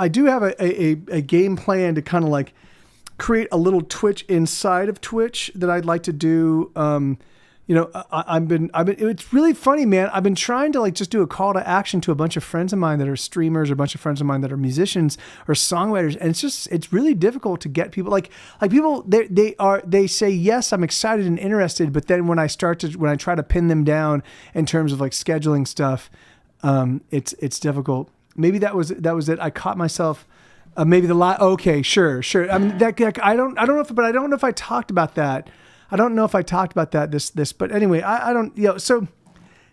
Speaker 2: do have a game plan to kind of like create a little Twitch inside of Twitch that I'd like to do. It's really funny, man. I've been trying to like just do a call to action to a bunch of friends of mine that are streamers, or a bunch of friends of mine that are musicians or songwriters. And it's really difficult to get people like people, they say, yes, I'm excited and interested. But then when I try to pin them down in terms of like scheduling stuff, it's difficult. Maybe that was it. I caught myself, maybe okay, sure. I mean, I don't know if I talked about that. I don't know if I talked about that but anyway, I don't, so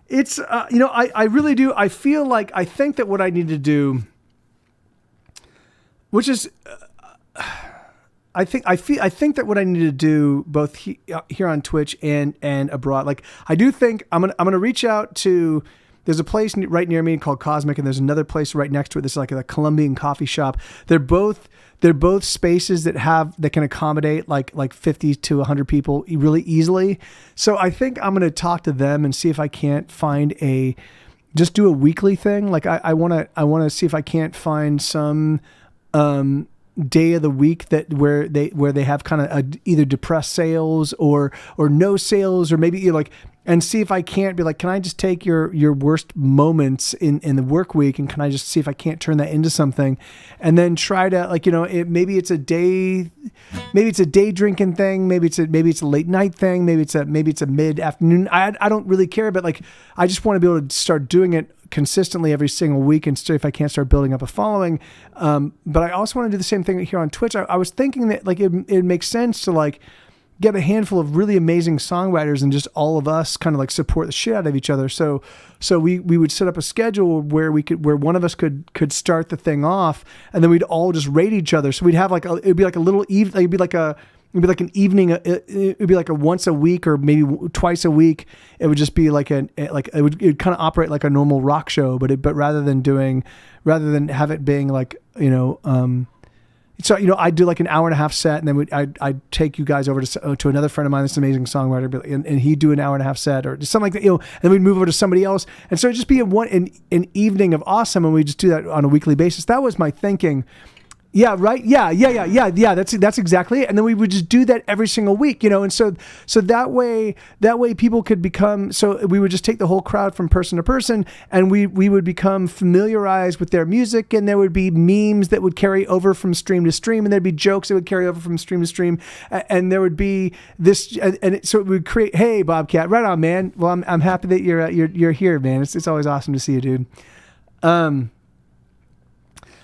Speaker 2: it's, I really do. I feel like, I think that what I need to do, which is, I think that what I need to do both here on Twitch and abroad, like I do think I'm going to reach out to, there's a place right near me called Cosmic, and there's another place right next to it. This is like a Colombian coffee shop. They're both spaces that can accommodate like 50 to 100 people really easily. So I think I'm going to talk to them and see if I can't find just do a weekly thing. Like I want to see if I can't find some day of the week where they have kind of either depressed sales or no sales, or maybe and see if I can't be like, can I just take your worst moments in the work week, and can I just see if I can't turn that into something, and then try to maybe it's a day drinking thing, maybe it's a late night thing, maybe it's a mid afternoon. I don't really care, but like I just want to be able to start doing it consistently every single week, and see if I can't start building up a following. But I also want to do the same thing here on Twitch. I was thinking that like it makes sense to like get a handful of really amazing songwriters and just all of us kind of like support the shit out of each other. So we would set up a schedule where one of us could start the thing off, and then we'd all just rate each other. So we'd have it'd be like a little it'd be like an evening. It'd be like a once a week or maybe twice a week. It would just be it would kind of operate like a normal rock show, but rather than have it being like, so, I'd do like an hour and a half set, and then I'd take you guys over to another friend of mine, this amazing songwriter, and he'd do an hour and a half set or just something like that, and then we'd move over to somebody else. And so it'd just be an evening of awesome, and we just do that on a weekly basis. That was my thinking. Yeah, right. Yeah. That's exactly it. And then we would just do that every single week, and so that way people could become. So we would just take the whole crowd from person to person, and we would become familiarized with their music, and there would be memes that would carry over from stream to stream, and there'd be jokes that would carry over from stream to stream, and there would be this, so it would create. Hey, Bobcat, right on, man. Well, I'm happy that you're here, man. It's always awesome to see you, dude.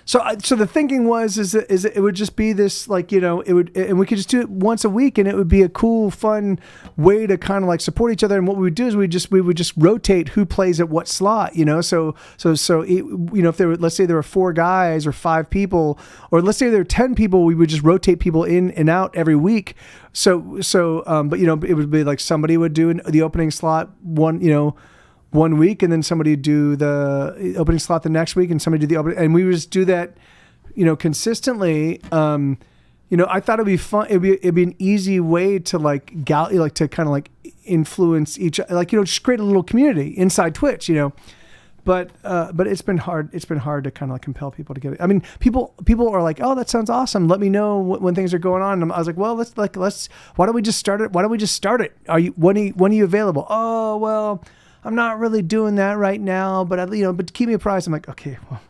Speaker 2: So the thinking was it would just be this, like, and we could just do it once a week, and it would be a cool, fun way to kind of like support each other. And what we would do is we would just rotate who plays at what slot, So if there were, let's say there were 4 guys or 5 people, or let's say there were 10 people, we would just rotate people in and out every week. But it would be like somebody would do the opening slot one week, and then somebody would do the opening slot the next week, and somebody do the opening, and we would just do that, consistently. I thought it'd be fun. It'd be an easy way to to kind of like influence each, just create a little community inside Twitch, But it's been hard. It's been hard to kind of like compel people to get it. I mean, people are like, "Oh, that sounds awesome. Let me know when things are going on." And I was like, "Well, let's. Why don't we just start it? When are you available? Oh, well, I'm not really doing that right now, but but keep me apprised." I'm like, okay, well,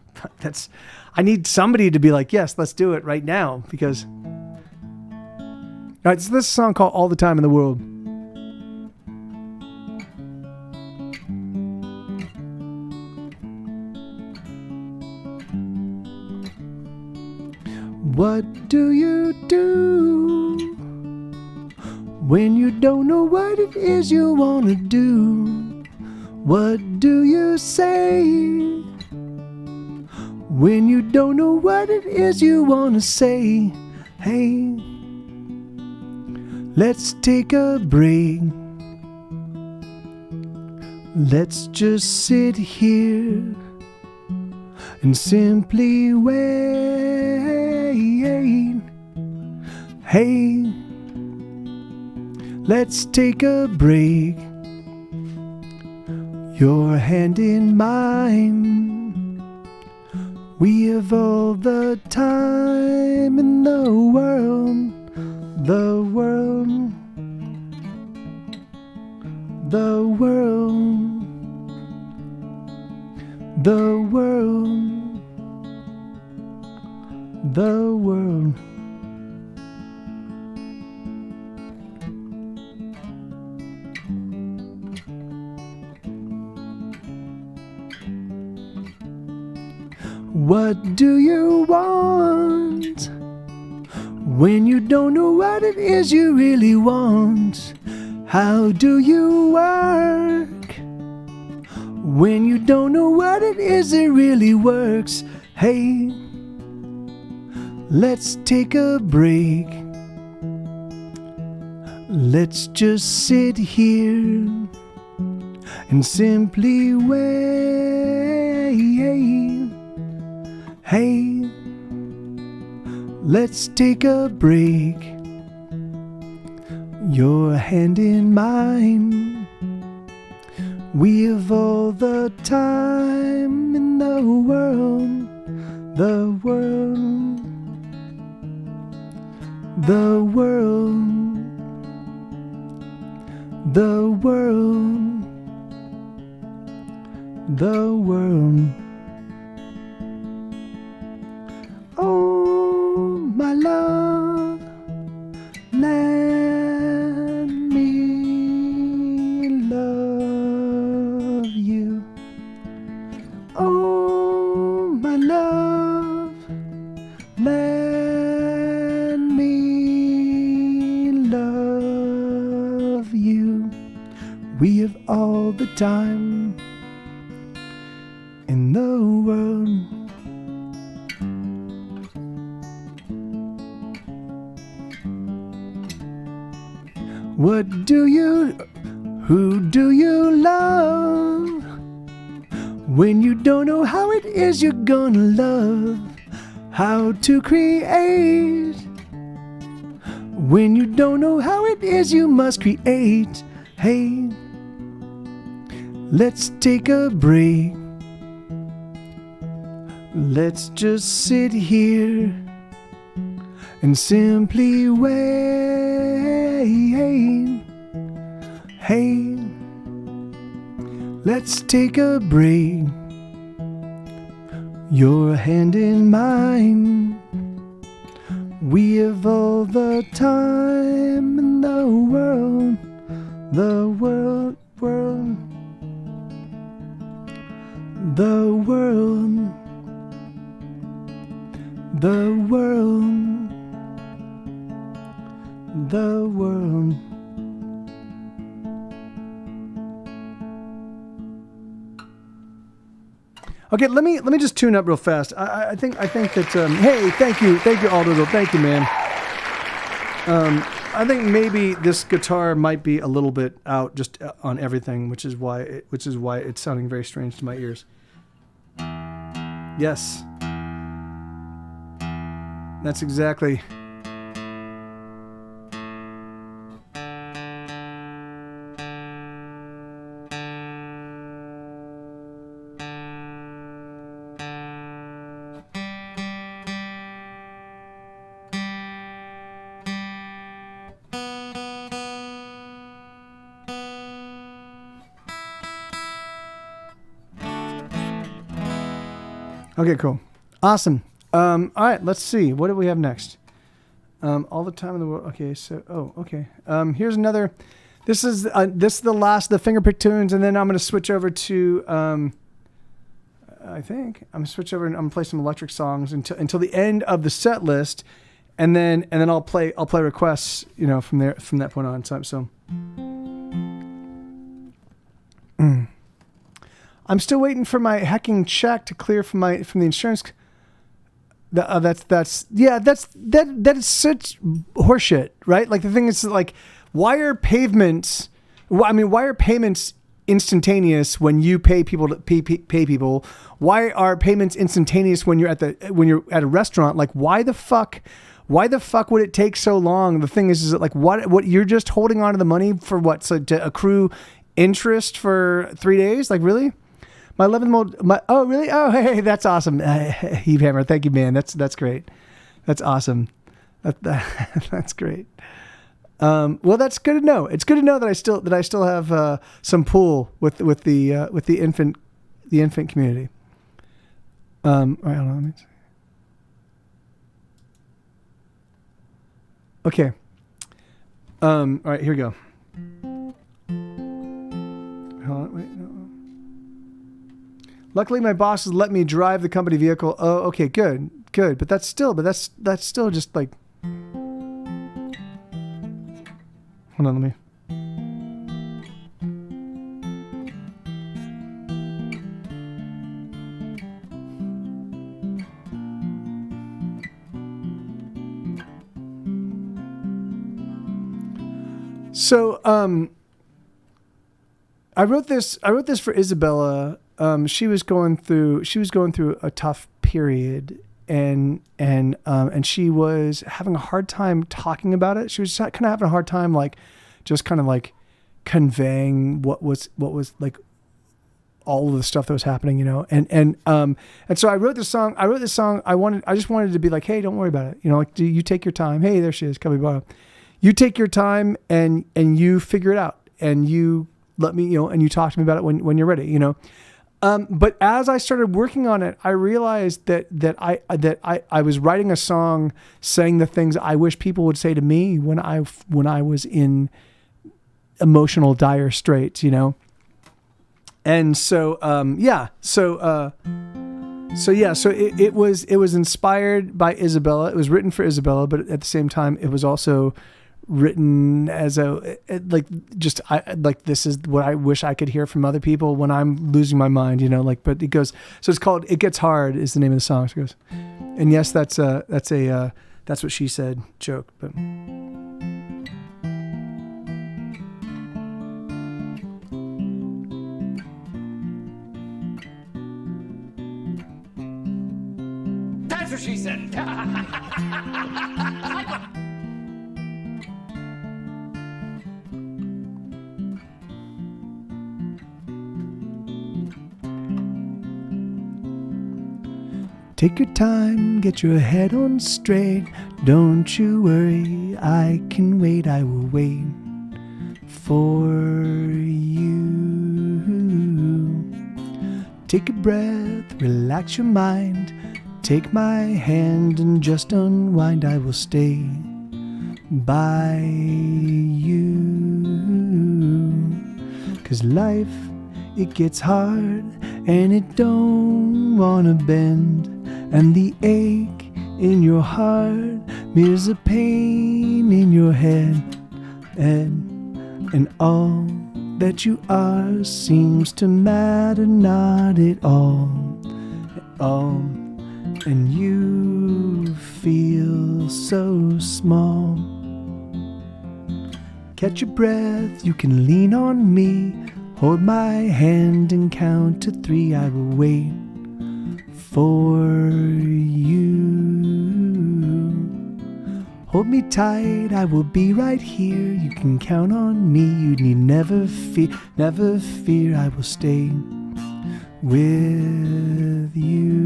Speaker 2: I need somebody to be like, yes, let's do it right now, because. All right, so this is a song called "All the Time in the World." What do you do when you don't know what it is you want to do? What do you say when you don't know what it is you want to say? Hey, let's take a break. Let's just sit here and simply wait. Hey, let's take a break. Your hand in mine. We have all the time in the world. The world. The world. The world. The world. What do you want when you don't know what it is you really want? How do you work when you don't know what it is that really works? Hey, let's take a break. Let's just sit here and simply wait. Hey, let's take a break. Your hand in mine. We have all the time in the world. The world. The world. The world. The world. Oh, my love, let me love you. Oh, my love, let me love We have all the time in the world. Who do you love? When you don't know how it is you're gonna love, how to create. When you don't know how it is you must create. Hey, let's take a break. Let's just sit here and simply wait. Hey, let's take a break. Your hand in mine. We have all the time in the world. The world. The world. The world. The world. Okay, let me just tune up real fast. I think that hey, thank you Aldo, thank you, man. I think maybe this guitar might be a little bit out just on everything, which is why it's sounding very strange to my ears. Yes, that's exactly. Okay, cool. Awesome. All right, let's see. What do we have next? All the time in the world. Okay, so, okay. Here's another. This is the last of the fingerpick tunes, and then I'm going to switch over to, I think, I'm going to switch over and I'm going to play some electric songs until the end of the set list, and then I'll play requests, from that point on. So. I'm still waiting for my hacking check to clear from the insurance. That is such horseshit, right? Like the thing is, like, why are payments instantaneous when you pay people to pay people? Why are payments instantaneous when you're at a restaurant? Like, why the fuck would it take so long? The thing is that, like, what you're just holding on to the money for what? So to accrue interest for 3 days? Like, really? My 11th mode. Oh, really? Oh, hey, that's awesome. Heave Hammer, thank you, man. That's great. That's awesome. That's great. Well, that's good to know. It's good to know that I still have some pull with the infant community. All right, hold on. Let me see. Okay. All right, here we go. Hold on, wait, no. Luckily, my bosses let me drive the company vehicle. Oh, okay, good. But that's still just like. Hold on, let me. So, I wrote this for Isabella. She was going through a tough period, and she was having a hard time talking about it. She was kind of having a hard time, like, just kind of like conveying what was like all of the stuff that was happening, and so I wrote this song. I just wanted to be like, hey, don't worry about it. Like, do you take your time? Hey, there she is, Capybara. You take your time and you figure it out, and you let me, and you talk to me about it when you're ready, But as I started working on it, I realized that I was writing a song saying the things I wish people would say to me when I was in emotional dire straits, And so it was inspired by Isabella. It was written for Isabella, but at the same time, it was also written as like this is what I wish I could hear from other people when I'm losing my mind, like, but it goes, so it's called It Gets Hard is the name of the song. So it goes, and yes, that's what she said joke, but.
Speaker 4: That's what she said.
Speaker 2: Take your time, get your head on straight. Don't you worry, I can wait, I will wait for you. Take a breath, relax your mind. Take my hand and just unwind, I will stay by you. 'Cause life, it gets hard and it don't wanna bend. And the ache in your heart mirrors the pain in your head. And all that you are seems to matter not at all. And you feel so small. Catch your breath, you can lean on me. Hold my hand and count to 3, I will wait for you. Hold me tight, I will be right here. You can count on me, you need never fear, I will stay with you.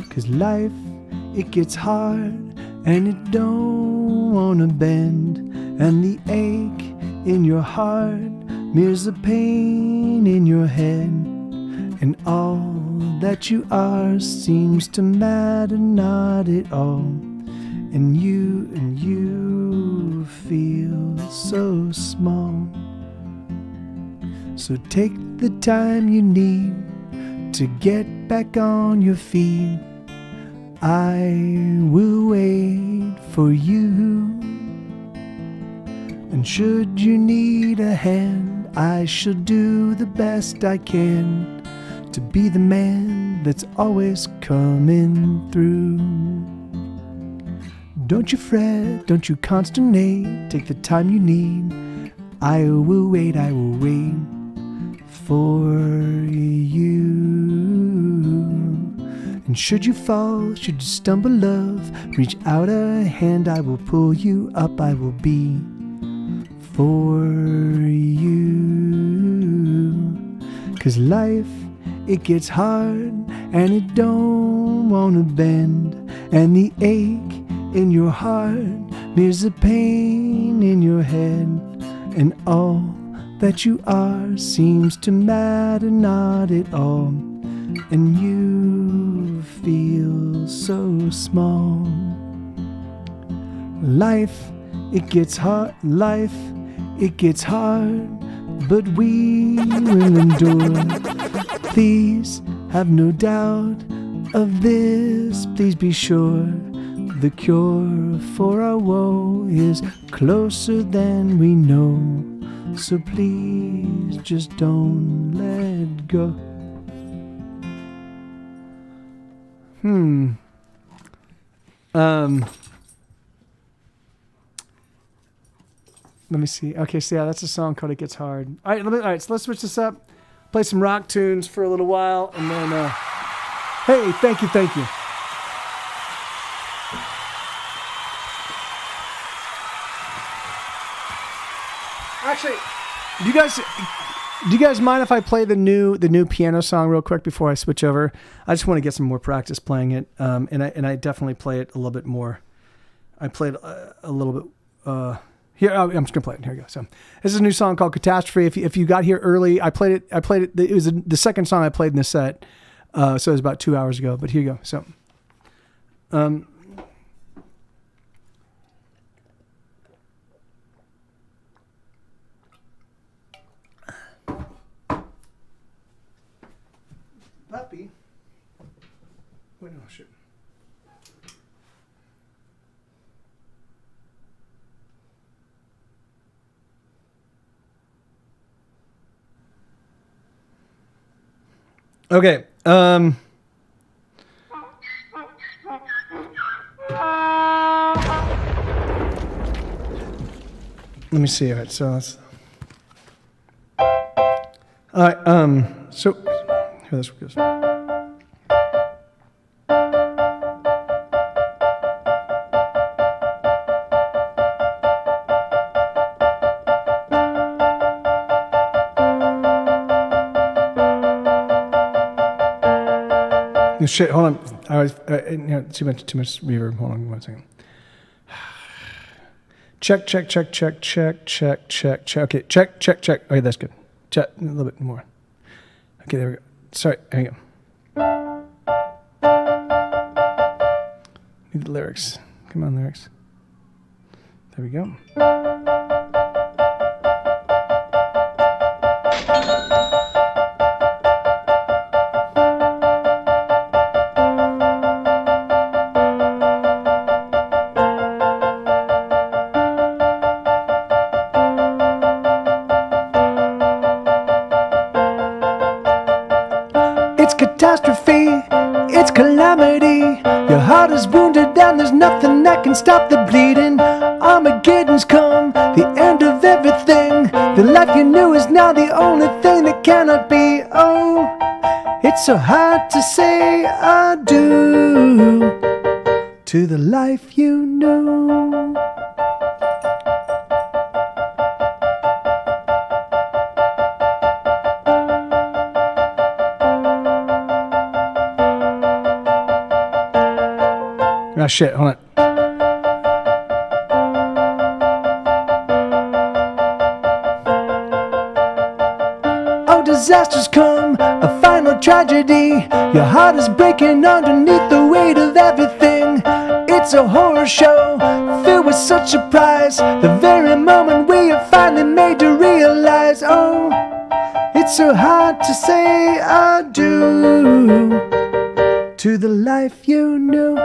Speaker 2: 'Cause life, it gets hard and it don't wanna bend. And the ache in your heart mirrors the pain in your head. And all that you are seems to matter not at all. And you feel so small. So take the time you need to get back on your feet. I will wait for you. And should you need a hand, I shall do the best I can to be the man that's always coming through. Don't you fret, don't you consternate, take the time you need. I will wait for you. And should you fall, should you stumble, love, reach out a hand, I will pull you up, I will be for you. 'Cause life, it gets hard and it don't wanna bend. And the ache in your heart mirrors the pain in your head. And all that you are seems to matter not at all. And you feel so small. Life, it gets hard. Life, it gets hard, but we will endure. Please have no doubt of this. Please be sure the cure for our woe is closer than we know. So please just don't let go. Let me see. Okay, so yeah, that's a song called It Gets Hard. All right, so let's switch this up. Play some rock tunes for a little while, and then, hey, thank you. Actually, do you guys mind if I play the new piano song real quick before I switch over? I just want to get some more practice playing it, and I definitely play it a little bit more. I played a little bit. Here, I'm just gonna play it. Here we go. So this is a new song called Catastrophe. If you got here early, I played it. It was the second song I played in the set, so it was about 2 hours ago. But here you go. So, puppy. Wait, no, shit. Okay. Let me see. All right. So that's. All right. So here this goes. Oh, shit, hold on. Too much reverb. Hold on 1 second. Check. Okay, check. Okay, that's good. Check a little bit more. Okay, there we go. Sorry, hang on. Need the lyrics. Come on, lyrics. There we go. It's catastrophe, it's calamity. Your heart is wounded and there's nothing that can stop the bleeding. Armageddon's come, the end of everything. The life you knew is now the only thing that cannot be. Oh, it's so hard to say adieu to the life you knew. Ah, shit, hold on. Oh, disasters come, a final tragedy. Your heart is breaking underneath the weight of everything. It's a horror show, filled with such surprise. The very moment we are finally made to realize, oh, it's so hard to say adieu to the life you knew.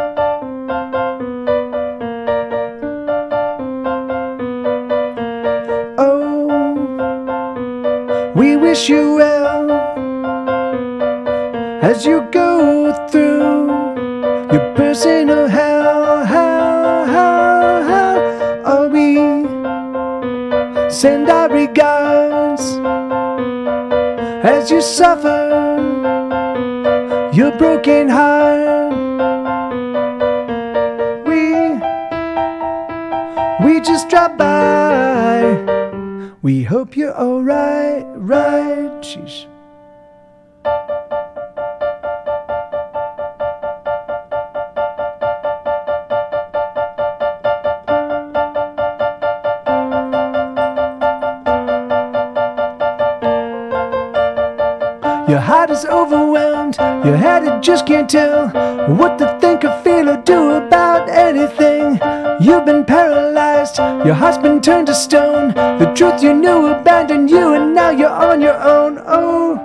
Speaker 2: We wish you well as you go through your personal hell. Oh, we send our regards as you suffer your broken heart. We just drop by. We hope you're alright, right? Sheesh. Your heart is overwhelmed, your head it just can't tell what to think or feel or do about anything. You've been paralyzed, your heart's been turned to stone. The truth you knew abandoned you and now you're on your own. Oh,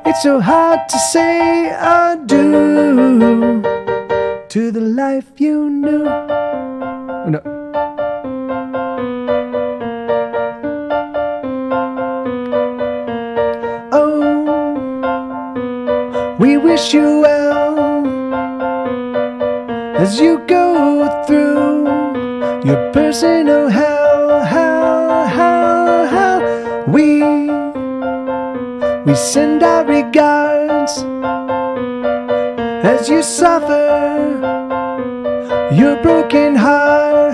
Speaker 2: it's so hard to say adieu to the life you knew. Oh, no. We wish you well as you go through your personal hell. We send our regards as you suffer your broken heart.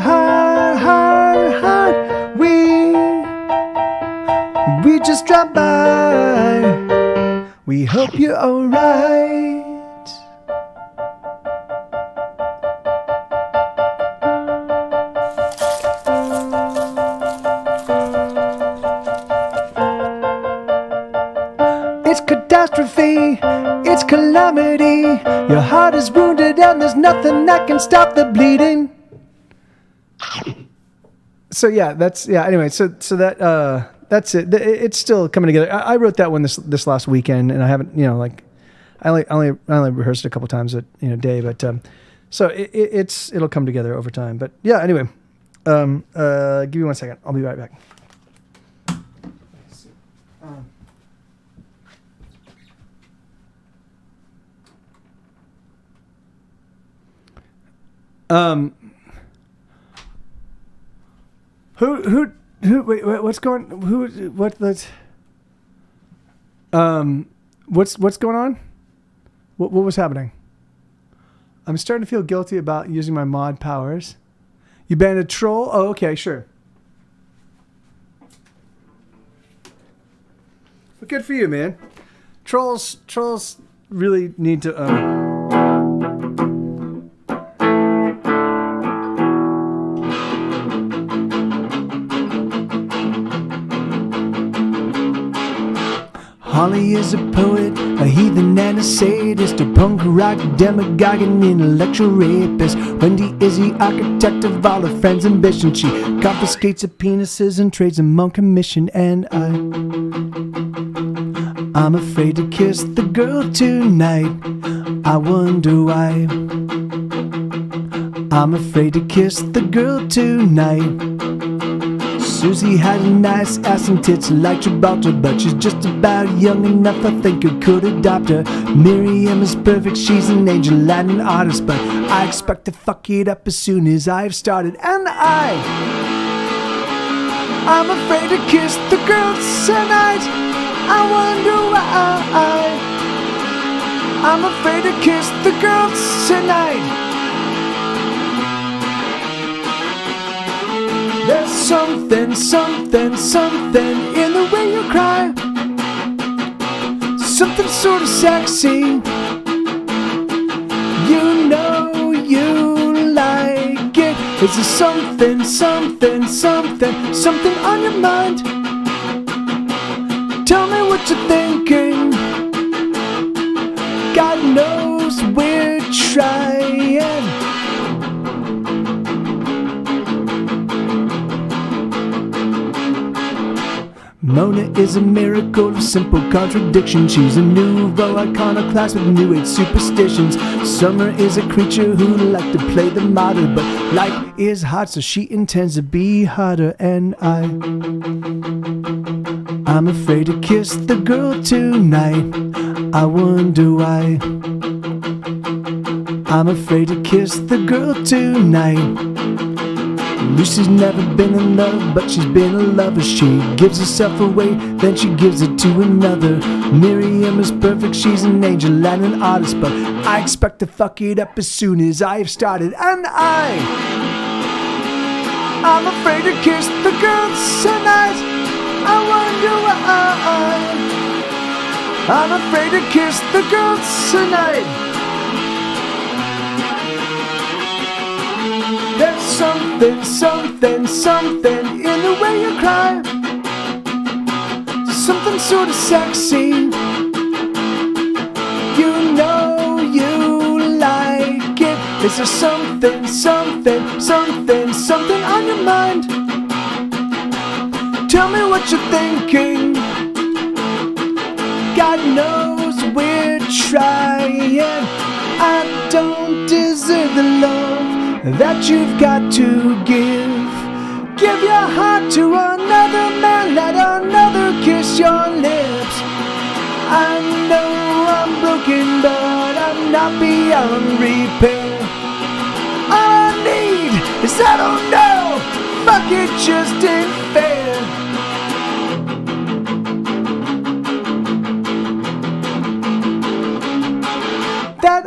Speaker 2: We just drop by. We hope you're alright. It's catastrophe, it's calamity. Your heart is wounded and there's nothing that can stop the bleeding. So yeah, anyway, so that that's it. It's still coming together. I wrote that one this last weekend, and I haven't, I only rehearsed it a couple times a day, but so it'll come together over time. But yeah, anyway, give me 1 second. I'll be right back. Who? Wait, what's going? What's going on? What was happening? I'm starting to feel guilty about using my mod powers. You banned a troll? Oh, okay, sure. But good for you, man. Trolls really need to. Holly is a poet, a heathen and a sadist, a punk rock demagogue and intellectual rapist. Wendy is the architect of all her friends' ambition. She confiscates her penises and trades them on commission. And I'm afraid to kiss the girl tonight. I wonder why. I'm afraid to kiss the girl tonight. Susie had a nice ass and tits like Gibraltar, but she's just about young enough, I think I could adopt her. Miriam is perfect, she's an angel and an artist, but I expect to fuck it up as soon as I've started. And I'm afraid to kiss the girl tonight. I wonder why. I'm afraid to kiss the girl tonight. There's something in the way you cry. Something sort of sexy. You know you like it. Is there something on your mind? Tell me what you're thinking. God knows we're trying. Mona is a miracle of simple contradiction. She's a nouveau iconoclast with new age superstitions. Summer is a creature who like to play the martyr, but life is hot, so she intends to be hotter. And I'm afraid to kiss the girl tonight. I wonder why. I'm afraid to kiss the girl tonight. Lucy's never been in love, but she's been a lover. She gives herself away, then she gives it to another. Miriam is perfect, she's an angel and an artist, but I expect to fuck it up as soon as I have started. And I'm afraid to kiss the girl tonight. I wonder why. I'm afraid to kiss the girl tonight. There's something in the way you cry. Something sort of sexy. You know you like it. Is there something on your mind? Tell me what you're thinking. God knows we're trying. I don't deserve the love that you've got to give. Give your heart to another man, let another kiss your lips. I know I'm broken, but I'm not beyond repair. All I need is I don't know, fuck it just ain't fair. That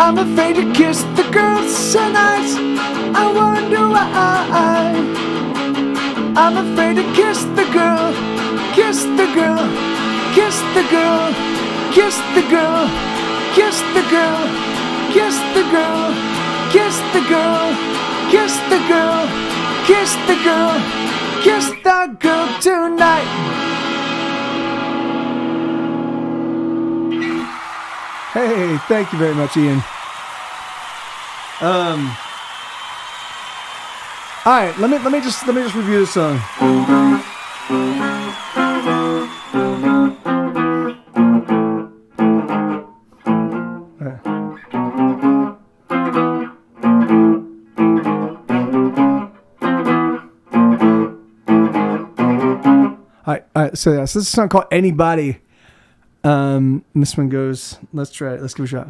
Speaker 2: I'm afraid to kiss the girl tonight. I wonder why. I'm afraid to kiss the girl. Kiss the girl. Kiss the girl. Kiss the girl. Kiss the girl. Kiss the girl. Kiss the girl. Kiss the girl. Kiss the girl. Kiss the girl tonight. Hey, thank you very much, Ian. All right, let me just review this song. All right, so this is a song called Anybody. This one goes, let's try it. Let's give it a shot.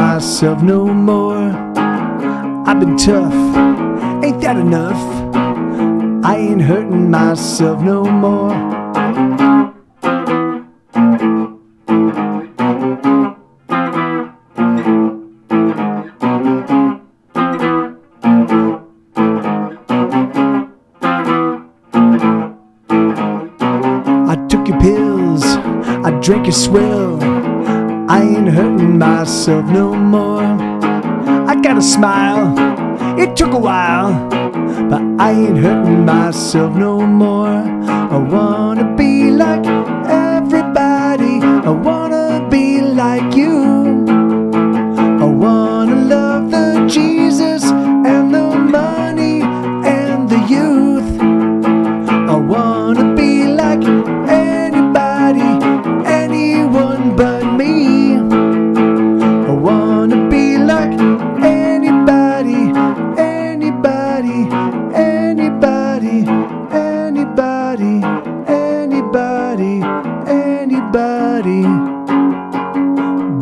Speaker 2: myself no more. I've been tough, ain't that enough? I ain't hurting myself no more. I took your pills, I drank your swill. I ain't hurting myself no more. I got a smile, it took a while, but I ain't hurting myself no more. I wanna be like everybody, I wanna be like you. I wanna love the Jesus and the money and the youth. I wanna be like anybody, anyone but me. I wanna be like anybody, anybody, anybody, anybody, anybody, anybody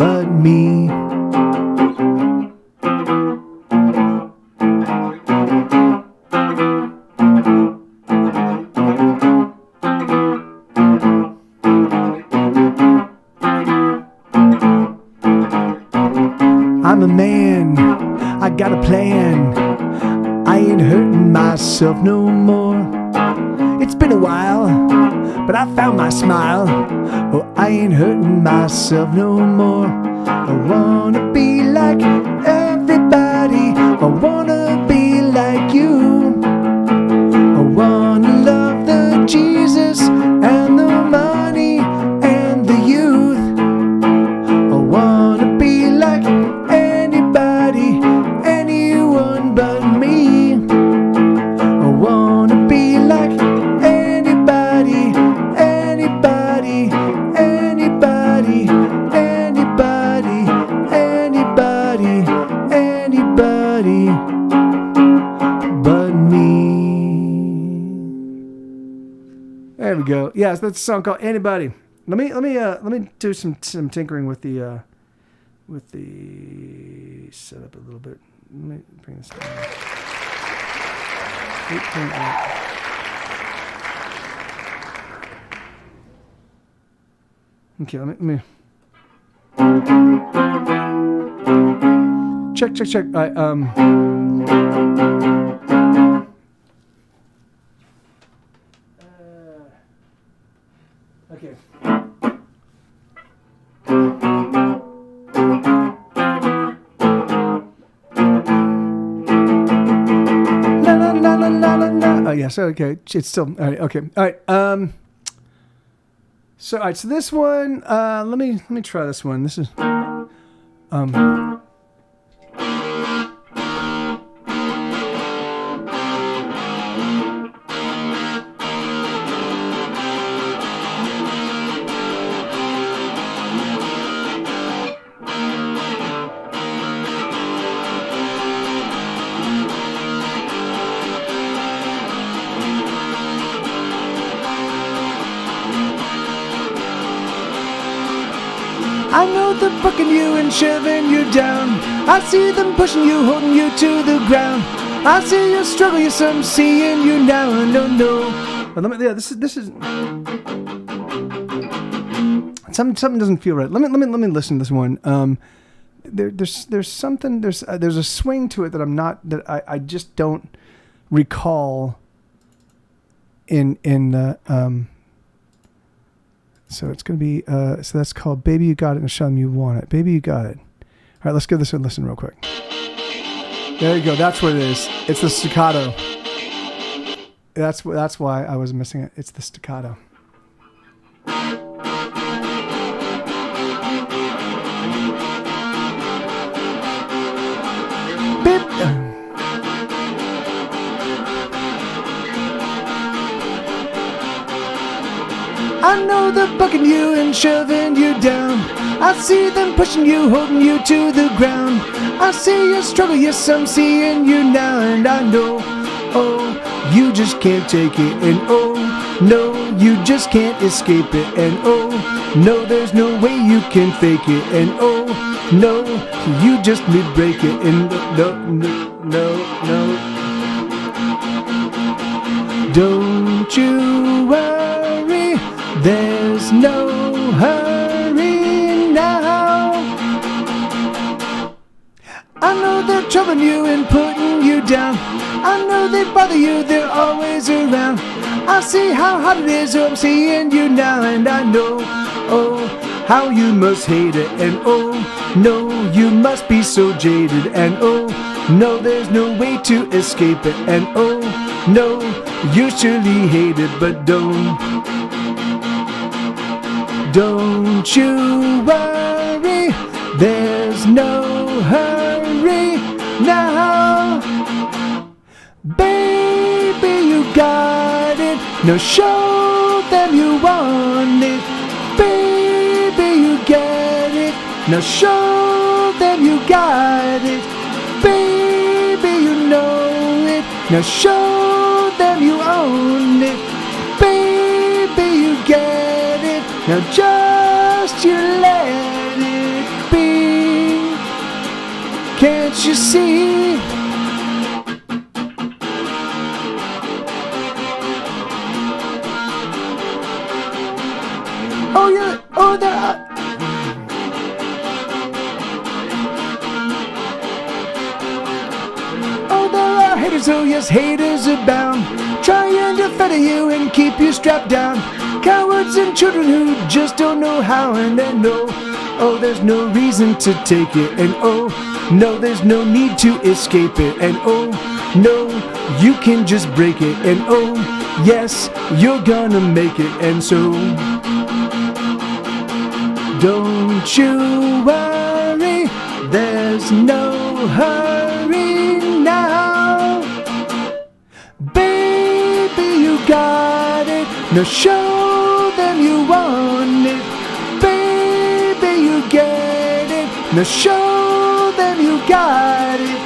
Speaker 2: but me. I'm a man, I got a plan. I ain't hurting myself no more. It's been a while, but I found my smile. Oh, I ain't hurting myself no more. I wanna be like everybody, I wanna be like you. I wanna love the Jesus and the money and the youth. I wanna be like anybody, anyone but me. I wanna be like anybody, anybody, anybody, anybody, anybody, anybody but me. There we go. Yes, that's a song called Anybody. Let me do some tinkering with the setup a little bit. Let me bring this down. 8.8. Okay, let me check. Okay. Oh yes, okay. It's still all right, okay. All right. So all right, so this one, let me try this one. This is I know they're bucking you and shoving you down. I see them pushing you, holding you to the ground. I see you struggle, yes, I'm seeing you now. No. Yeah, this is something doesn't feel right. Let me listen to this one. There's something there's a swing to it that I just don't recall in the So it's going to be, so that's called Baby You Got It and Show Them You Want It. Baby You Got It. All right, let's give this a listen real quick. There you go. That's what it is. It's the staccato. That's why I was missing it. It's the staccato. I know they're bucking you and shoving you down. I see them pushing you, holding you to the ground. I see you struggle, yes, I'm seeing you now. And I know oh, you just can't take it. And oh, no, you just can't escape it. And oh, no, there's no way you can fake it. And oh, no, you just mid-break it. And no. Don't you worry, there's no hurry now. I know they're troubling you and putting you down. I know they bother you, they're always around. I see how hard it is, oh, I'm seeing you now. And I know, oh, how you must hate it. And oh, no, you must be so jaded. And oh, no, there's no way to escape it. And oh, no, you surely hate it. But don't you worry, there's no hurry now. Baby, you got it. Now show them you want it. Baby, you get it. Now show them you got it. Baby, you know it. Now show them you own it. Baby, you get it. Now just you let it be. Can't you see? Oh yeah, oh there. Oh, there are haters, oh yes, haters abound, trying to fetter you and keep you strapped down. Cowards and children who just don't know how, and they know, oh, there's no reason to take it. And oh, no, there's no need to escape it. And oh, no, you can just break it. And oh, yes, you're gonna make it. And so don't you worry, there's no hurry now. Baby, you got it. Now show them you want it. Baby, you get it. Now show them you got it.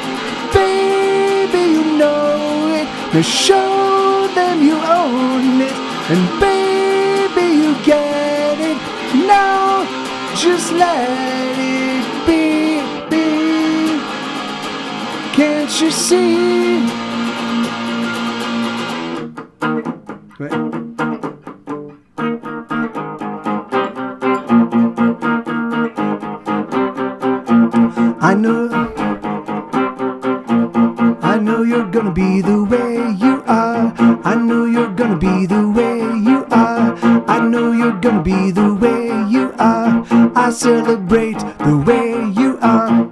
Speaker 2: Baby, you know it. Now show them you own it. And baby, you get it. Now just let it be. Can't you see? Wait. I know you're gonna be the way you are. I know you're gonna be the way you are. I know you're gonna be the way you are. I celebrate the way you are.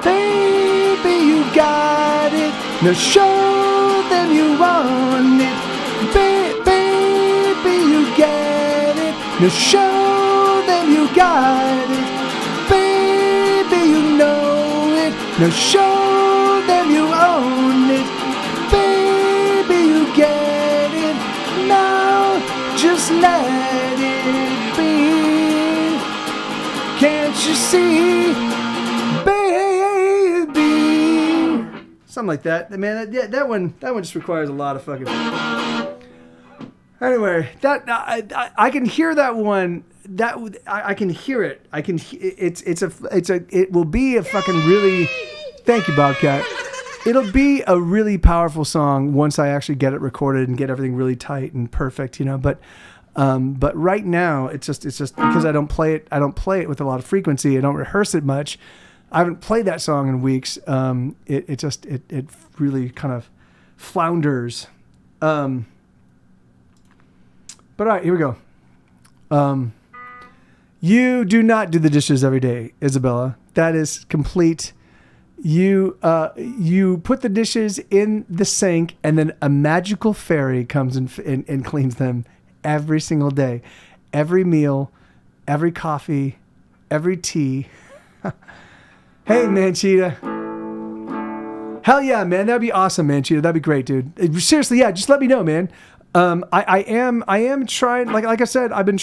Speaker 2: Baby, you got it. Now show them you want it. Baby, you get it. Now show them you got it. Baby, you know it. Now show them you own it. Baby, you get it. Now just let it be. Can't you see? Something like that, man. That one just requires a lot of fucking. Anyway, that I can hear that one. I can hear it. It will be a fucking really. Thank you, Bobcat. It'll be a really powerful song once I actually get it recorded and get everything really tight and perfect, you know. But right now it's just because I don't play it. I don't play it with a lot of frequency. I don't rehearse it much. I haven't played that song in weeks. It really kind of flounders. But all right, here we go. You do not do the dishes every day, Isabella. That is complete. You put the dishes in the sink, and then a magical fairy comes and cleans them every single day, every meal, every coffee, every tea. Hey, Manchita. Hell yeah, man. That'd be awesome, Manchita. That'd be great, dude. Seriously, yeah, just let me know, man. I am trying, like I said, I've been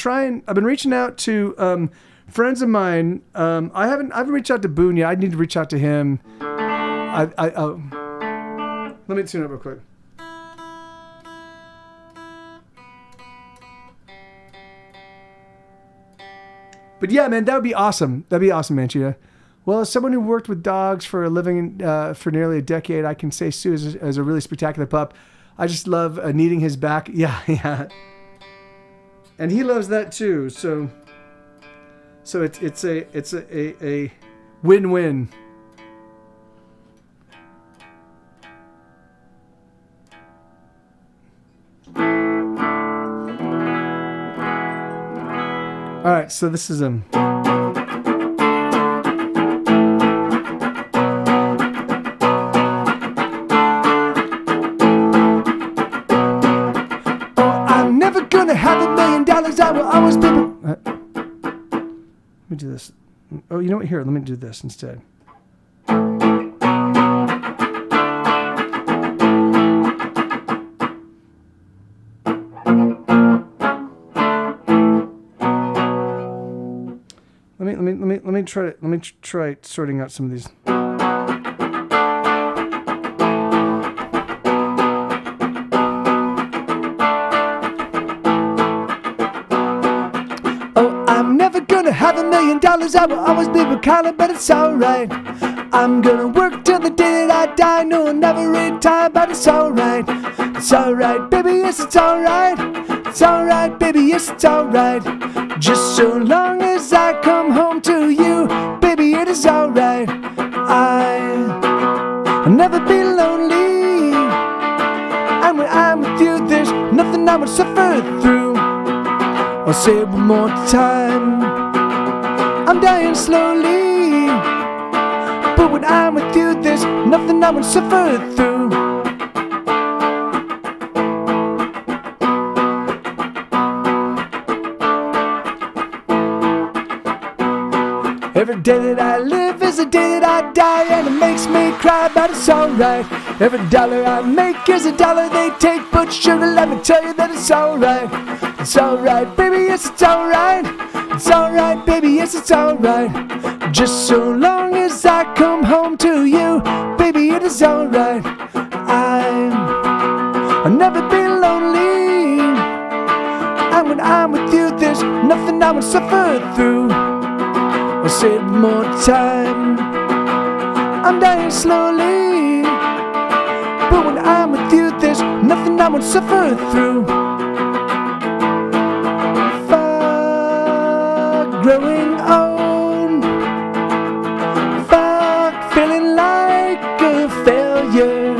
Speaker 2: reaching out to friends of mine. I haven't reached out to Boone yet. I need to reach out to him. Let me tune it real quick. But yeah, man, that would be awesome. That'd be awesome, Manchita. Well, as someone who worked with dogs for a living for nearly a decade, I can say Stu is a really spectacular pup. I just love kneading his back. Yeah, yeah. And he loves that too. So it's a win-win. All right, so this is Oh, I'm never gonna have $1 million. I will always be. Let me do this. Oh, you know what? Here, let me do this instead. Let me try sorting out some of these. Oh, I'm never gonna have $1 million. I will always be Wakala, but it's alright. I'm gonna work till the day that I die. No, I'll never retire, but it's alright. It's alright, baby, yes, it's alright. It's alright, baby, yes, it's alright. Just so long as I come home to you, baby, it is alright. I'll never be lonely. And when I'm with you, there's nothing I would suffer through. I'll say it one more time. I'm dying slowly. But when I'm with you, there's nothing I would suffer through. Every day that I live is a day that I die, and it makes me cry, but it's alright. Every dollar I make is a dollar they take, but sugar, let me tell you that it's alright. It's alright, baby, yes, it's alright. It's alright, baby, yes, it's alright. Just so long as I come home to you, baby, it is alright. I'll never be lonely. And when I'm with you, there's nothing I would suffer through. I'll say it one more time. I'm dying slowly. But when I'm with you, there's nothing I won't suffer through. Fuck growing old. Fuck feeling like a failure.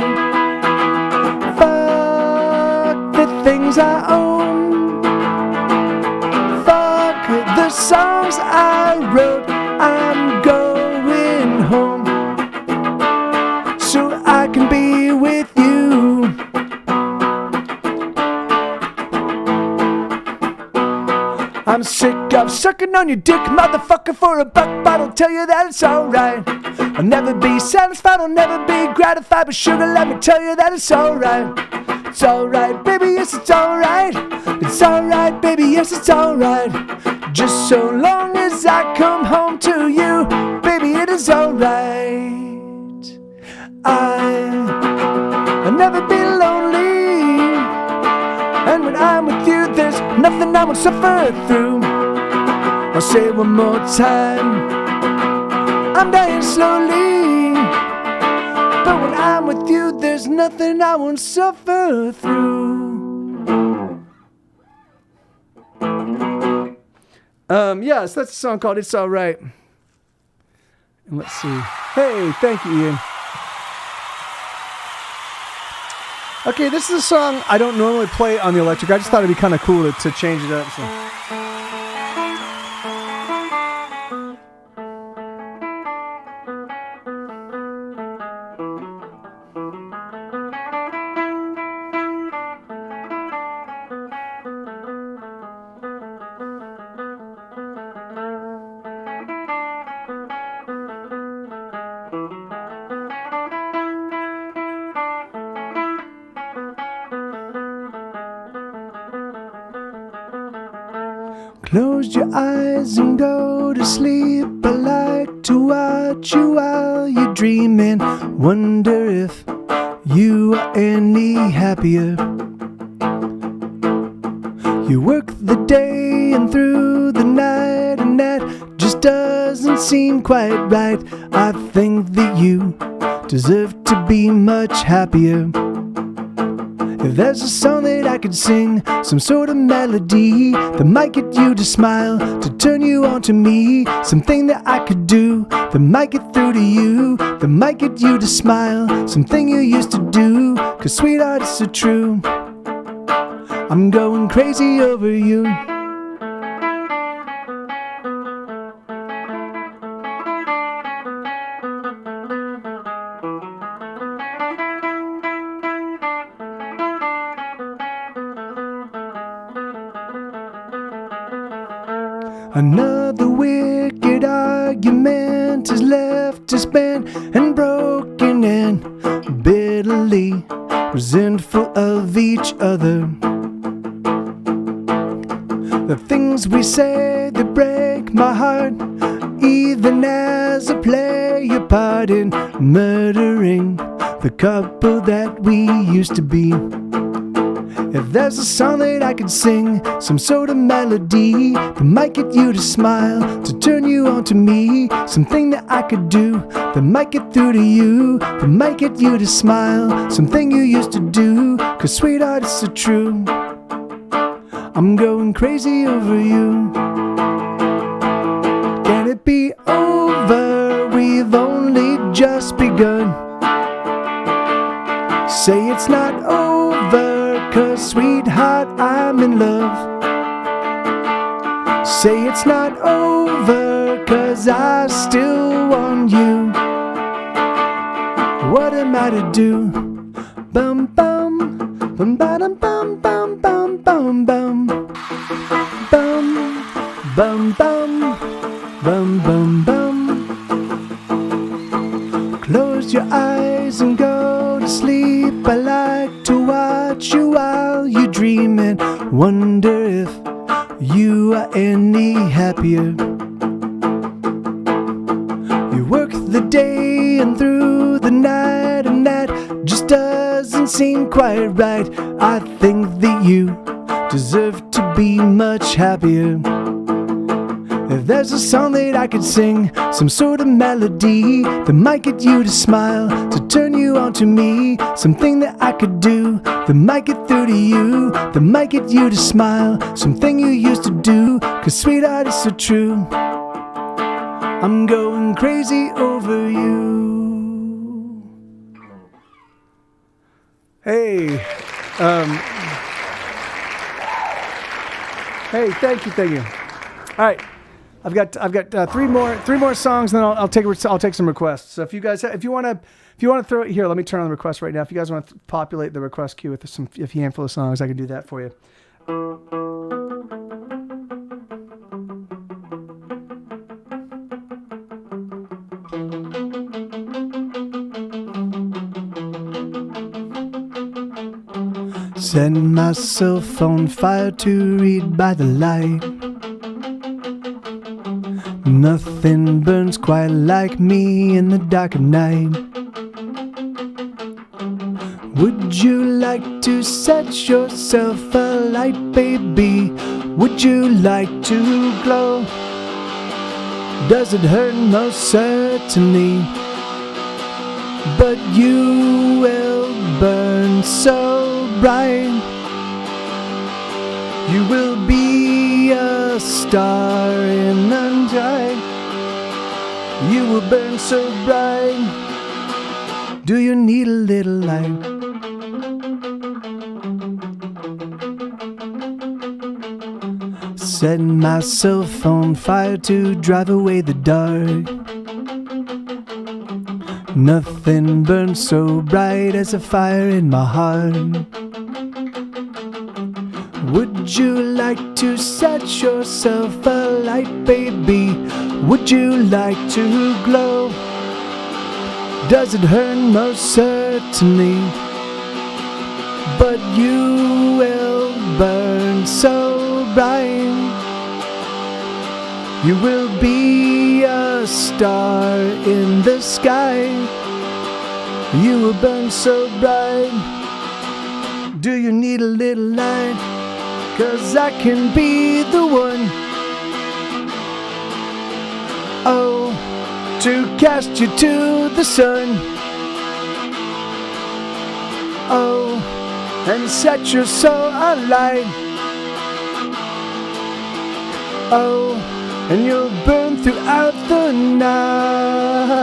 Speaker 2: Fuck the things I own. Fuck the songs I wrote. I'm going home so I can be with you. I'm sick of sucking on your dick, motherfucker, for $1, but I'll tell you that it's alright. I'll never be satisfied, I'll never be gratified, but sugar, let me tell you that it's alright. It's alright, baby, yes, it's alright. It's alright, baby, yes, it's alright. Just so long as I come home to you, baby, it is alright. I'll never be lonely. And when I'm with you, there's nothing I won't suffer through. I'll say it one more time. I'm dying slowly. But when I'm with you, there's nothing I won't suffer through. Yes, that's a song called It's Alright. And let's see. Hey, thank you, Ian. Okay, this is a song I don't normally play on the electric. I just thought it'd be kind of cool to change it up. So. Close your eyes and go to sleep. I like to watch you while you're dreaming. Wonder if you are any happier. You work the day and through the night, and that just doesn't seem quite right. I think that you deserve to be much happier. If there's a song that I could sing, some sort of melody that might get you to smile, to turn you on to me, something that I could do that might get through to you, that might get you to smile, something you used to do, 'cause sweetheart, it's so true. I'm going crazy over you. Another wicked argument is left to spend and broken and bitterly resentful of each other. The things we say that break my heart, even as I play a part in murdering the couple that we used to be. If there's a song that I could sing, some sort of melody that might get you to smile, to turn you on to me, something that I could do that might get through to you, that might get you to smile, something you used to do, 'cause sweetheart, it's so true. I'm going crazy over you. Can it be over? We've only just begun. Say it's not over, 'cause sweetheart, I'm in love. Say it's not over, 'cause I still want you. What am I to do? Bum bum, bum ba-dum bum bum bum bum bum. Bum bum bum bum bum bum. Close your eyes and go to sleep. I like to watch you while you're dreaming. Wonder if you are any happier. You work the day and through the night, and that just doesn't seem quite right. I think that you deserve to be much happier. If there's a song that I could sing, some sort of melody that might get you to smile, to turn you on to me, something that I could do that might get through to you, that might get you to smile, something you used to do, 'cause sweetheart, it's so true. I'm going crazy over you. Hey, hey, thank you. All right, I've got three more songs, and then I'll take some requests. So if you guys, if you want to throw it here, let me turn on the request right now. If you guys want to populate the request queue with a handful of songs, I can do that for you. Set myself on fire to read by the light. Nothing burns quite like me in the dark of night. Would you like to set yourself alight, baby? Would you like to glow? Does it hurt? Most certainly. But you will burn so bright. You will be a star in the night. You will burn so bright. Do you need a little light? Setting myself on fire to drive away the dark. Nothing burns so bright as a fire in my heart. Would you like to set yourself alight, baby? Would you like to glow? Does it hurt? Most certainly. But you will burn so bright. You will be a star in the sky. You will burn so bright. Do you need a little light? 'Cause I can be the one. Oh, to cast you to the sun. Oh, and set your soul alight. Oh, and you'll burn throughout the night.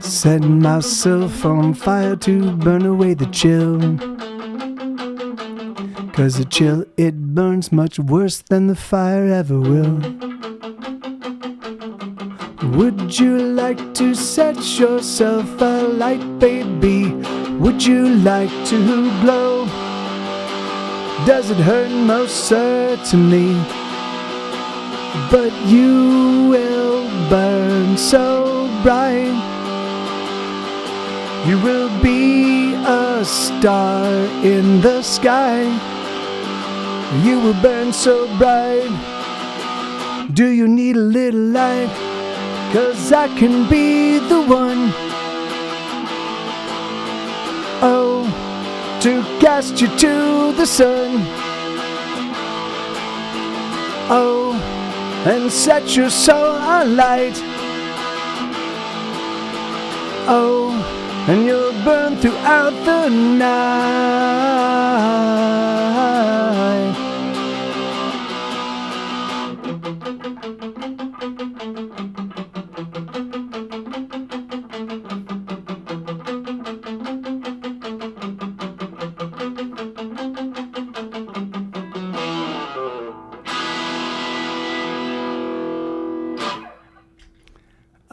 Speaker 2: Setting myself on fire to burn away the chill. 'Cause the chill, it burns much worse than the fire ever will. Would you like to set yourself alight, baby? Would you like to glow? Does it hurt? Most certainly. But you will burn so bright. You will be a star in the sky. You will burn so bright. Do you need a little light? 'Cause I can be the one. Oh, to cast you to the sun. Oh, and set your soul alight. Oh, and you'll burn throughout the night.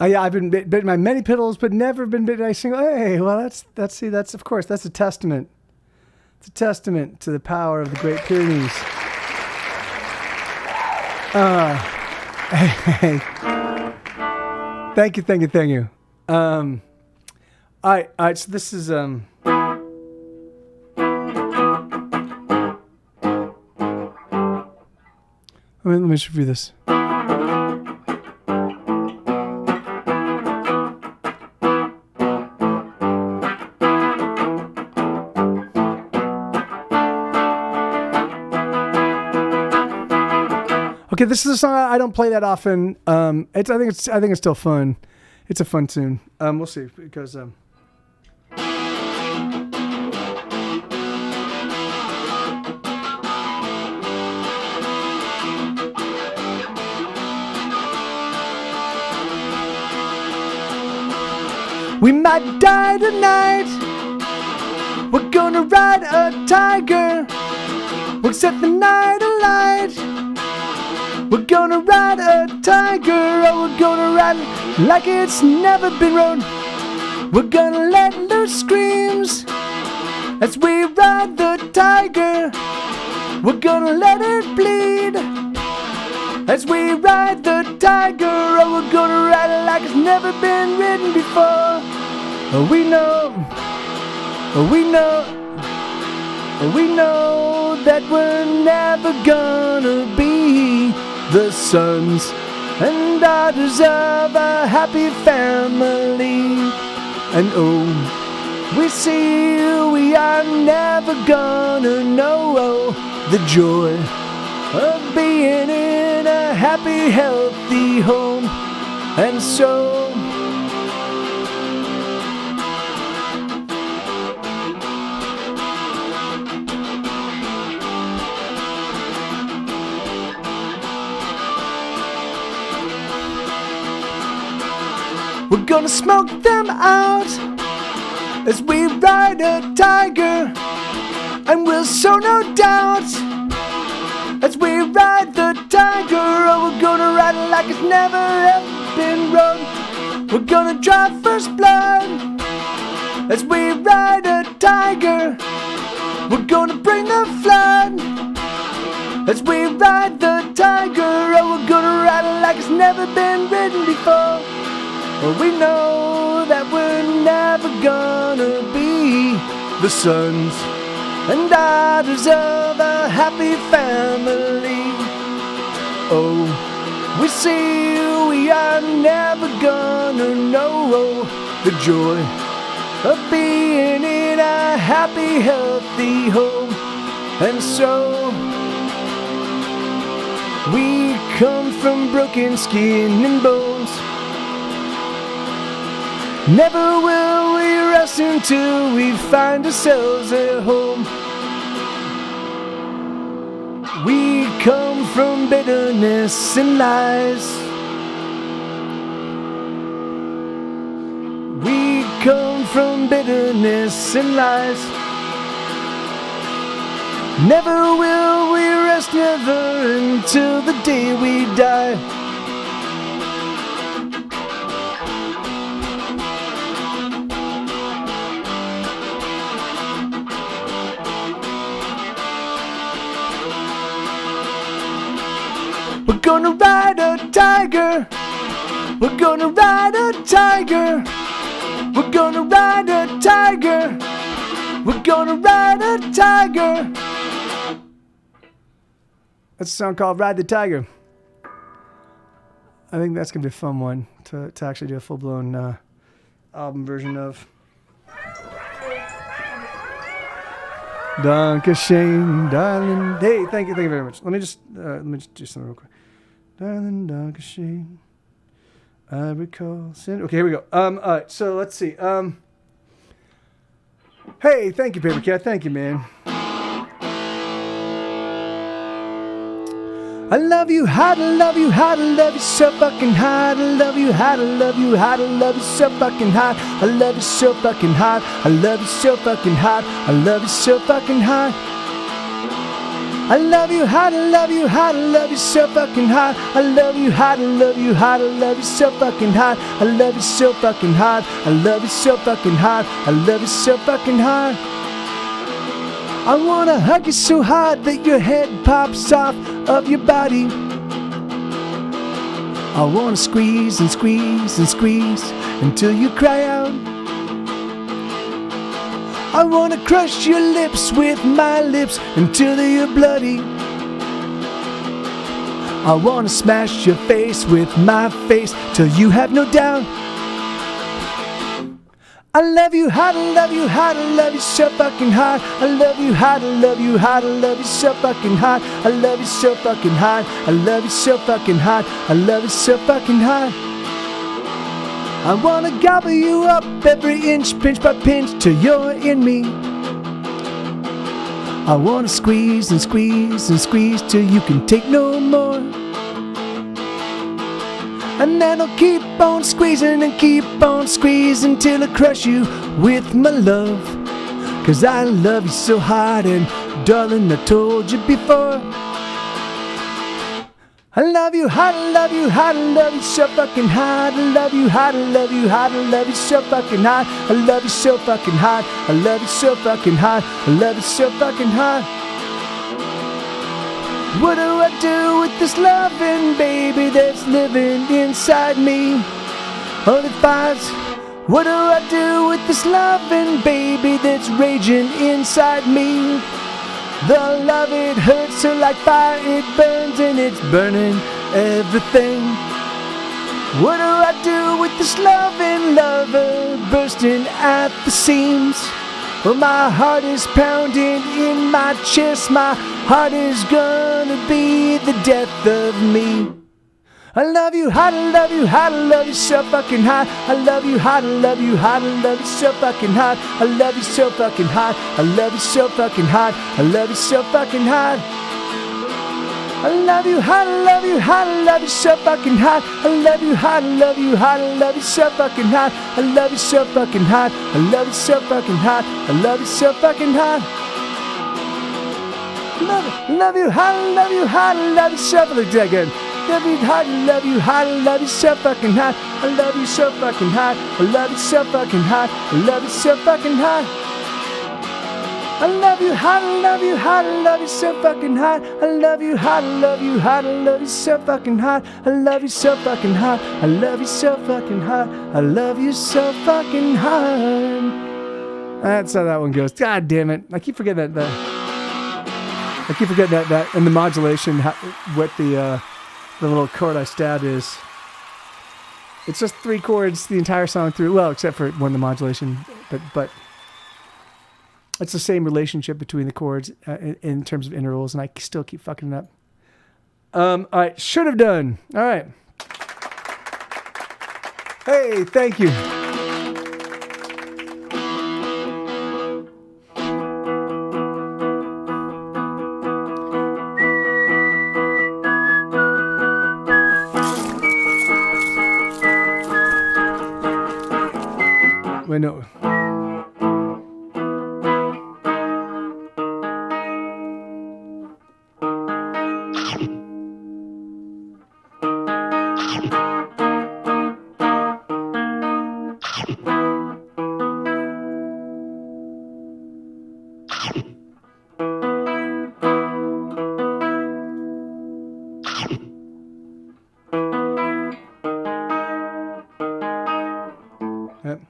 Speaker 2: Yeah, I've been bitten by many piddles, but never been bitten by a single. Hey, well, that's of course that's a testament. It's a testament to the power of the Great Pyrenees. Hey. Thank you. All right. So this is Let me just review this. Okay, this is a song I don't play that often. I think it's still fun. It's a fun tune. We'll see because we might die tonight. We're gonna ride a tiger. We'll set the night alight. We're gonna ride a tiger, oh, we're gonna ride it like it's never been rode. We're gonna let loose screams as we ride the tiger. We're gonna let it bleed as we ride the tiger, oh, we're gonna ride it like it's never been ridden before. Oh, we know that we're never gonna be the sons and daughters of a happy family. And oh, we see we are never gonna know the joy of being in a happy, healthy home. And so we're gonna smoke them out as we ride a tiger, and we'll sow no doubt as we ride the tiger. Oh, we're gonna ride it like it's never ever been rode. We're gonna draw first blood as we ride a tiger. We're gonna bring the flood as we ride the tiger. Oh, we're gonna ride it like it's never been ridden before. Well, we know that we're never gonna be the sons and daughters of a happy family. Oh, we see we are never gonna know the joy of being in a happy, healthy home. And so we come from broken skin and bones. Never will we rest until we find ourselves at home. We come from bitterness and lies. We come from bitterness and lies. Never will we rest, never until the day we die. We're gonna ride a tiger. We're gonna ride a tiger. We're gonna ride a tiger. We're gonna ride a tiger. That's a song called Ride the Tiger. I think that's gonna be a fun one to actually do a full-blown album version of. Dankeschön, darling. Hey, thank you very much. Let me just do something real quick. Darling, Dankeschön. I recall. Okay, here we go. All right, so let's see. Hey, thank you, Paper Cat. Thank you, man. I love you, how to love you, how to love you so fucking hard. I love you, how to love you, how to love you so fucking hard. I love you so fucking hard. I love you so fucking hard. I love you so fucking hard. I love you, how to love you, how to love you so fucking hard. I love you, how to love you, how to love you so fucking hard. I love you so fucking hard. I love you so fucking hard. I love you so fucking hard. I wanna hug you so hard that your head pops off of your body. I wanna squeeze and squeeze and squeeze until you cry out. I wanna crush your lips with my lips until they're bloody. I wanna smash your face with my face till you have no doubt. I love you, how to love you, how to love you so fucking hard. I love you, how to love you, how to love you so fucking hard. I love you so fucking hard. I love you so fucking hard. I love you so fucking hard. I wanna gobble you up every inch, pinch by pinch, till you're in me. I wanna squeeze and squeeze and squeeze till you can take no more. And then I'll keep on squeezing and keep on squeezing till I crush you with my love. 'Cause I love you so hard, and darling, I told you before. I love you, how to love you, how to love you so fucking hard. I love you, how to love you, how to love you so fucking hard. I love you so fucking hard. I love you so fucking hard. I love you so fucking hard. What do I do with this loving baby that's living inside me? Oh, the fires. What do I do with this loving baby that's raging inside me? The love, it hurts so like fire, it burns and it's burning everything. What do I do with this loving lover bursting at the seams? Well, my heart is pounding in my chest. My heart is gonna be the death of me. I love you, how to love you, how to love you so fucking hard. I love you, how to love you, how to love you so fucking hard. I love you so fucking hard. I love you so fucking hard. I love you so fucking hard. I love you, how to love you, how to love you so fucking hard. I love you, how to love you, how to love you so fucking hard. I love you so fucking hard. I love you so fucking hard. I love you so fucking hard. Love you, how to love you, how to love you so fucking hard. Love you, how to love you, how to love you so fucking hard. I love you so fucking hard. I love you so fucking hard. I love you so fucking hard. I love you hot, I love you hot, I love you so fucking hot. I love you hot, I love you hot, I love you so fucking hot. I love you so fucking hot, I love you so fucking hot. I love you so fucking hot. That's how that one goes. God damn it. I keep forgetting that and the modulation, what the little chord I stabbed is. It's just 3 chords the entire song through. Well, except for one, the modulation, but it's the same relationship between the chords in terms of intervals, and I still keep fucking it up. All right, should have done. All right. Hey, thank you. Wait, no. Yep.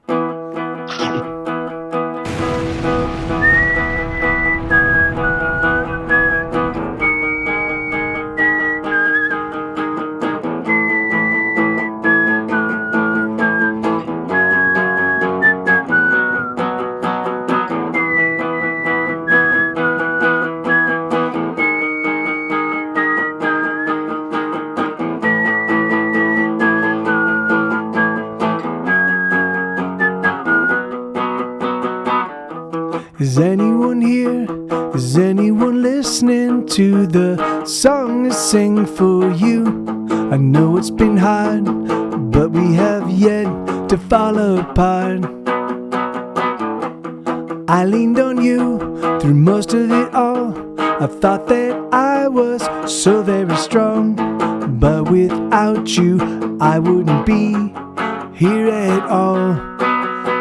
Speaker 2: Is anyone here? Is anyone listening to the song I sing for you? I know it's been hard, but we have yet to fall apart. I leaned on you through most of it all. I thought that I was so very strong, but without you I wouldn't be here at all.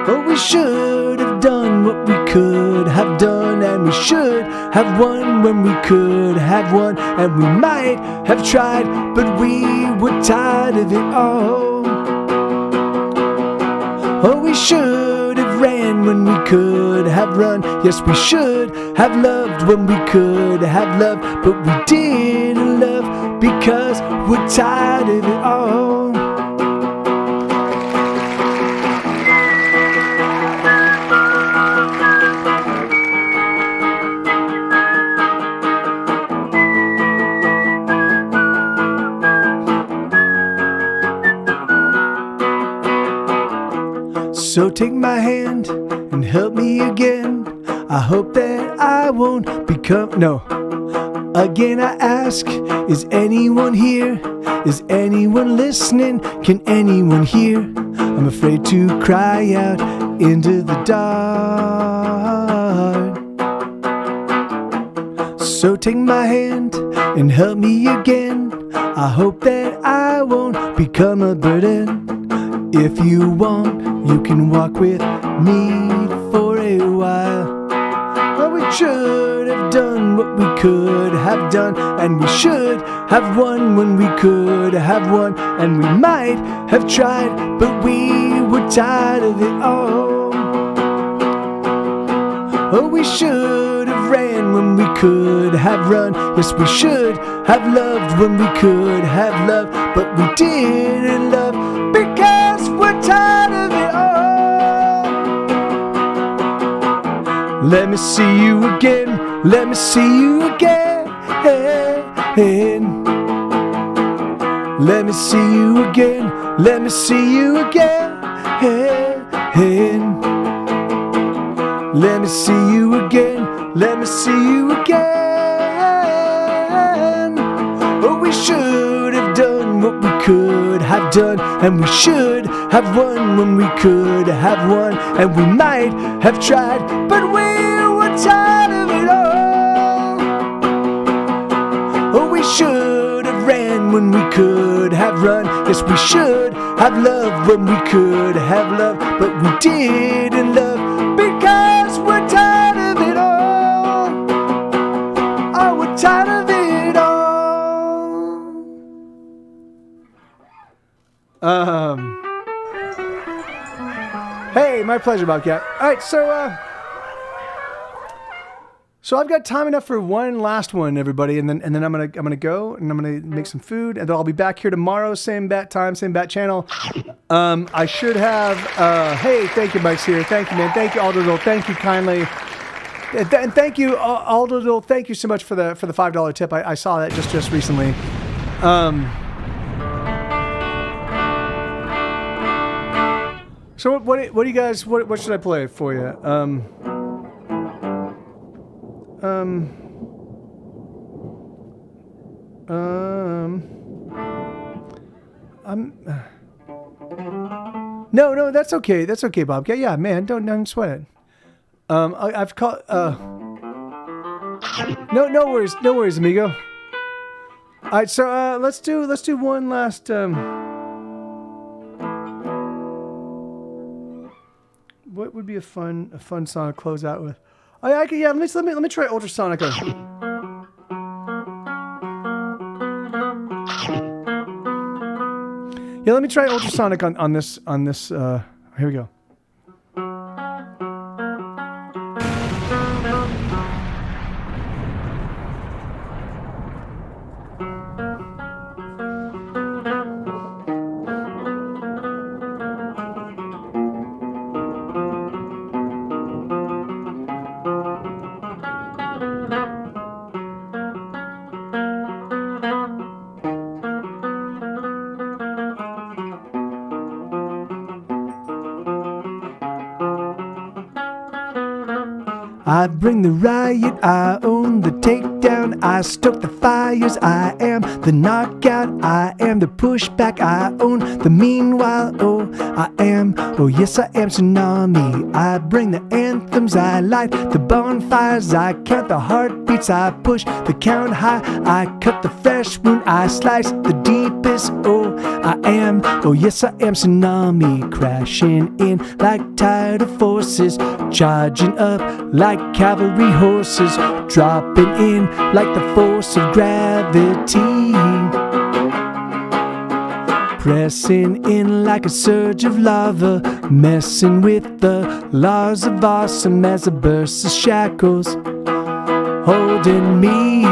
Speaker 2: Oh, we should have done what we could have done, and we should have won when we could have won, and we might have tried, but we were tired of it all. Oh, we should have ran when we could have run. Yes, we should have loved when we could have loved, but we didn't love because we're tired of it all. So take my hand and help me again. I hope that I won't become... No. Again I ask, is anyone here? Is anyone listening? Can anyone hear? I'm afraid to cry out into the dark. So take my hand and help me again. I hope that I won't become a burden. If you want, you can walk with me for a while. Well, we should have done what we could have done, and we should have won when we could have won, and we might have tried, but we were tired of it all. Oh, we should have ran when we could have run. Yes, we should have loved when we could have loved, but we didn't love because we're tired of it all. Let me see you again. Let me see you again. Let me see you again. Let me see you again. Let me see you again. Let me see you again. Oh, we should have done what we could have done, and we should have won when we could have won, and we might have tried, but we were tired of it all. Oh, we should have ran when we could have run. Yes, we should have loved when we could have loved, but we didn't love because we're tired of it all. my pleasure, Bobcat. All right, so I've got time enough for one last one, everybody, and then I'm gonna go and I'm gonna make some food, and then I'll be back here tomorrow, same bat time, same bat channel. I should have. Hey, thank you, Mike's here. Thank you, man. Thank you, Aldo. Thank you kindly. And thank you, Aldo. Thank you so much for the $5 tip. I saw that just recently. So what do you guys? What should I play for you? No, that's okay. That's okay, Bob. Yeah, man, don't sweat it. I've called. No worries, amigo. All right, so let's do one last. What would be a fun song to close out with? Let me try Ultrasonica. Yeah, let me try Ultrasonic on this. Here we go. I bring the riot, I own the takedown, I stoke the fires, I am the knockout, I am the pushback, I own the meanwhile, oh yes I am tsunami. I bring the anthems, I light the bonfires, I count the heartbeats, I push the count high, I cut the fresh wound, I slice the deepest, oh yes I am tsunami. Crashing in like tidal forces, charging up like cavalry horses, dropping in like the force of gravity, pressing in like a surge of lava, messing with the laws of awesome as a burst of shackles holding me.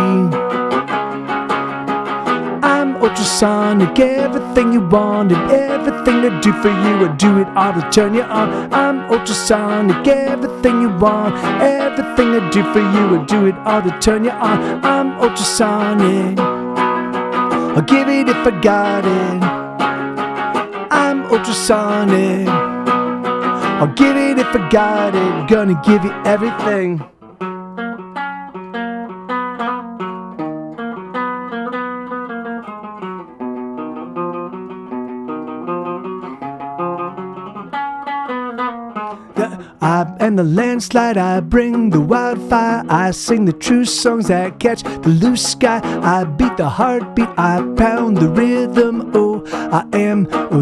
Speaker 2: I'm ultrasonic, everything you want and everything I do for you, I do it all to turn you on. I'm ultrasonic, everything you want, everything I do for you, I do it all to turn you on. I'm ultrasonic, I'll give it if I got it. I'm ultrasonic, I'll give it if I got it. Gonna give you everything. I am the landslide, I bring the wildfire, I sing the true songs that catch the loose sky, I beat the heartbeat, I pound the rhythm,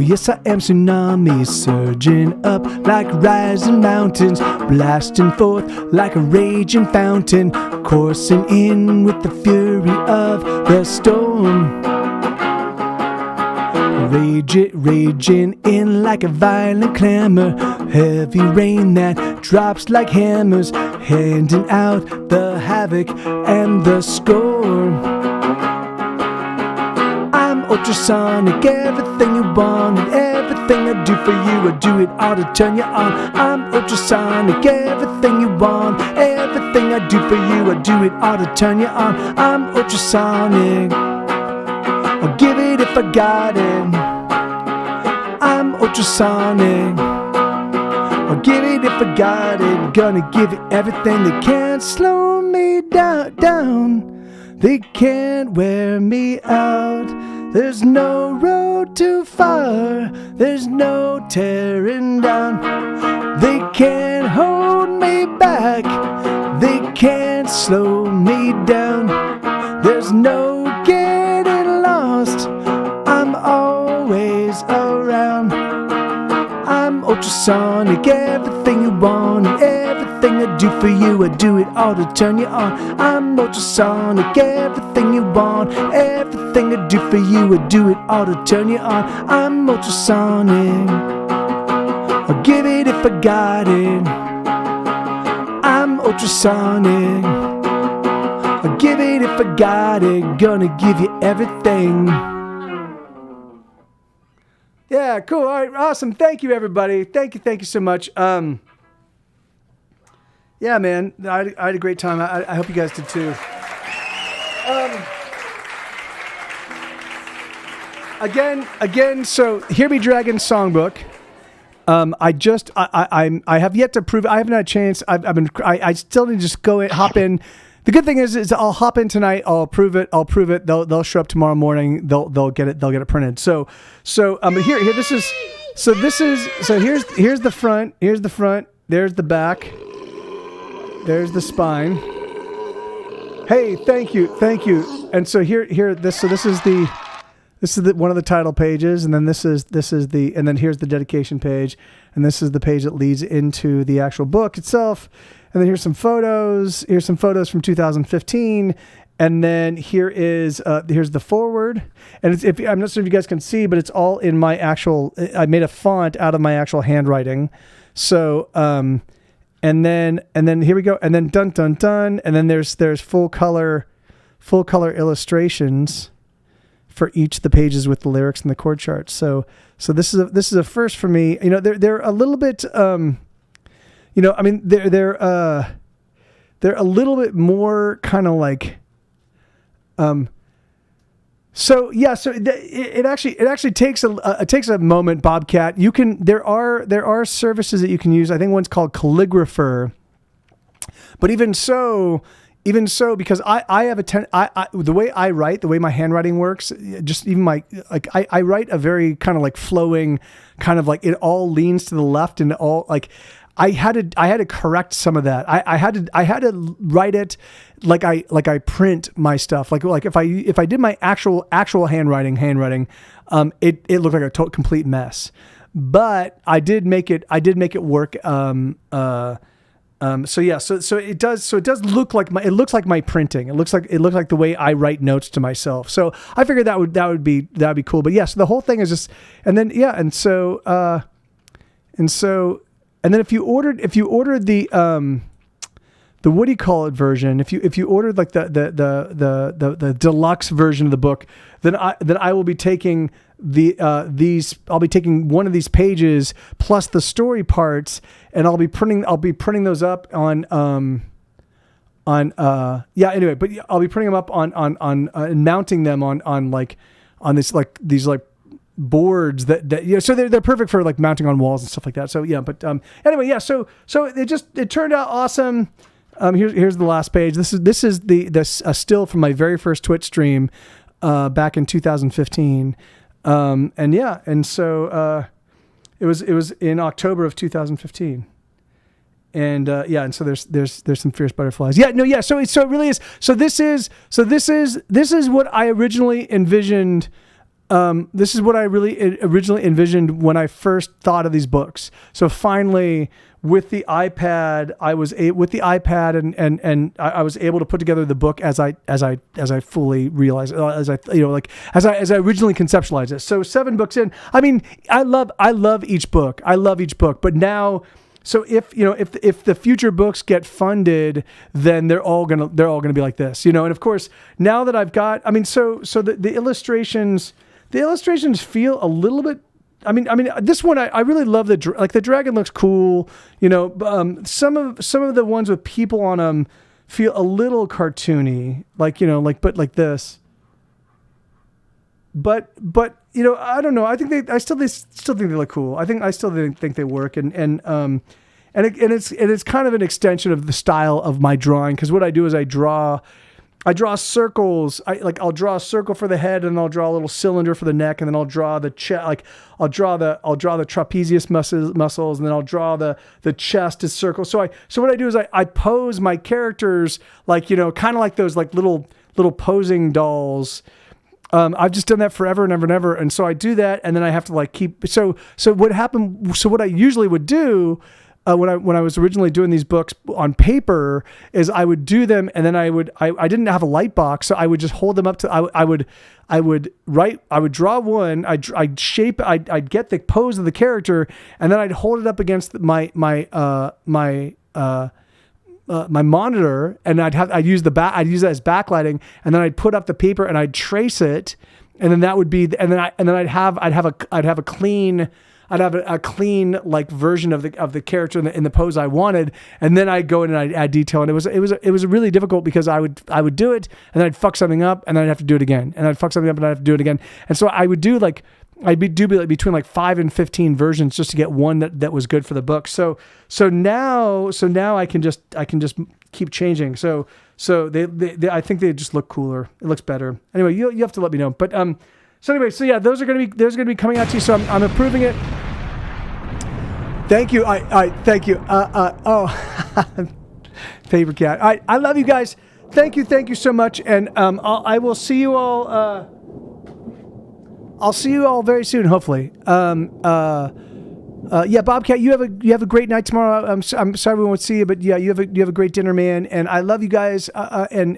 Speaker 2: yes I am tsunami, surging up like rising mountains, blasting forth like a raging fountain, coursing in with the fury of the storm. Raging in like a violent clamor, heavy rain that drops like hammers, handing out the havoc and the scorn. I'm ultrasonic, everything you want and everything I do for you, I do it all to turn you on. I'm ultrasonic, everything you want, everything I do for you, I do it all to turn you on. I'm ultrasonic, I'll give it if I got it. I'm ultrasonic, I'll give it if I got it. Gonna give it everything. They can't slow me down. They can't wear me out. There's no road too far. There's no tearing down. They can't hold me back. They can't slow me down. There's no getting lost. I'm always around. I'm ultrasonic, everything you want and everything I do for you, I do it all to turn you on. I'm ultrasonic, everything you want, everything I do for you, I do it all to turn you on. I'm ultrasonic, I'll give it if I got it. I'm ultrasonic. I'll give it if I got it. Gonna give you everything. Yeah, cool. All right, awesome. Thank you, everybody. Thank you so much. Yeah, man, I had a great time. I hope you guys did too. Again. So, Hear Me Dragon Songbook. I have yet to prove. I haven't had a chance. I still need to just hop in. The good thing is I'll hop in tonight. I'll approve it. They'll show up tomorrow morning. They'll get it printed. So here this is. So here's the front. Here's the front. There's the back. There's the spine. Hey, thank you. And so this is the one of the title pages, and then this is and then here's the dedication page, and this is the page that leads into the actual book itself. And then here's some photos. Here's some photos from 2015, and then here's the forward. And I'm not sure if you guys can see, but it's all in my actual. I made a font out of my actual handwriting. So and then here we go. And then dun dun dun. And then there's full color illustrations for each of the pages with the lyrics and the chord charts. So this is a first for me. You know, they're a little bit. You know, I mean, they're a little bit more kind of like. So it actually takes a moment, Bobcat. There are services that you can use. I think one's called Calligrapher, but even so, because I have the way I write, the way my handwriting works, just even I write a very kind of like flowing, kind of like it all leans to the left and all like. I had to correct some of that. I had to write it like I print my stuff. Like if I did my actual handwriting, it looked like a complete mess. But I did make it work. So it does look like my printing. It looks like the way I write notes to myself. So I figured that would be cool. But yes, the whole thing is just, and then if you ordered the what do you call it version, if you ordered like the deluxe version of the book, then I will be taking I'll be taking one of these pages plus the story parts, and I'll be printing those up on anyway, but I'll be printing them up on and mounting them on these boards that you know, so they're perfect for like mounting on walls and stuff like that. So yeah, but anyway, yeah. So it turned out awesome. Here's the last page. This is a still from my very first Twitch stream back in 2015. And so it was in October of 2015. And so there's some fierce butterflies. Yeah, no, yeah. So it really is. So this is what I originally envisioned. This is what I really originally envisioned when I first thought of these books. So finally, with the iPad, I was able to put together the book as I fully realized, as I originally conceptualized it. So 7 books in. I mean, I love each book. But now, so if the future books get funded, then they're all gonna be like this, you know. And of course, now that I've got, I mean, so the illustrations. The illustrations feel a little bit. I mean, this one I really love the dragon looks cool. You know, some of the ones with people on them feel a little cartoony, but like this. But you know, I don't know. I think I still think they look cool. I still think they work, and it's kind of an extension of the style of my drawing, because what I do is I draw circles. I'll draw a circle for the head, and I'll draw a little cylinder for the neck, and then I'll draw the chest. I'll draw the trapezius muscles, and then I'll draw the chest as circle. So what I do is I pose my characters kind of like those little posing dolls. I've just done that forever and ever and ever, and so I do that, and then I have to keep. So what happened? So what I usually would do. when I was originally doing these books on paper is I would do them and then I didn't have a light box, so I would just hold them up to I would draw one, I'd shape, I'd get the pose of the character, and then I'd hold it up against my monitor, and I'd use that as backlighting, and then I'd put up the paper and I'd trace it, and then that would be, and then I'd have a clean like version of the character in the pose I wanted, and then I'd go in and I'd add detail, and it was really difficult because I would do it and then I'd fuck something up and then I'd have to do it again, and I'd fuck something up and I'd have to do it again, and so I would do like between like 5 and 15 versions just to get one that was good for the book. So now I can just keep changing. So they I think they just look cooler. It looks better. Anyway, you have to let me know. But so yeah, those are gonna be coming out to you. So I'm approving it. Thank you. Thank you. Paper cat. I love you guys. Thank you so much. And I will see you all. I'll see you all very soon, hopefully. Yeah, Bobcat, you have a great night tomorrow. I'm sorry we won't see you, but yeah, you have a great dinner, man. And I love you guys. And